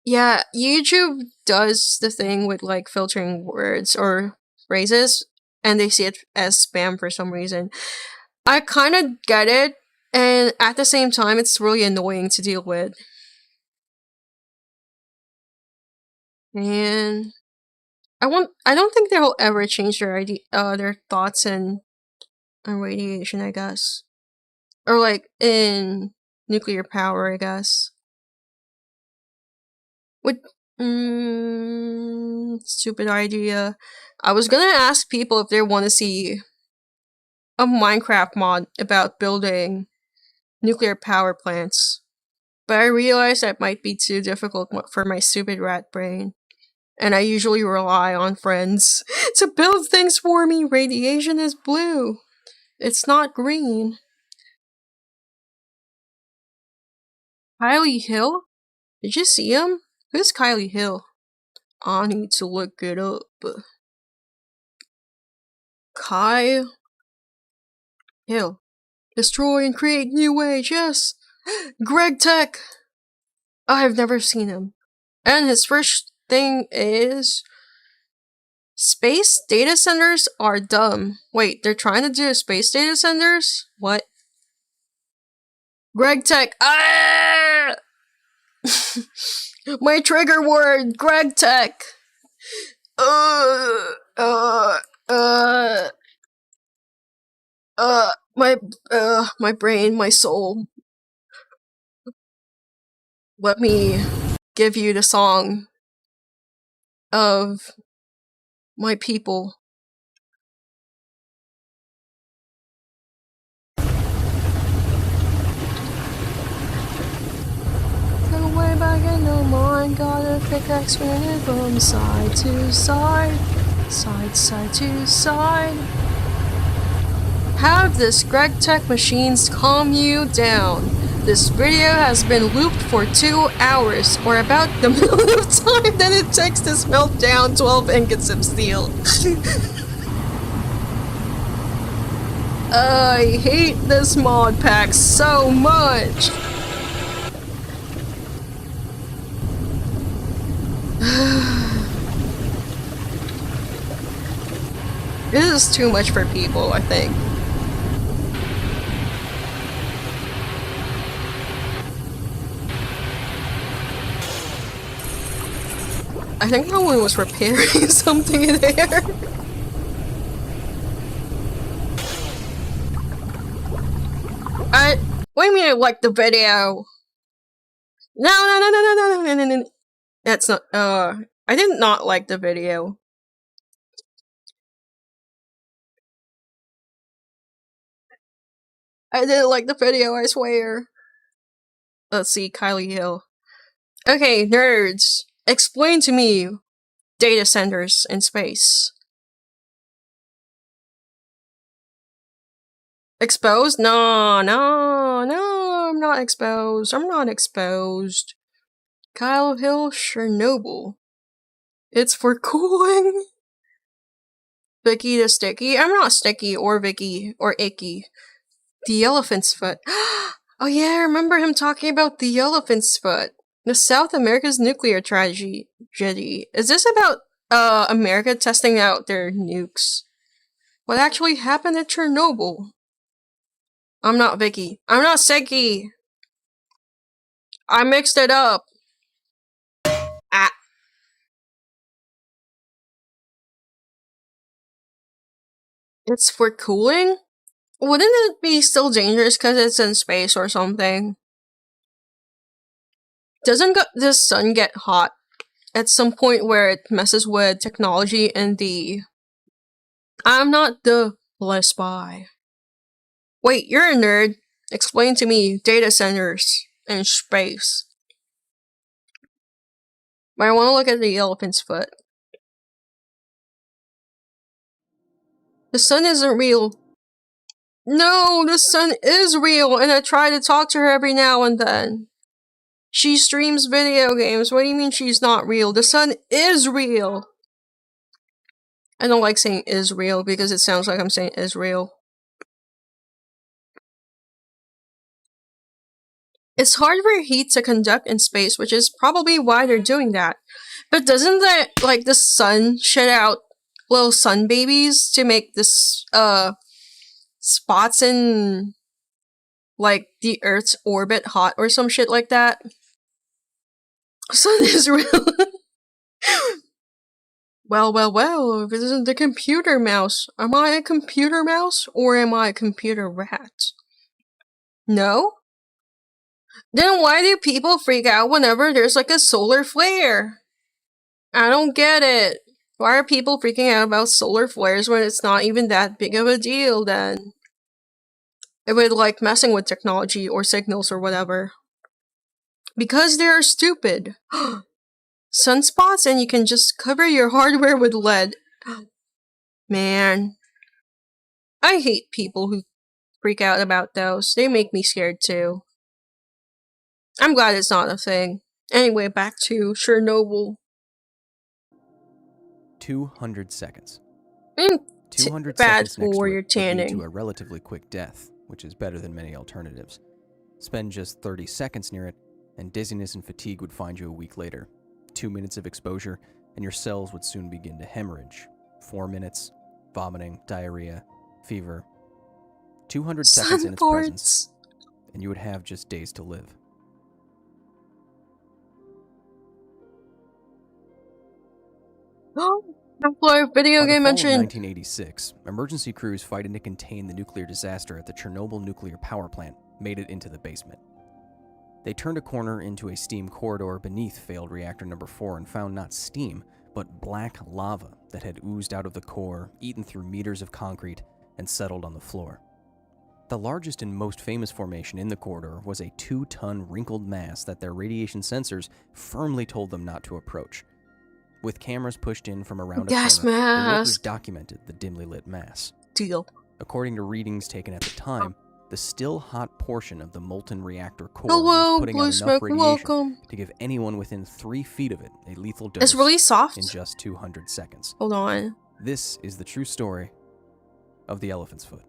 Yeah, YouTube does the thing with like filtering words or phrases, and they see it as spam for some reason. I kind of get it, and at the same time, it's really annoying to deal with. And I don't think they'll ever change their thoughts on radiation, I guess. Or like in nuclear power, I guess. What stupid idea. I was gonna ask people if they want to see a Minecraft mod about building nuclear power plants. But I realized that might be too difficult for my stupid rat brain. And I usually rely on friends to build things for me. Radiation is blue. It's not green. Kylie Hill? Did you see him? Who's Kylie Hill? I need to look it up. Kyle Hill. Destroy and create new age, yes! Greg Tech! I've never seen him. And his first thing is... Space data centers are dumb. Wait, they're trying to do space data centers? What? Greg Tech. Ah! My trigger word, Greg Tech. My brain, my soul. Let me give you the song of my people. Go way back in the mind, got a pickaxe spinning from side to side, side to side. Have this Greg Tech machines calm you down. This video has been looped for 2 hours, or about the amount of time that it takes to smelt down 12 ingots of steel. I hate this mod pack so much. This is too much for people, I think. I think no one was repairing something in there. What do you mean I liked the video? No. That's not, I did not like the video. I didn't like the video, I swear. Let's see, Kylie Hill. Okay, nerds. Explain to me data centers in space. Exposed? No, I'm not exposed. I'm not exposed. Kyle Hill, Chernobyl. It's for cooling. Vicky the Sticky? I'm not Sticky or Vicky or Icky. The elephant's foot. Oh yeah, I remember him talking about the elephant's foot. The South America's nuclear tragedy. Is this about America testing out their nukes? What actually happened at Chernobyl? I'm not Vicky. I'm not Seki. I mixed it up. Ah. It's for cooling? Wouldn't it be still dangerous because it's in space or something? Doesn't the sun get hot at some point where it messes with technology and the... I'm not the spy. Wait, you're a nerd. Explain to me data centers and space. But I want to look at the elephant's foot. The sun isn't real. No, the sun is real, and I try to talk to her every now and then. She streams video games. What do you mean she's not real? The sun is real. I don't like saying is real because it sounds like I'm saying Israel. It's hard for heat to conduct in space, which is probably why they're doing that. But doesn't that, like, the sun shed out little sun babies to make this, spots in, like, the Earth's orbit hot or some shit like that? Sun is real. Well, if it isn't the computer mouse, am I a computer mouse or am I a computer rat? No? Then why do people freak out whenever there's like a solar flare? I don't get it. Why are people freaking out about solar flares when it's not even that big of a deal then? It would like messing with technology or signals or whatever. Because they're stupid. Sunspots and you can just cover your hardware with lead. Man. I hate people who freak out about those. They make me scared too. I'm glad it's not a thing. Anyway, back to Chernobyl. 200 seconds. 200 seconds for next to your it would lead tanning. to a relatively quick death, which is better than many alternatives. Spend just 30 seconds near it, and dizziness and fatigue would find you a week later. 2 minutes of exposure, and your cells would soon begin to hemorrhage. 4 minutes, vomiting, diarrhea, fever. 200 seconds in its presence, and you would have just days to live. Video By the game fall mentioned. of 1986, emergency crews fighting to contain the nuclear disaster at the Chernobyl nuclear power plant made it into the basement. They turned a corner into a steam corridor beneath failed reactor number 4 and found not steam, but black lava that had oozed out of the core, eaten through meters of concrete, and settled on the floor. The largest and most famous formation in the corridor was a 2-ton wrinkled mass that their radiation sensors firmly told them not to approach. With cameras pushed in from around a Gas corner, the workers mask. documented the dimly lit mass. Deal. According to readings taken at the time, the still hot portion of the molten reactor core Hello, was putting blue out enough smoke, radiation welcome. to give anyone within 3 feet of it a lethal dose It's really soft. in just 200 seconds. Hold on. This is the true story of the elephant's foot.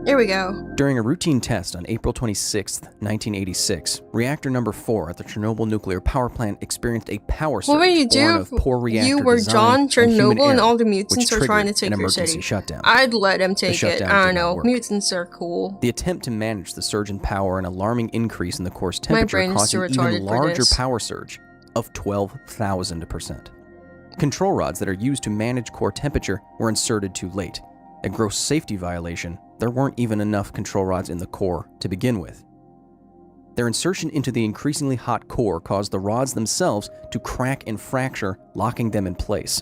Here we go. During a routine test on April 26, 1986, reactor number 4 at the Chernobyl nuclear power plant experienced a power surge What would you born do of poor if reactor you were design John and human Chernobyl and error, all the which mutants are trying to triggered take an your emergency city? shutdown. I'd let him The take it. shutdown I did don't not know. work. Mutants are cool. The attempt to manage the surge in power and alarming increase in the core's My temperature brain is caused too an retarded even for larger this. power surge of 12,000%. Control rods that are used to manage core temperature were inserted too late. A gross safety violation, there weren't even enough control rods in the core to begin with. Their insertion into the increasingly hot core caused the rods themselves to crack and fracture, locking them in place.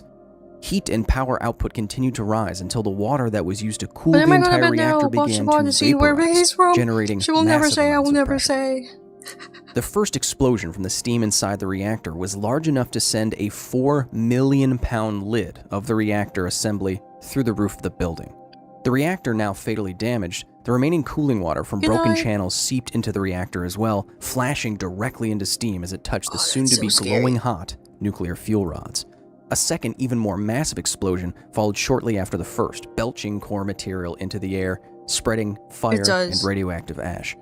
Heat and power output continued to rise until the water that was used to cool But the am I gonna entire bet now? reactor Watch began the water to to see where vaporize, he's from. generating She will never massive say. I will amounts of never pressure. say. The first explosion from the steam inside the reactor was large enough to send a 4 million pound lid of the reactor assembly through the roof of the building. The reactor now fatally damaged, the remaining cooling water from broken channels seeped into the reactor as well, flashing directly into steam as it touched the soon-to-be glowing hot nuclear fuel rods. A second, even more massive explosion followed shortly after the first, belching core material into the air, spreading fire and radioactive ash.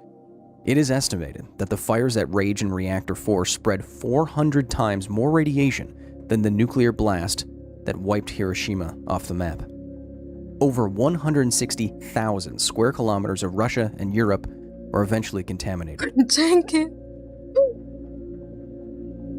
It is estimated that the fires that rage in Reactor 4 spread 400 times more radiation than the nuclear blast that wiped Hiroshima off the map. Over 160,000 square kilometers of Russia and Europe were eventually contaminated. Dang it.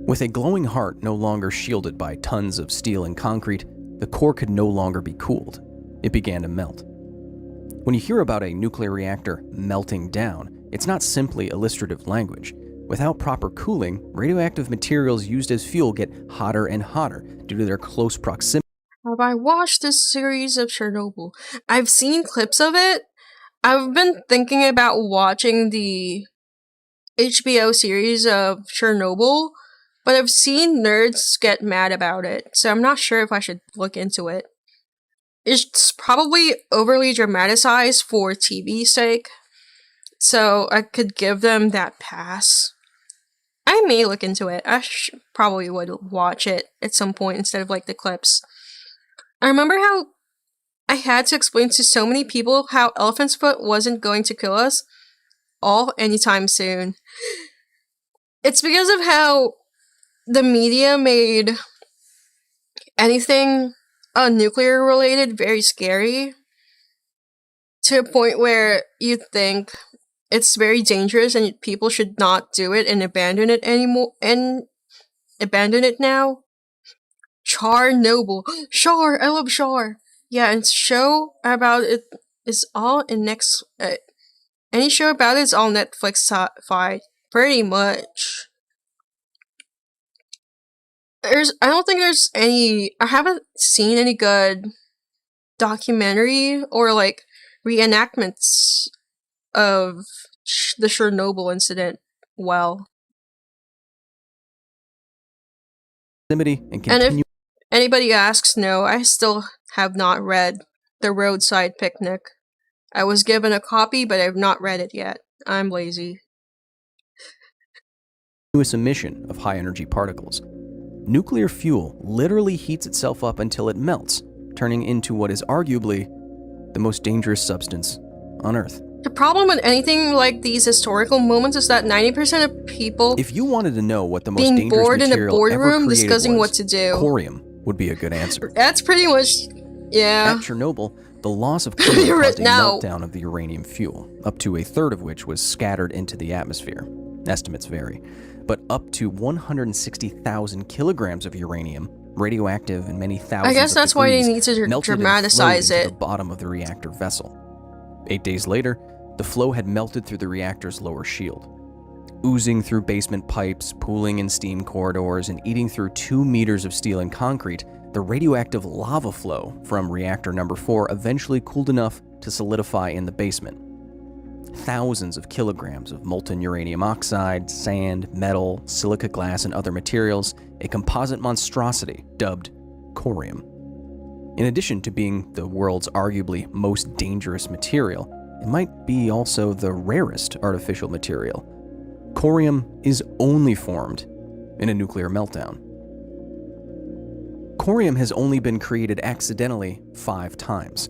With a glowing heart no longer shielded by tons of steel and concrete, the core could no longer be cooled. It began to melt. When you hear about a nuclear reactor melting down, it's not simply illustrative language. Without proper cooling, radioactive materials used as fuel get hotter and hotter due to their close proximity Have I watched this series of Chernobyl? I've seen clips of it. I've been thinking about watching the HBO series of Chernobyl, but I've seen nerds get mad about it, so I'm not sure if I should look into it. It's probably overly dramatized for TV's sake, so I could give them that pass. I may look into it. I probably would watch it at some point instead of like the clips. I remember how I had to explain to so many people how elephant's foot wasn't going to kill us all anytime soon. It's because of how the media made anything nuclear related very scary, to a point where you think it's very dangerous and people should not do it and abandon it anymore and abandon it now. Chernobyl. Char, I love Char. Yeah, and show about it is all in next. Any show about it is all Netflix-fied, pretty much. I don't think there's any. I haven't seen any good documentary or like reenactments of the Chernobyl incident. Well, And if anybody asks, no, I still have not read The Roadside Picnic. I was given a copy, but I've not read it yet. I'm lazy. Continuous emission of high-energy particles. Nuclear fuel literally heats itself up until it melts, turning into what is arguably the most dangerous substance on Earth. The problem with anything like these historical moments is that 90% of people if you wanted to know what the most being dangerous bored in a material boardroom ever discussing was, what to do. Corium would be a good answer. That's pretty much, yeah. At Chernobyl, the loss of corium caused a No. meltdown of the uranium fuel, up to a third of which was scattered into the atmosphere. Estimates vary, but up to 160,000 kilograms of uranium, radioactive and many thousands I guess that's why they need to dramatize into it. the bottom of the reactor vessel. 8 days later, the flow had melted through the reactor's lower shield. Oozing through basement pipes, pooling in steam corridors, and eating through 2 meters of steel and concrete, the radioactive lava flow from reactor number 4 eventually cooled enough to solidify in the basement. Thousands of kilograms of molten uranium oxide, sand, metal, silica glass, and other materials, a composite monstrosity dubbed corium. In addition to being the world's arguably most dangerous material, it might be also the rarest artificial material. Corium is only formed in a nuclear meltdown. Corium has only been created accidentally 5 times.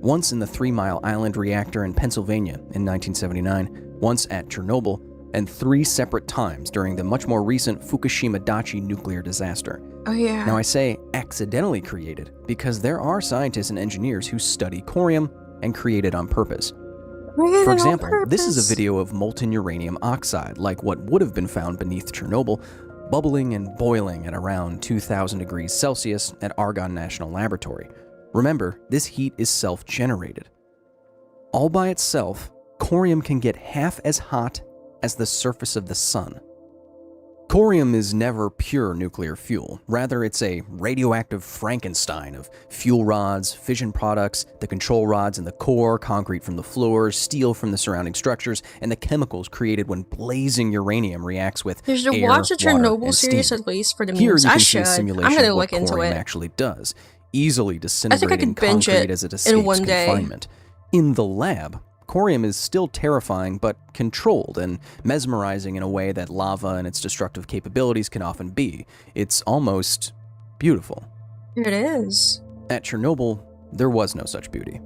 Once in the 3 Mile Island reactor in Pennsylvania in 1979, once at Chernobyl, and 3 separate times during the much more recent Fukushima Daiichi nuclear disaster. Oh yeah. Now I say accidentally created because there are scientists and engineers who study corium and create it on purpose. For example, this is a video of molten uranium oxide, like what would have been found beneath Chernobyl, bubbling and boiling at around 2,000 degrees Celsius at Argonne National Laboratory. Remember, this heat is self-generated. All by itself, corium can get half as hot as the surface of the sun. Corium is never pure nuclear fuel. Rather, it's a radioactive Frankenstein of fuel rods, fission products, the control rods in the core, concrete from the floor, steel from the surrounding structures, and the chemicals created when blazing uranium reacts with You should air, watch the water, Chernobyl and series steam. at least for the Here memes. you I can see should. a simulation I'm gonna of what look into corium it. actually does, easily I think I disintegrating could binge concrete it as it escapes in one day. confinement. In the lab, corium is still terrifying but controlled and mesmerizing in a way that lava and its destructive capabilities can often be. It's almost beautiful. Here it is. At Chernobyl, there was no such beauty.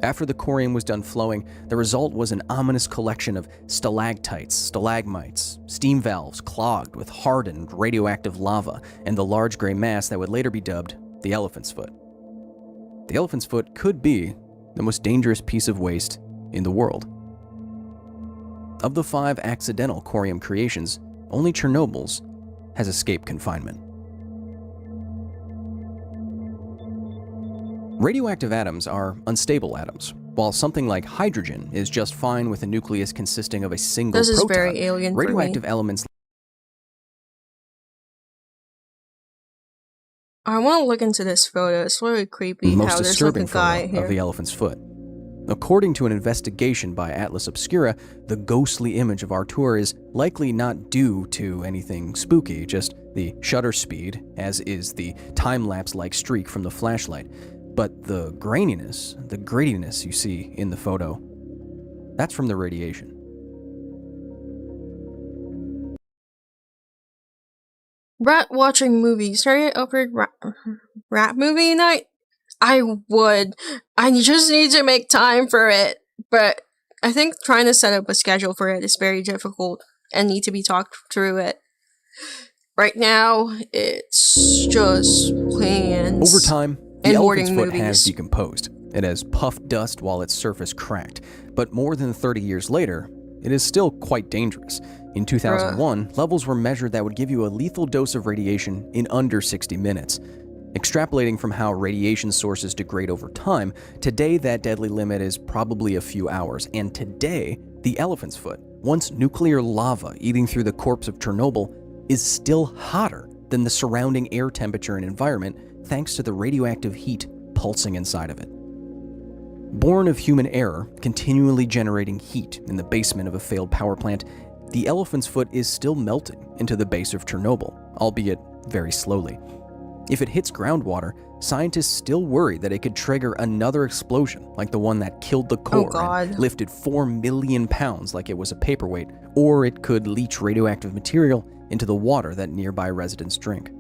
After the corium was done flowing, the result was an ominous collection of stalactites, stalagmites, steam valves clogged with hardened radioactive lava, and the large gray mass that would later be dubbed the elephant's foot. The elephant's foot could be the most dangerous piece of waste in the world. Of the 5 accidental corium creations, only Chernobyl's has escaped confinement. Radioactive atoms are unstable atoms, while something like hydrogen is just fine with a nucleus consisting of a single This is proton. very alien for me. Radioactive elements I want to look into this photo. It's really creepy Most how there's like a disturbing guy photo here. of the elephant's foot. According to an investigation by Atlas Obscura, the ghostly image of Artur is likely not due to anything spooky, just the shutter speed, as is the time-lapse-like streak from the flashlight. But the grittiness you see in the photo, that's from the radiation. Rat watching movies. Sorry, upward rat movie night? I would. I just need to make time for it. But I think trying to set up a schedule for it is very difficult and need to be talked through it. Right now, it's just plans. Over time, the elephant's foot has decomposed. It has puffed dust while its surface cracked. But more than 30 years later, it is still quite dangerous. In 2001, levels were measured that would give you a lethal dose of radiation in under 60 minutes. Extrapolating from how radiation sources degrade over time, today that deadly limit is probably a few hours. And today, the elephant's foot, once nuclear lava eating through the corpse of Chernobyl, is still hotter than the surrounding air temperature and environment thanks to the radioactive heat pulsing inside of it. Born of human error, continually generating heat in the basement of a failed power plant, the elephant's foot is still melting into the base of Chernobyl, albeit very slowly. If it hits groundwater, scientists still worry that it could trigger another explosion like the one that killed the core and lifted 4 million pounds like it was a paperweight, or it could leach radioactive material into the water that nearby residents drink.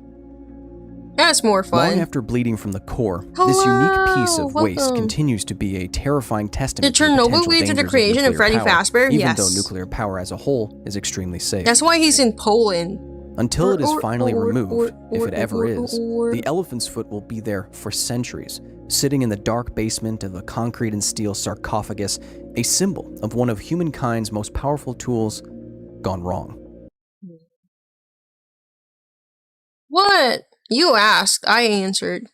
That's more fun. Long after bleeding from the core, this unique piece of waste continues to be a terrifying testament to the potential Chernobyl lead to the dangers creation of Freddy power, Fazbear? even Yes. though nuclear power as a whole is extremely safe. That's why he's in Poland. Until it is finally removed, if it ever is, the elephant's foot will be there for centuries, sitting in the dark basement of a concrete and steel sarcophagus, a symbol of one of humankind's most powerful tools gone wrong. What? You asked, I answered.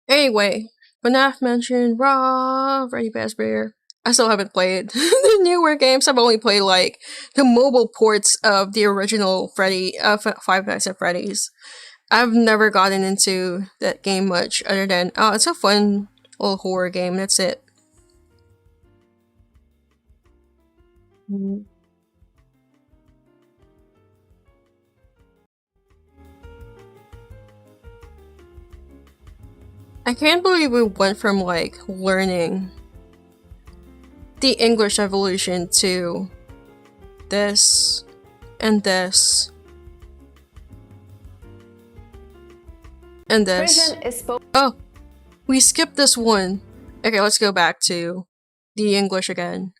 Anyway, FNAF mentioned Freddy Fazbear. I still haven't played the newer games. I've only played like the mobile ports of the original Freddy, Five Nights at Freddy's. I've never gotten into that game much, other than it's a fun little horror game. That's it. I can't believe we went from like learning the English evolution to this and this and this. Oh, we skipped this one. Okay, let's go back to the English again.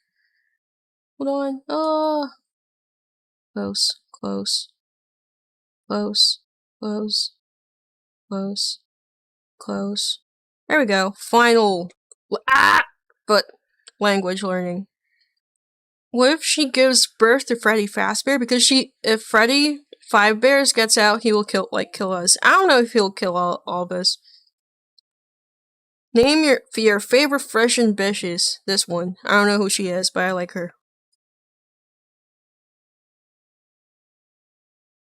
Hold on. Close, close, close, close, close, close. There we go. Final. But language learning. What if she gives birth to Freddy Fazbear? Because if Freddy Fazbear gets out, he will kill us. I don't know if he'll kill all of us. Name your favorite fresh and bitches. This one. I don't know who she is, but I like her.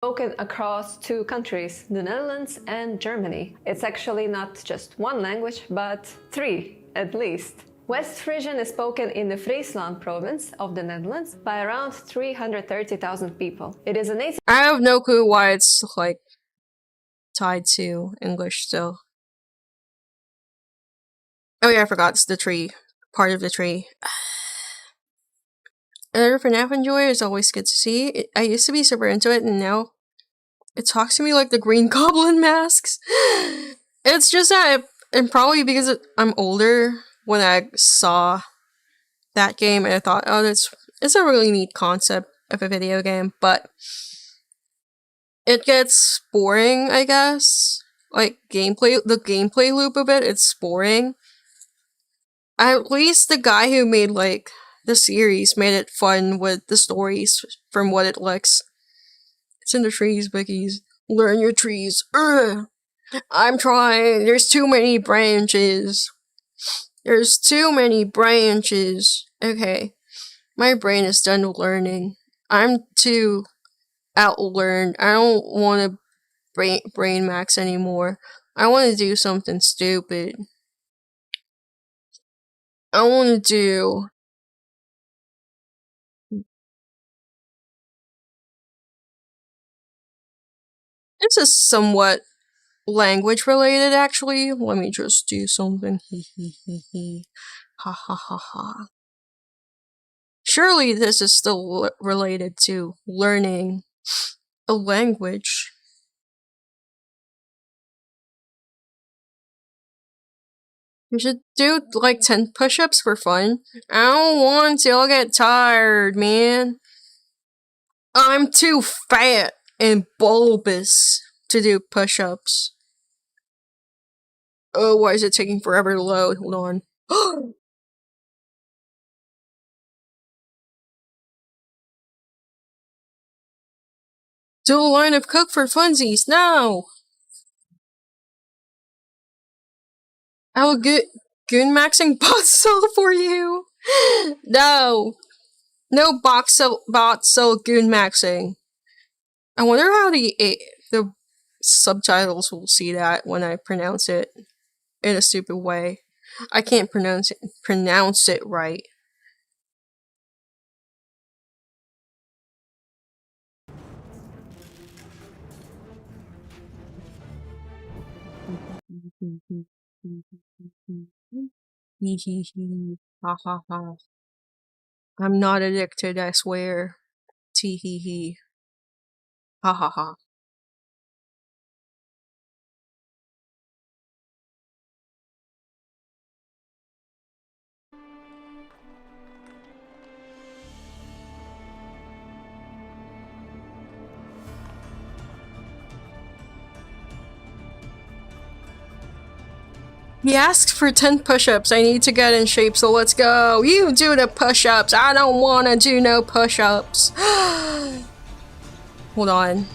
Spoken across 2 countries, the Netherlands and Germany. It's actually not just one language, but 3 at least. West Frisian is spoken in the Friesland province of the Netherlands by around 330,000 people. It is a native. I have no clue why it's like tied to English still. Oh yeah, I forgot, it's the tree. Part of the tree. Another FNAF enjoyer is always good to see. I used to be super into it, and now it talks to me like the Green Goblin masks. It's just that, and probably because I'm older when I saw that game, and I thought, oh, it's a really neat concept of a video game, but it gets boring, I guess. Like the gameplay loop of it's boring. At least the guy who made like the series made it fun with the stories from what it looks. It's in the trees, Bickies. Learn your trees. Ugh. I'm trying. There's too many branches. There's too many branches. Okay. My brain is done learning. I'm too outlearned. I don't want to brain max anymore. I want to do something stupid. I want to do... This is somewhat language related, actually. Let me just do something. Ha ha ha ha. Surely this is still related to learning a language. You should do like 10 push-ups for fun. I don't want to, I'll get tired, man. I'm too fat and bulbous to do push-ups. Oh, why is it taking forever to load? Hold on. Do a line of coke for funsies. No! I will get goon maxing bots sell for you. No. No bots sell goon maxing. I wonder how the subtitles will see that when I pronounce it in a stupid way. I can't pronounce it right. Ha ha ha. I'm not addicted, I swear. Tee hee hee. Ha ha ha. He asked for 10 push-ups. I need to get in shape, so let's go. You do the push-ups. I don't want to do no push-ups. Hold on.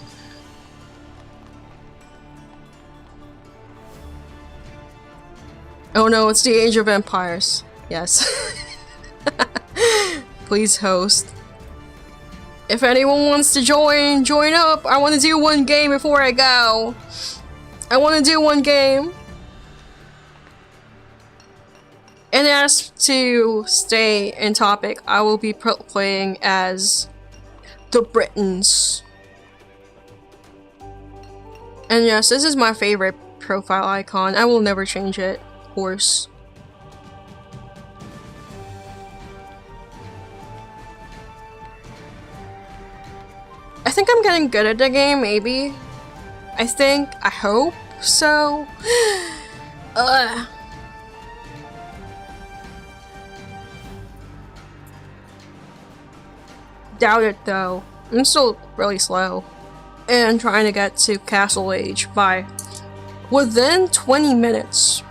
Oh no, it's the Age of Empires. Yes. Please host. If anyone wants to join up. I want to do one game before I go. I want to do one game. And as to stay in topic, I will be playing as the Britons. And yes, this is my favorite profile icon. I will never change it, of course. I think I'm getting good at the game, maybe. I hope so. Doubt it though. I'm still really slow. And trying to get to Castle Age by within 20 minutes.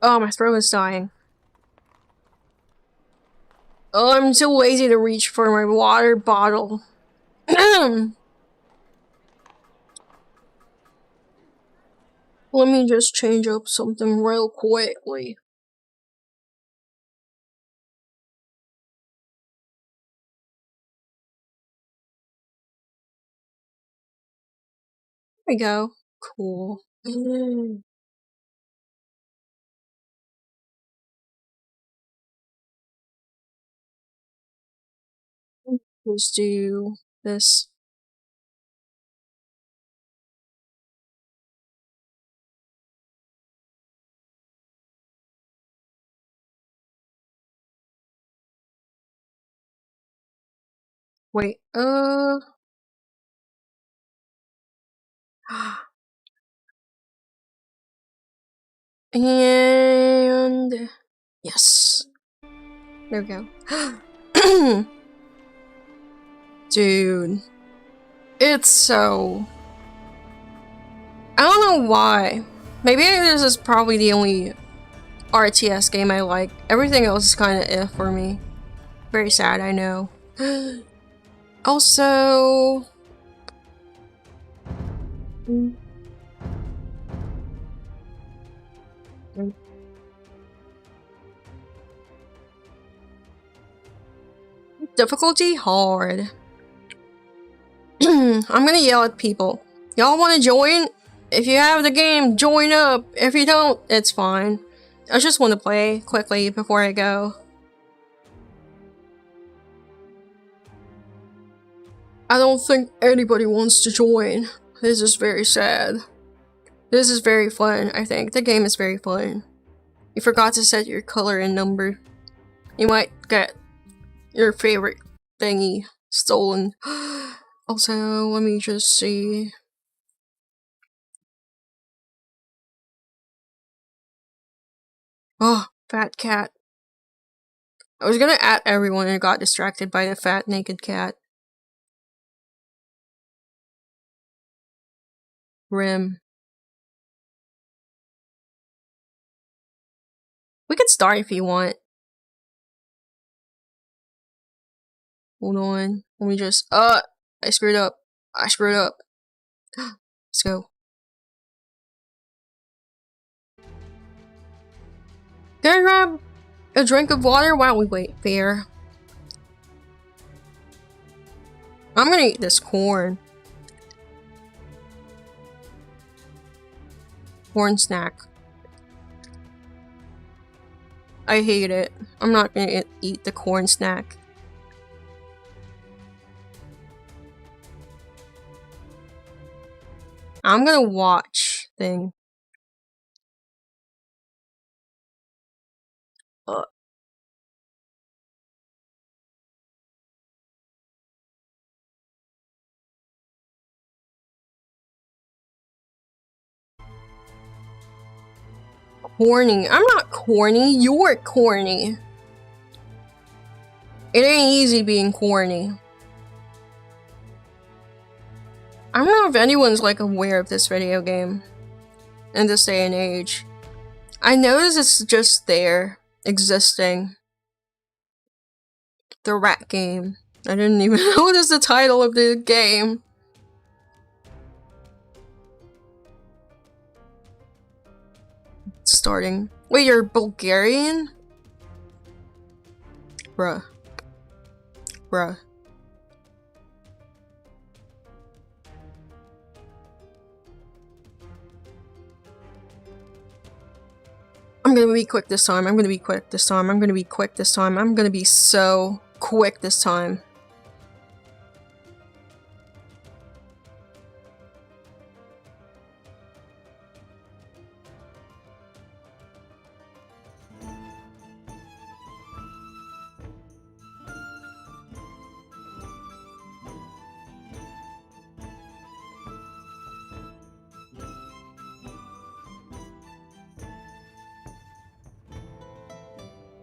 Oh, my throat is dying. Oh, I'm too lazy to reach for my water bottle. Let me just change up something real quickly. There we go. Cool. Let's do this. Wait, and yes. There we go. Dude. It's so... I don't know why. Maybe this is probably the only RTS game I like. Everything else is kind of eh for me. Very sad, I know. Also... Difficulty hard. I'm gonna yell at people. Y'all wanna join? If you have the game, join up. If you don't, it's fine. I just want to play quickly before I go. I don't think anybody wants to join. This is very sad. This is very fun, I think. The game is very fun. You forgot to set your color and number. You might get your favorite thingy stolen. Also, let me just see. Oh, fat cat. I was gonna at everyone and got distracted by the fat naked cat. Rim. We could start if you want. Hold on. Let me just I screwed up. I screwed up. Let's go. Can I grab a drink of water? Why don't we wait there? I'm gonna eat this corn. Corn snack. I hate it. I'm not gonna eat the corn snack. I'm gonna watch thing. Corny. I'm not corny. You're corny. It ain't easy being corny. I don't know if anyone's like aware of this video game in this day and age. I notice it's just there, existing. The rat game. I didn't even notice the title of the game. Starting. Wait, you're Bulgarian? Bruh. Bruh. I'm gonna be quick this time. I'm gonna be quick this time. I'm gonna be quick this time. I'm gonna be so quick this time.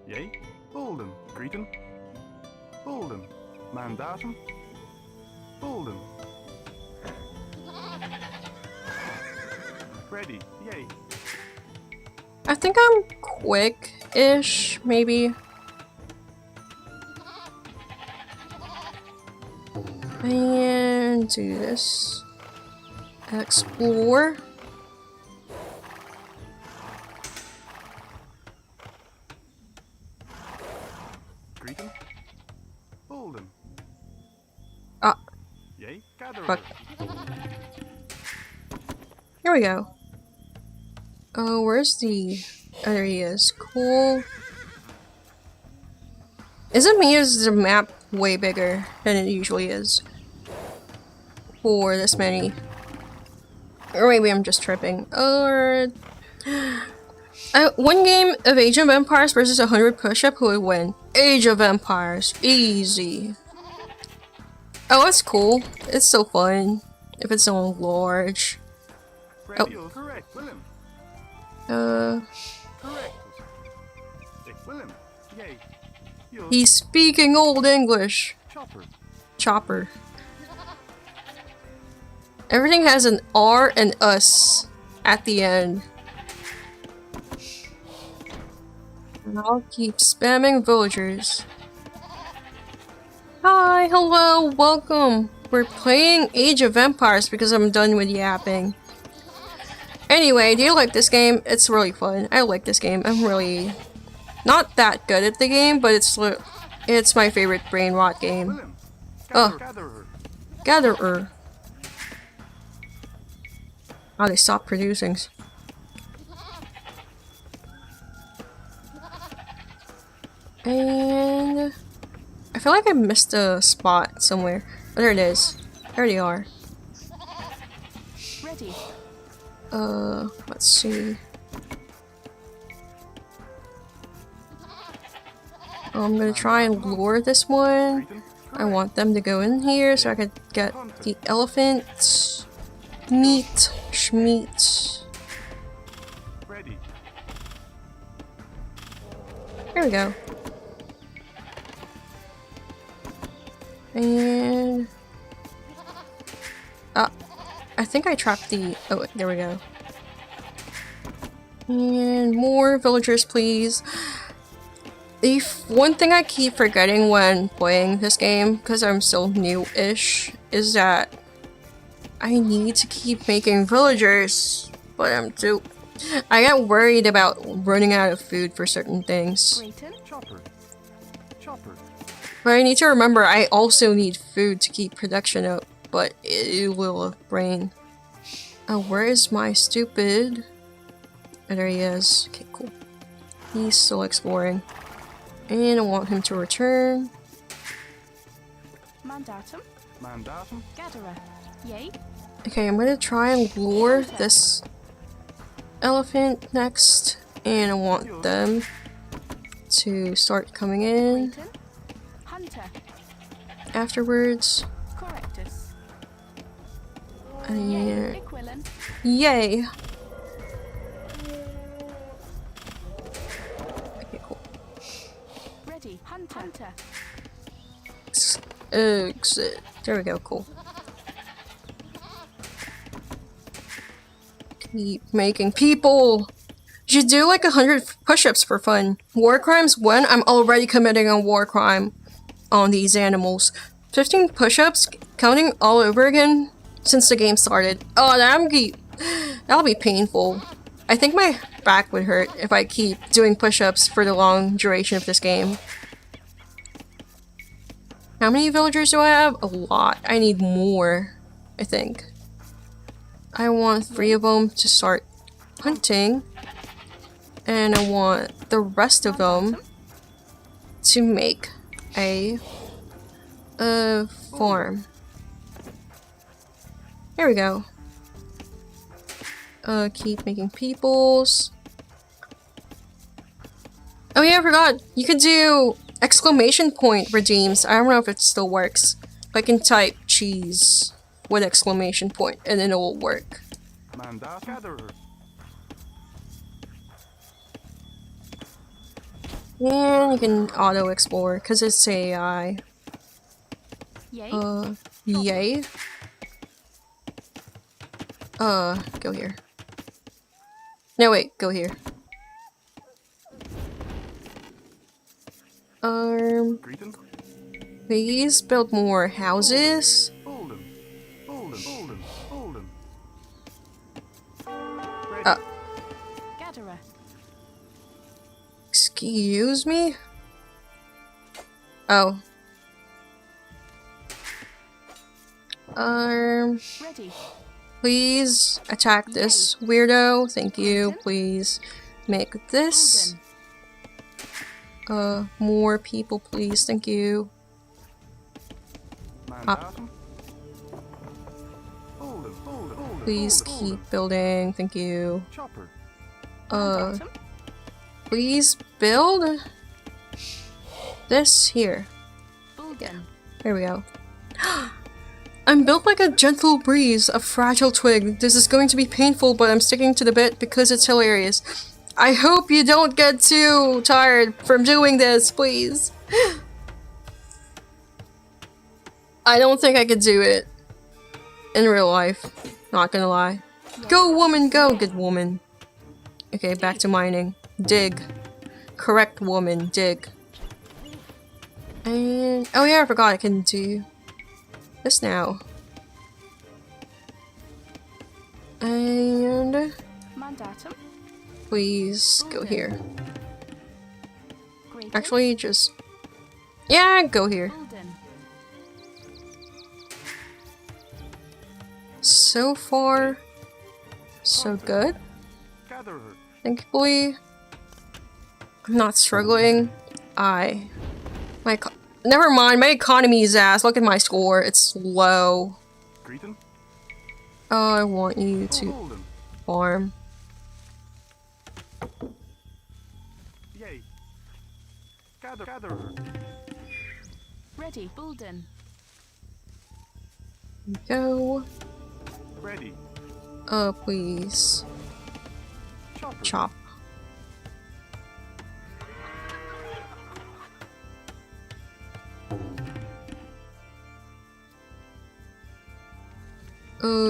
Yay, Bolden, Greeting, Bolden, Mandatum, Bolden. Ready, yay. I think I'm quick-ish, maybe. And do this. Explore. Greeting, Bolden. Ah. Yay, gather. Fuck. Here we go. Oh, where's the... Oh, there he is. Cool. Isn't me is the map way bigger than it usually is? For this many. Or maybe I'm just tripping. Or... one game of Age of Empires versus 100 push-up, who would win? Age of Empires. Easy. Oh, that's cool. It's so fun. If it's so large. Oh. Correct, Willem. Correct. It's Willem. Yay. He's speaking Old English. Chopper. Chopper. Everything has an R and us at the end. And I'll keep spamming villagers. Hi, hello, welcome. We're playing Age of Empires because I'm done with yapping. Anyway, do you like this game? It's really fun. I like this game. I'm really not that good at the game, but it's my favorite brain rot game. Oh, Gatherer. Oh, they stopped producing. And I feel like I missed a spot somewhere. Oh, there it is. There they are. Ready. Let's see. I'm gonna try and lure this one. I want them to go in here so I could get the elephant meat, schmeat. There we go. And I think I trapped the. Oh, there we go. And more villagers, please. The one thing I keep forgetting when playing this game, because I'm still new-ish, is that I need to keep making villagers, but I get worried about running out of food for certain things. But I need to remember I also need food to keep production up, but it will have brain. Oh, where is my stupid? Oh, there he is. Okay, cool. He's still exploring. And I want him to return. Mandatum. Mandatum. Gatherer. Yay. Okay, I'm gonna try and lure this elephant next. And I want them to start coming in. Hunter. Afterwards. Correctus. And yay! Okay, cool. Ready. Hunter. Exit. There we go, cool. Keep making people! You should do like 100 push-ups for fun. War crimes when I'm already committing a war crime on these animals. 15 push-ups, counting all over again since the game started. Oh, that'll be painful. I think my back would hurt if I keep doing push-ups for the long duration of this game. How many villagers do I have? A lot. I need more, I think. I want 3 of them to start hunting. And I want the rest of them to make a farm. There we go. Keep making peoples. Oh yeah, I forgot. You could do exclamation point redeems. I don't know if it still works. I can type cheese with exclamation point and then it will work. And you can auto explore because it's AI. Yay. Yay. Go here. No, wait, go here. Please build more houses. Gatherer. Excuse me? Oh. Ready. Please attack this weirdo. Thank you. Please make this. More people, please. Thank you. Up. Please keep building. Thank you. Please build this here. Yeah. There we go. I'm built like a gentle breeze, a fragile twig. This is going to be painful, but I'm sticking to the bit because it's hilarious. I hope you don't get too tired from doing this, please. I don't think I could do it in real life. Not gonna lie. Go, woman, go, good woman. Okay, back to mining. Dig. Correct, woman, dig. And oh yeah, I forgot I can do this now. And Mandatum. Please go here. Actually, just... yeah, go here. So far, so good. Thankfully, I'm not struggling. Never mind, my economy is ass. Look at my score, it's low. Oh, I want you to farm. Yay. Gather. Ready, Bulden. Go. Ready. Please. Chop.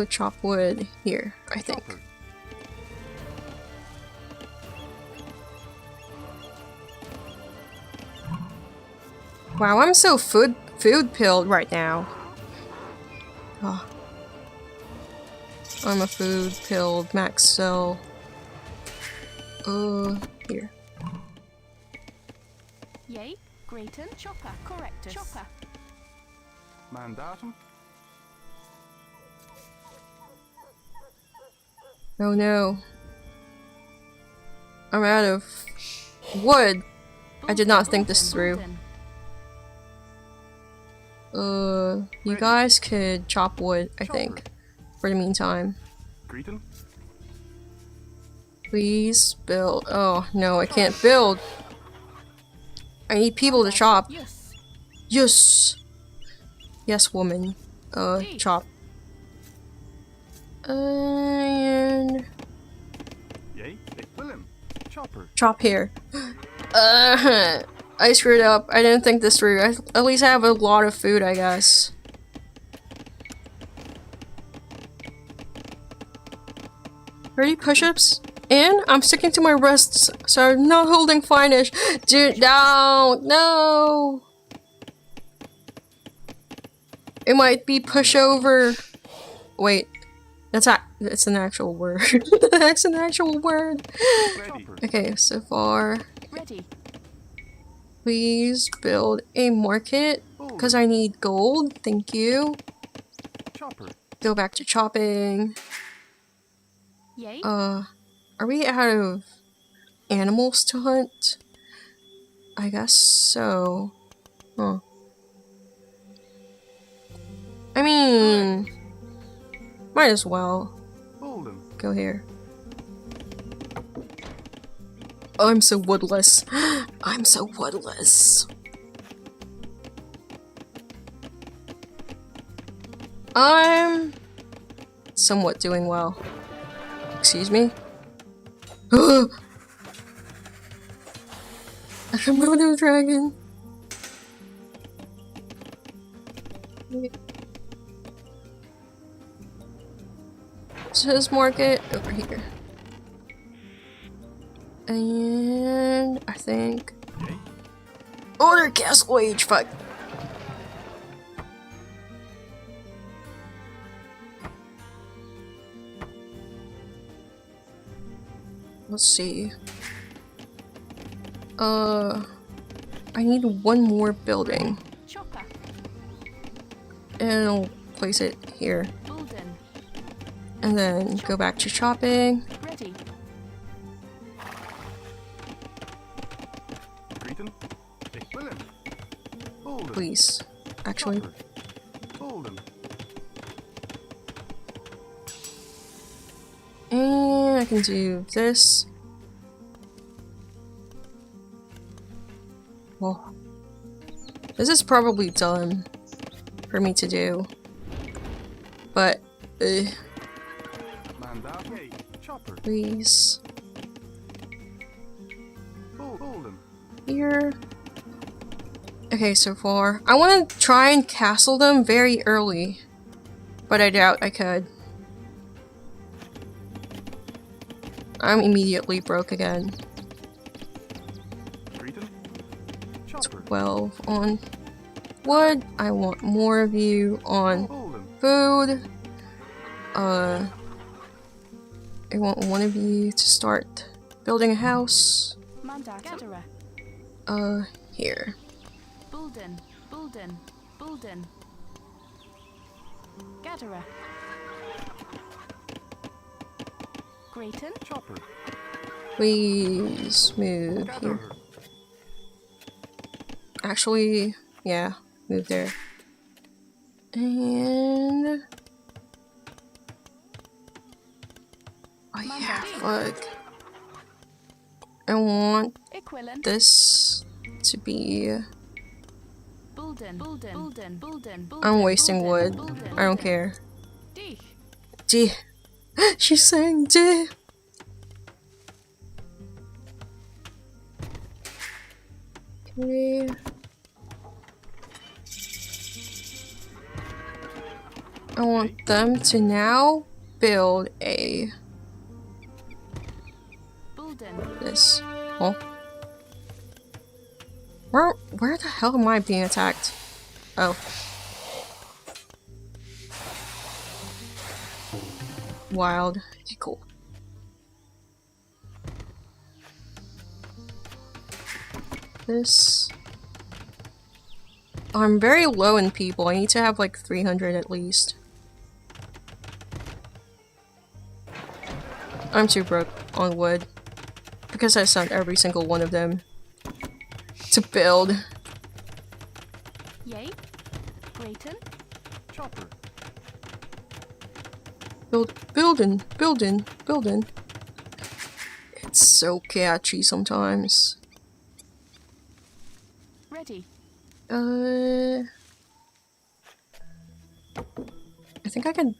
Chop wood here, I think. Wow, I'm so food pilled right now. Oh. I'm a food pilled max cell. Here. Yay, Grayton, Chopper, Correctus. Chopper. Mandatum. Oh no. I'm out of wood. I did not think this through. You guys could chop wood, I think, for the meantime. Please build. Oh no, I can't build. I need people to chop. Yes. Yes, woman. Chop. And chop here. I screwed up. I didn't think this through. At least I have a lot of food, I guess. 30 push-ups, and I'm sticking to my wrists, so I'm not holding finish. Dude, no. It might be pushover. Wait, it's an actual word. That's an actual word. Okay, so far. Ready. Please build a market, because I need gold. Thank you. Go back to chopping. Yay. Are we out of animals to hunt? I guess so. Huh. I mean, might as well. Go here. I'm so woodless. I'm so woodless. I'm somewhat doing well. Excuse me? A Komodo dragon. Says market over here. And I think order castle age, fuck. Let's see. I need one more building. Chopper. And I'll place it here. And then go back to chopping. Ready. Please. Actually. And I can do this. Well, this is probably done for me to do. But, please. Here. Okay, so far. I want to try and castle them very early. But I doubt I could. I'm immediately broke again. 12 on wood. I want more of you on food. I want one of you to start building a house. Here. Bulden, Bulden, Bulden. Gatherer. Grayton. Chopper. Please move here. Actually, yeah, move there. And oh yeah, fuck. I want this to be. I'm wasting wood. I don't care. D. She's saying D. Okay. I want them to now build a this. Oh. Where the hell am I being attacked? Oh. Wild. Okay, cool. This. I'm very low in people. I need to have like 300 at least. I'm too broke on wood. Because I sent every single one of them to build. Yay. Grayton. Chopper. Building. It's so catchy sometimes. Ready. I think I can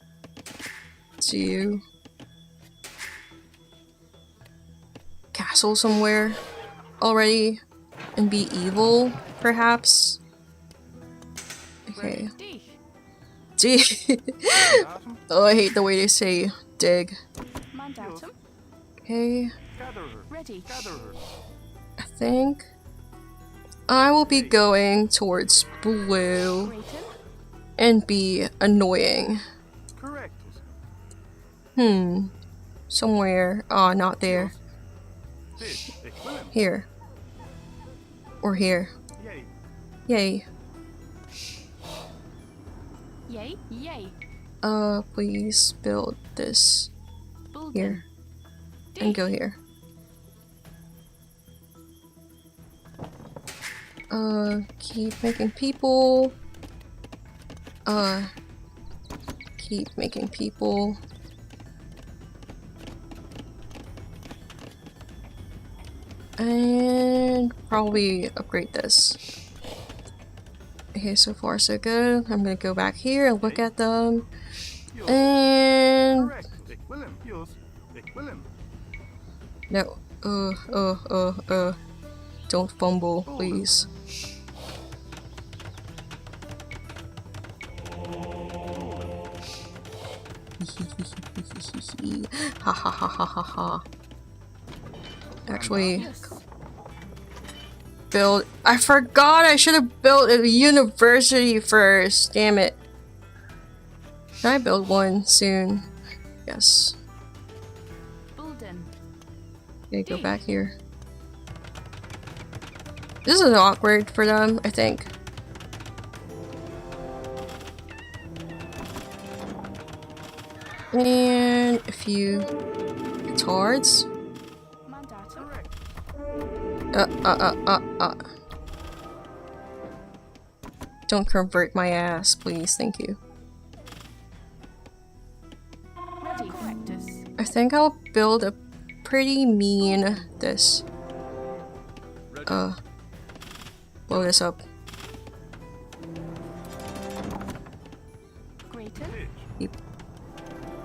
do castle somewhere already and be evil, perhaps. Okay. D. Oh, I hate the way they say dig. Okay. Ready. I think I will be going towards blue and be annoying. Correct. Somewhere. Oh, not there. Here. Or here. Yay. Yay. Yay. Please build this here. And go here. Keep making people. Keep making people. And probably upgrade this. Okay, so far so good. I'm gonna go back here and look at them. And no. Don't fumble, please. Ha ha ha ha ha ha. Actually, build. I forgot I should have built a university first. Damn it. Can I build one soon? Yes. Okay, go back here. This is awkward for them, I think. And a few RATards. Don't convert my ass, please. Thank you. I think I'll build a pretty mean this. Blow this up. Yep.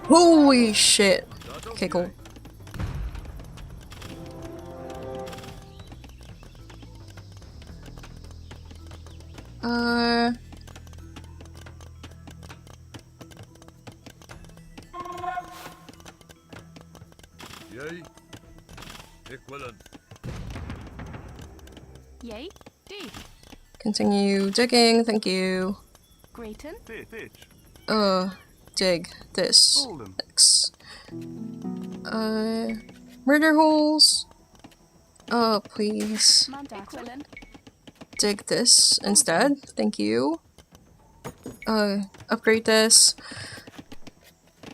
Holy shit. Okay, cool. Yay. Equivalent. Yay. D. Continue digging, thank you. Grayton. Dig this. X. Murder holes. Oh, please. Dig this instead. Thank you. Upgrade this.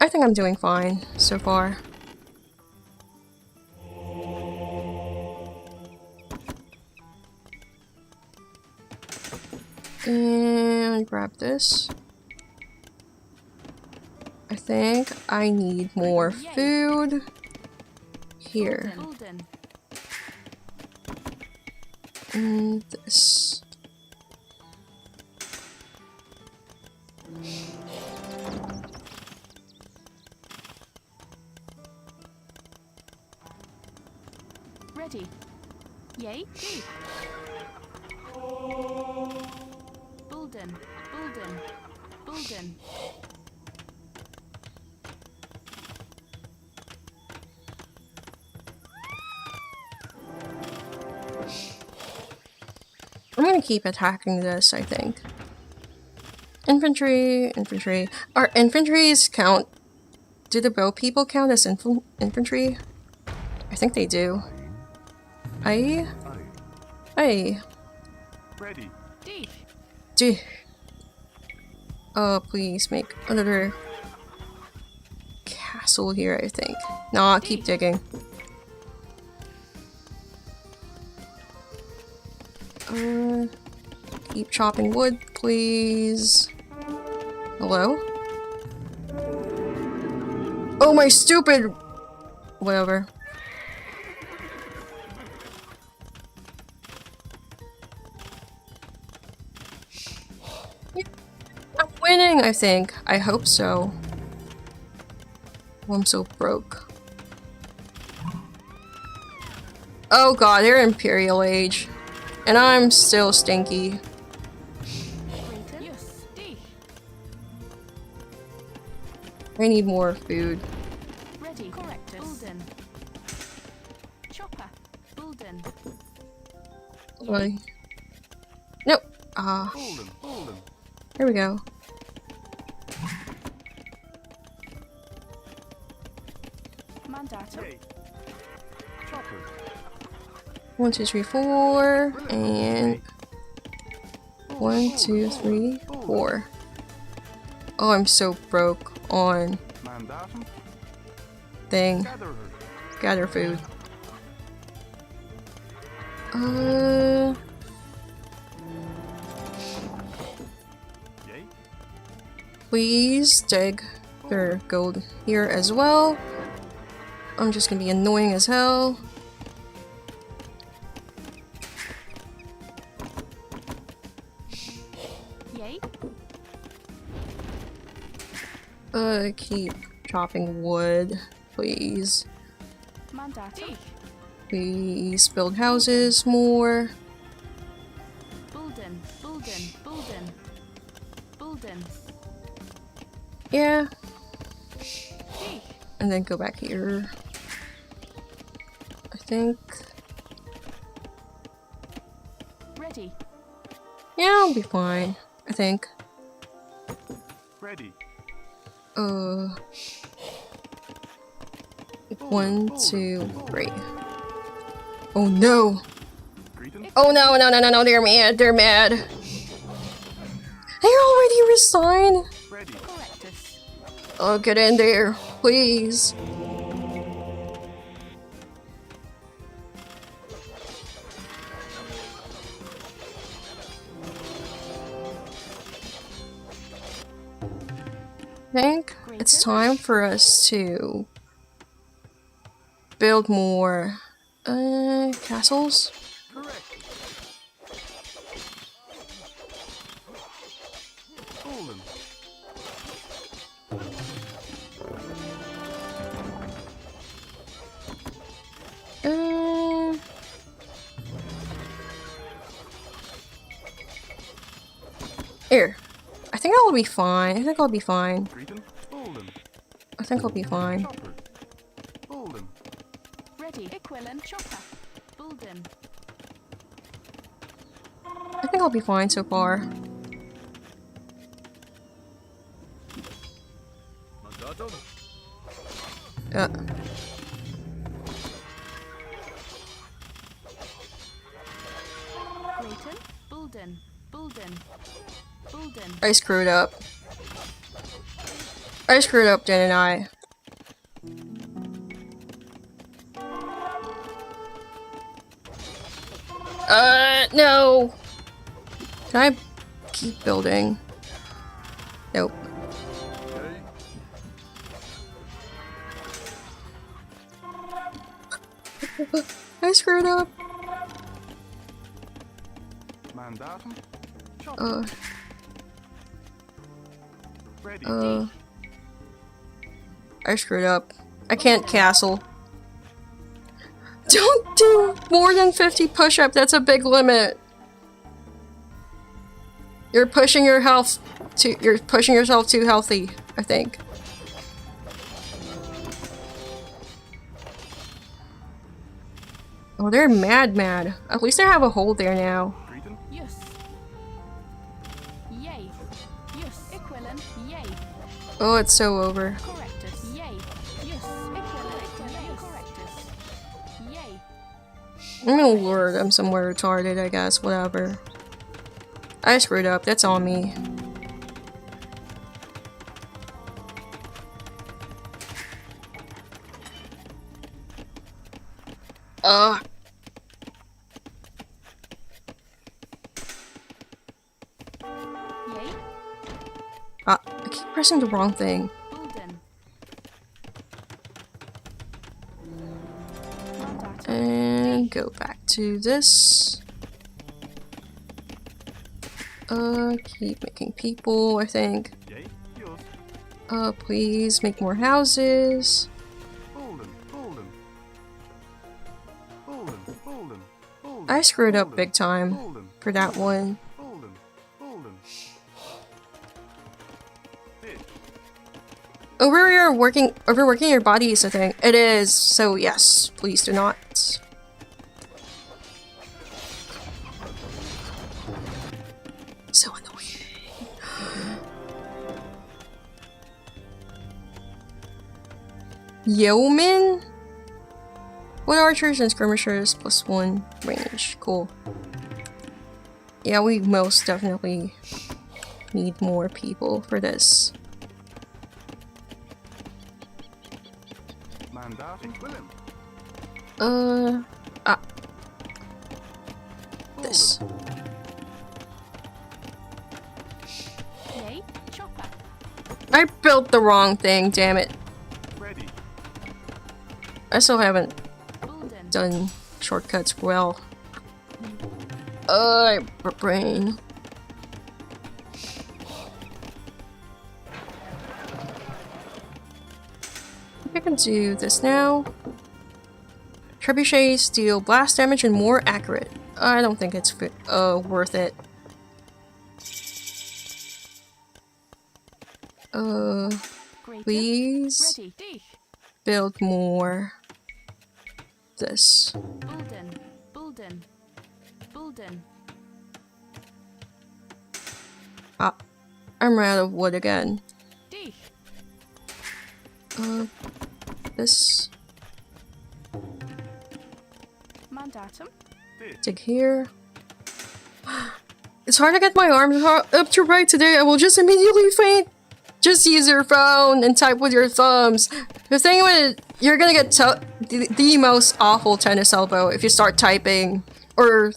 I think I'm doing fine so far. And grab this. I think I need more food. Here. And this. Ready. Yay, yay. Bulden, Bulden, Bulden. I'm gonna keep attacking this, I think. Infantry, infantry. Are infantries count? Do the bow people count as infantry? I think they do. Aye. Ready. D. Oh, please make another castle here, I think. Nah, keep digging. Keep chopping wood, please. Hello? Oh, my stupid... Whatever. I'm winning, I think. I hope so. Oh, I'm so broke. Oh god, they're Imperial Age. And I'm still stinky. I need more food. Ready. Correctus. Bulden. Chopper. Bulden. Why? Nope. There we go. Mandatum. 1, 2, 3, 4, and 1, 2, 3, 4. Oh, I'm so broke on thing. Gather food. Please dig their gold here as well. I'm just gonna be annoying as hell. Keep chopping wood, please. Please build houses more. Bulden, Bulden, Bulden, Bulden. Yeah. And then go back here. I think. Ready. Yeah, I'll be fine. I think. Ready. 1, 2, 3. Oh no! Oh no, no, no, no, no, they're mad, they're mad. They already resigned? Oh, get in there, please. I think it's time for us to build more castles. Here. I think I'll be fine. I think I'll be fine. I think I'll be fine. Ready. Equilin, chopper. Bulden. I think I'll be fine so far. Bulden. Bulden. Bulden. I screwed up. I screwed up, didn't I? No! Can I keep building? Nope. I screwed up. I screwed up. I can't castle. Don't do more than 50 push-up, that's a big limit. You're pushing your health to- you're pushing yourself too healthy, I think. Oh, they're mad. At least I have a hole there now. Yes. Yay. Yes. Equivalent. Yay. Oh, it's so over. Correctus. Yay. Yes. Equivalent. Yay. Correctus. Yay. I'm gonna lure them somewhere retarded, I guess. Whatever. I screwed up. That's on me. Yay. I keep pressing the wrong thing. And go back to this. Keep making people, I think. Please make more houses. I screwed up big time for that one. Overworking your body is a thing. It is, so yes, please do not. So annoying. Yeoman? What archers and skirmishers +1 range. Cool. Yeah, we most definitely need more people for this. This. Yay. Chopper. I built the wrong thing, damn it. I still haven't done shortcuts well. Brain. I can do this now. Trebuchets deal blast damage and more accurate. I don't think it's worth it. Please build more. This. Bulden. Ah, I'm out of wood again. This. Mandatum. Dig here. It's hard to get my arms up to right today. I will just immediately faint. Just use your phone and type with your thumbs. The thing with it, you're gonna get the most awful tennis elbow if you start typing or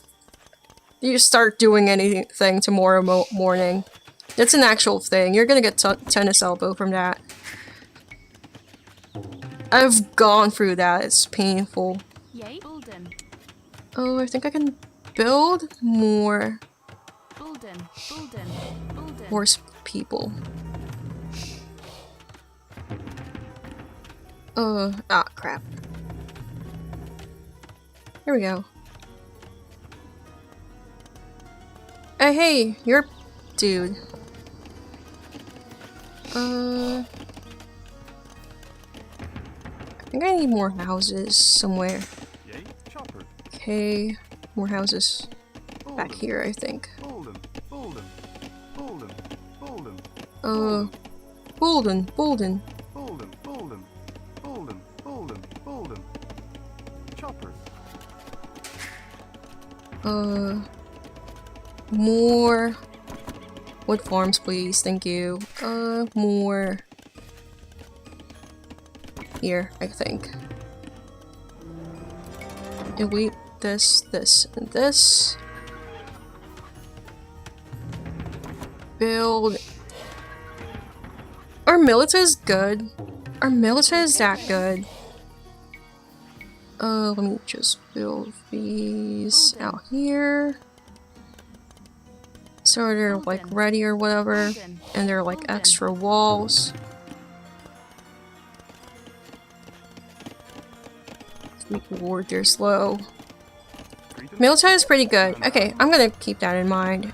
you start doing anything tomorrow morning. That's an actual thing. You're gonna get tennis elbow from that. I've gone through that. It's painful. Yay. Oh, I think I can build more horse people. Crap. Here we go. Hey, you're dude. I think I need more houses somewhere. Okay, more houses back here, I think. Bolden. More wood farms, please. Thank you. More here, I think. Delete this, this, and this. Build. Our milita is good. Our milita is that good. Let me just build these out here. So they're like ready or whatever. And they're like extra walls. Ward, they're slow. Milita is pretty good. Okay, I'm gonna keep that in mind.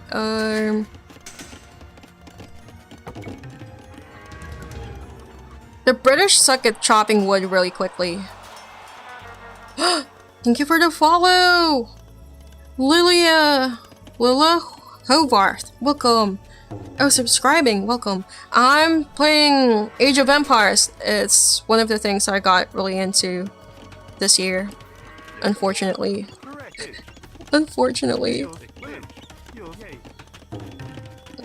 The British suck at chopping wood really quickly. Thank you for the follow! Lila Hovarth, welcome. Oh, subscribing, welcome. I'm playing Age of Empires. It's one of the things I got really into this year, unfortunately. Unfortunately.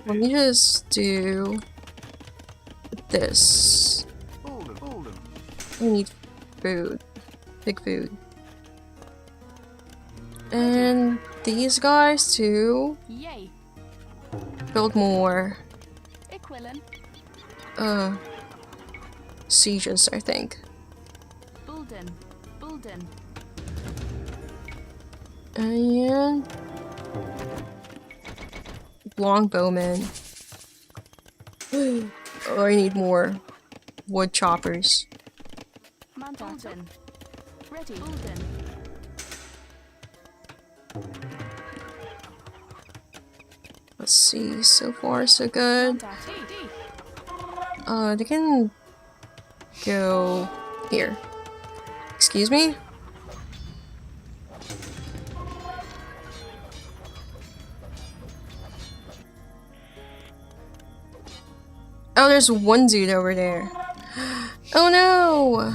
Let me just do this. I need food. Big food. And these guys too. Build more. Sieges, I think. And longbowmen. Oh, I need more wood choppers. Ready. Let's see, so far so good. They can go here. Excuse me? Oh, there's one dude over there. Oh no!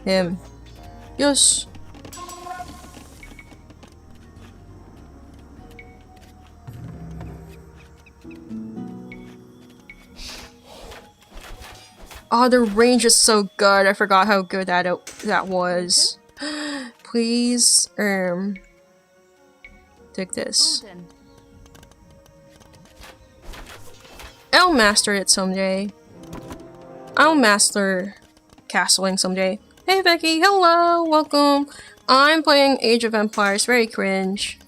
Him. Yes. Oh, the range is so good. I forgot how good that was. Please, take this. I'll master it someday. I'll master castling someday. Hey Becky, hello, welcome. I'm playing Age of Empires, very cringe.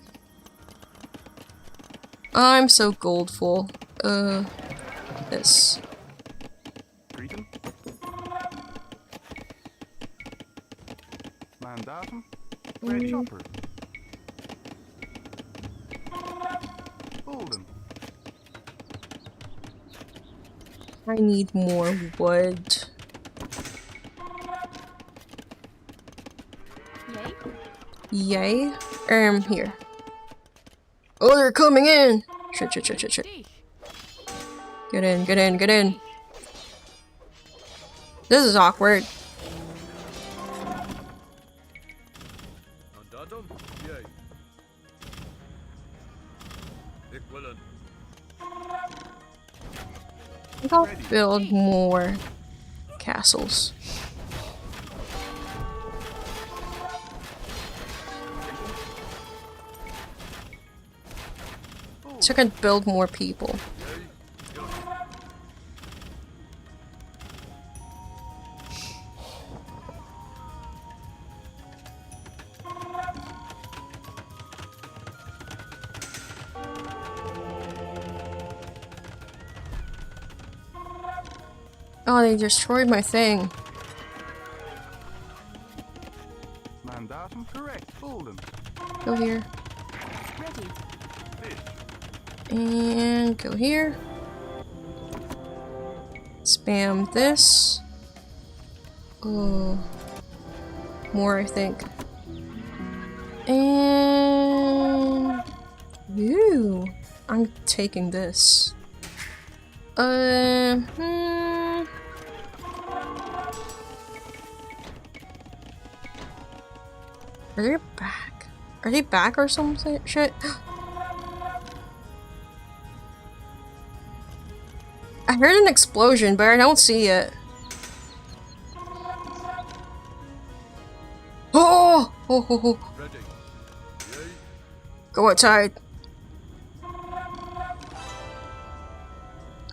I'm so goldful. This. Mandatum, red chopper. Hold him. I need more wood. Yay. Here. Oh, they're coming in! Shit. Get in. This is awkward. I think I'll build more castles. So I can build more people. Oh, they destroyed my thing. Mandatum, correct. Hold him. Go here. And go here. Spam this. Oh, more I think. And ooh, I'm taking this. Are they back? Are they back or some shit? I heard an explosion, but I don't see it. Oh! Oh, oh, oh. Go outside.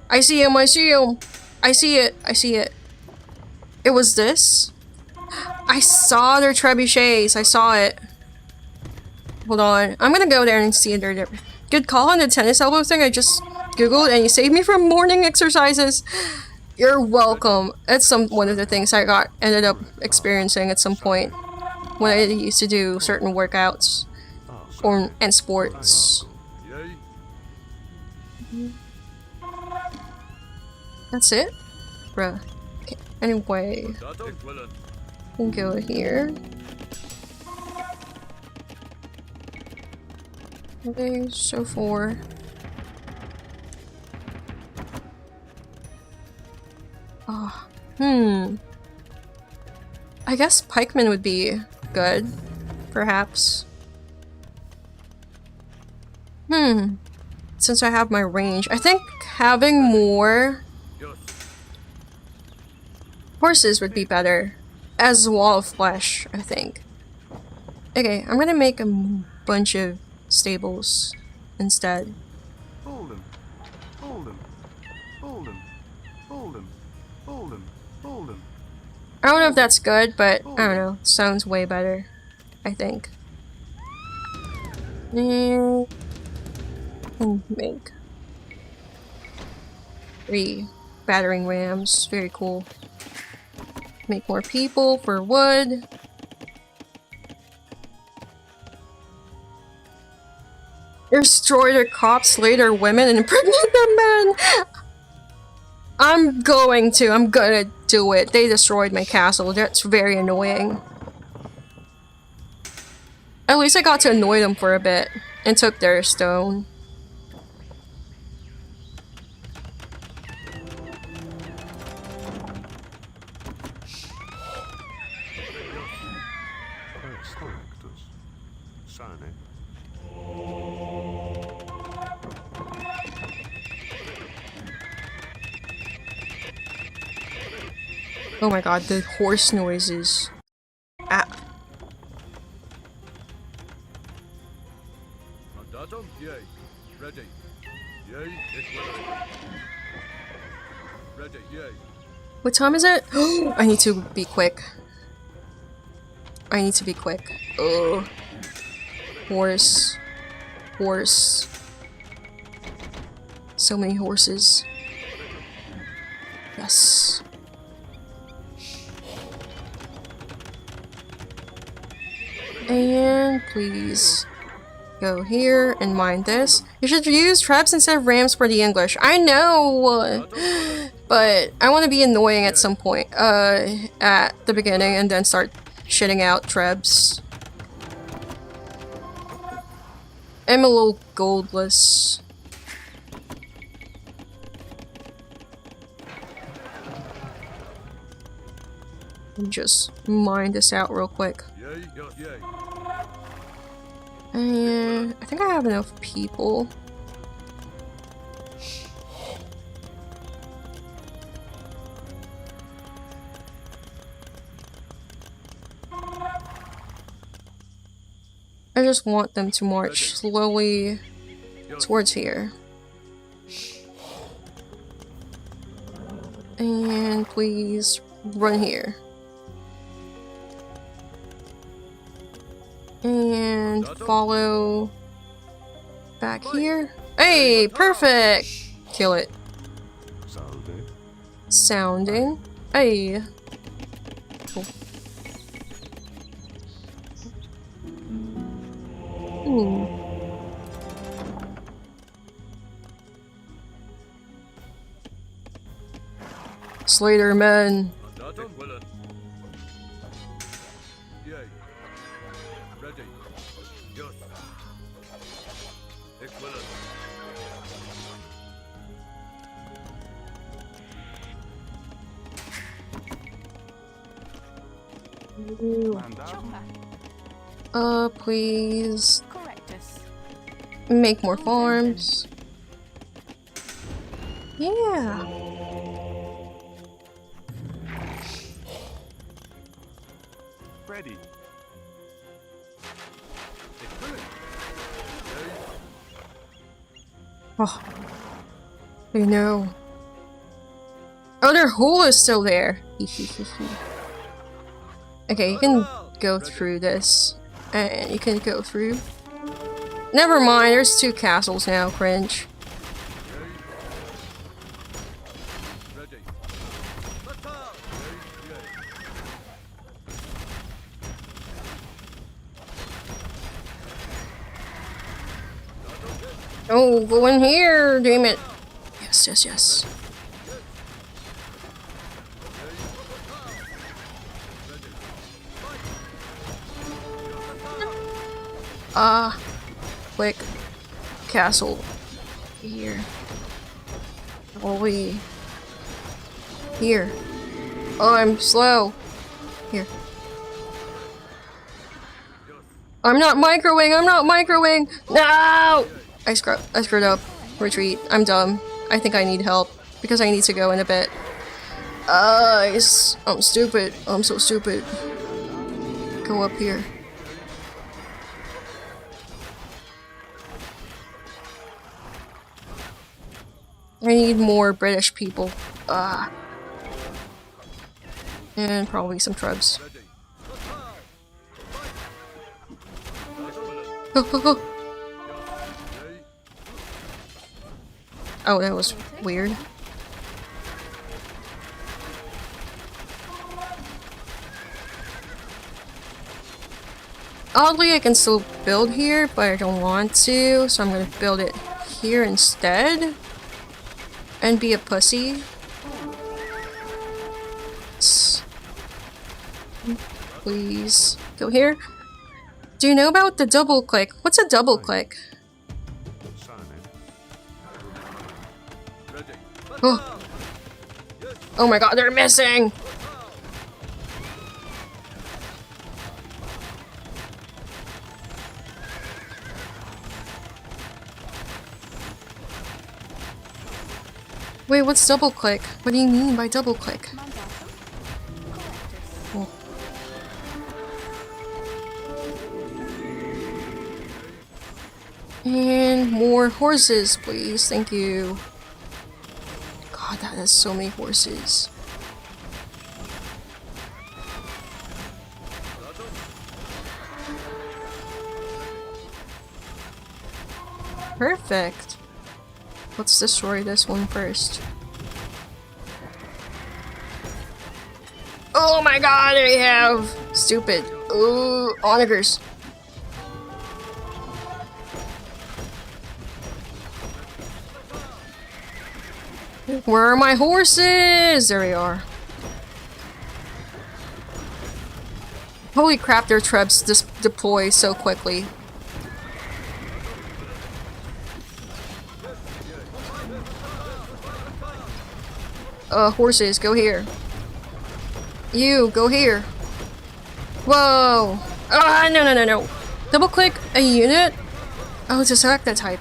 I see him, I see him. I see it, I see it. It was this? I saw their trebuchets, I saw it. Hold on, I'm gonna go there and see their good call on the tennis elbow thing I just googled and you saved me from morning exercises. You're welcome. That's one of the things I ended up experiencing at some point when I used to do certain workouts and sports. That's it? Bruh. Okay. Anyway. We can go here. Okay, so 4. Oh, I guess pikemen would be good, perhaps. Since I have my range, I think having more horses would be better as a wall of flesh, I think. Okay, I'm gonna make a bunch of stables instead. Hold him. Hold him. Hold him. Hold him. Hold him. Hold him. I don't know if that's good, but I don't know. Sounds way better, I think. And make 3 battering rams. Very cool. Make more people for wood. Destroy their cops, slay their women, and impregnate their men! I'm gonna do it. They destroyed my castle. That's very annoying. At least I got to annoy them for a bit and took their stone. Oh my god, the horse noises. Ah. What time is it? I need to be quick. I need to be quick. Ugh. Horse. Horse. So many horses. Yes. And please go here and mine this. You should use traps instead of rams for the English. I know! But I want to be annoying at some point. At the beginning and then start shitting out trebs. I'm a little goldless. Just mine this out real quick. And I think I have enough people. I just want them to march slowly towards here. And please run here. And follow back here. Hey, perfect! Kill it. Sounding. Hey. Cool. Slater men. Please. Make more farms. Yeah. Ready. Oh. I know. Oh, their hole is still there. Okay, you can go through this. And you can go through. Never mind, there's 2 castles now, cringe. Oh, go in here, damn it. Yes, yes, yes. Quick. Castle. Here. Holy. Here. Oh, I'm slow. Here. I'm not microwing! I'm not microwing! No! I screwed up. Retreat. I'm dumb. I think I need help. Because I need to go in a bit. I'm stupid. I'm so stupid. Go up here. I need more British people. And probably some tribes. Oh, that was weird. Oddly, I can still build here, but I don't want to, so I'm gonna build it here instead. And be a pussy. Please go here. Do you know about the double click? What's a double click? Oh. Oh my god, they're missing! Wait, what's double click? What do you mean by double click? Oh. And more horses, please. Thank you. God, that is so many horses. Perfect. Let's destroy this one first. Oh my god, I have stupid. Ooh, onagers. Where are my horses? There we are. Holy crap, their trebs just deploy so quickly. Horses, go here. You, go here. Whoa! Ah, no, no, no, no. Double click a unit? Oh, to select that type.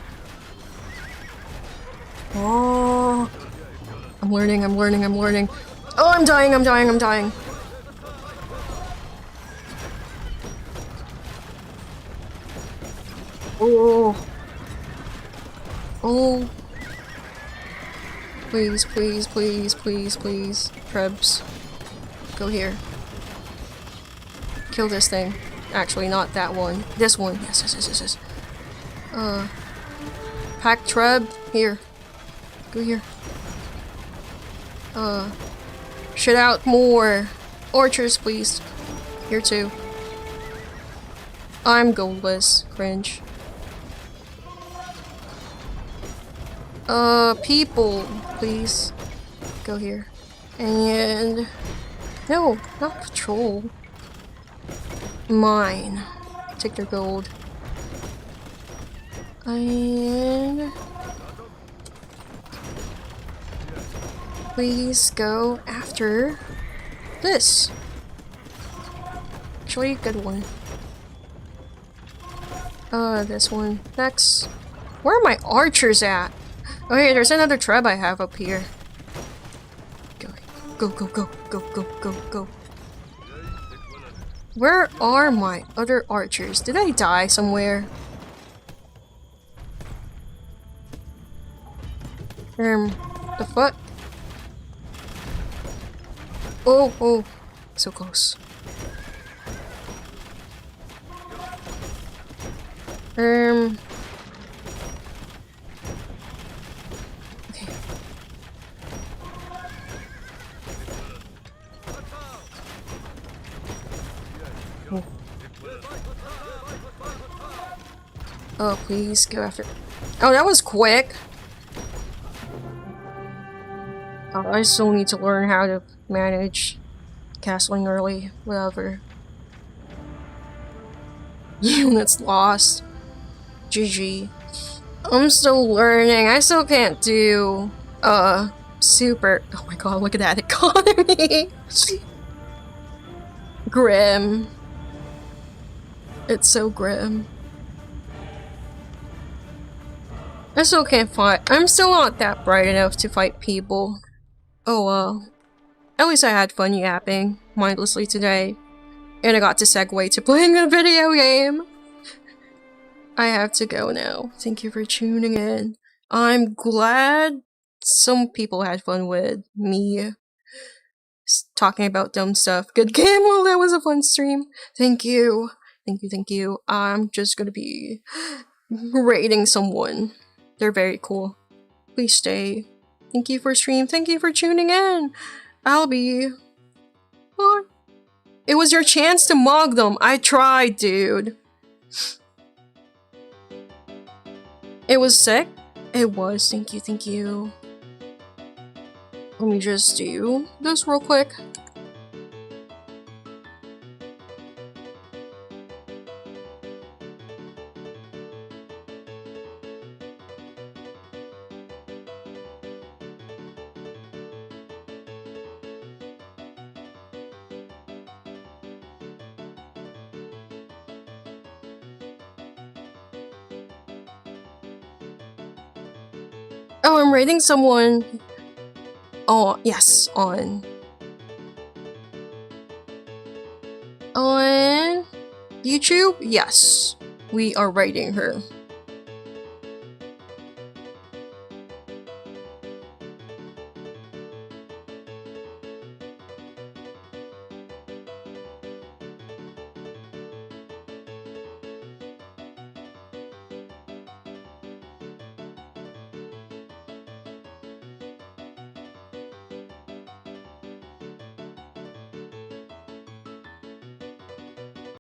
Oh. I'm learning, I'm learning, I'm learning. Oh, I'm dying, I'm dying, I'm dying. Oh. Oh. Please, please, please, please, please. Trebs. Go here. Kill this thing. Actually, not that one. This one. Yes, yes, yes, yes, yes. Pack Treb. Here. Go here. Shit out more. Archers, please. Here too. I'm goldless. Cringe. People, please. Go here. And... no, not patrol. Mine. Take their gold. And... please go after this. Actually, good one. This one. Next. Where are my archers at? Okay, there's another trap I have up here. Go, go, go, go, go, go, go, go. Where are my other archers? Did I die somewhere? The fuck? Oh, oh, so close. Okay. Oh, please go after. Oh, that was quick. Oh, I still need to learn how to manage castling early, whatever. Units lost. GG. I'm still learning. I still can't do super. Oh my god, look at that economy. Grim. It's so grim. I still can't fight. I'm still not that bright enough to fight people. Oh well. At least I had fun yapping mindlessly today. And I got to segue to playing a video game. I have to go now. Thank you for tuning in. I'm glad some people had fun with me talking about dumb stuff. Good game, well that was a fun stream. Thank you. Thank you, thank you. I'm just gonna be rating someone. They're very cool. Please stay. Thank you for stream. Thank you for tuning in. I'll be... What? It was your chance to mug them. I tried, dude. It was sick? It was. Thank you, thank you. Let me just do this real quick. Oh, I'm rating someone. Oh, yes, on YouTube? Yes, we are rating her.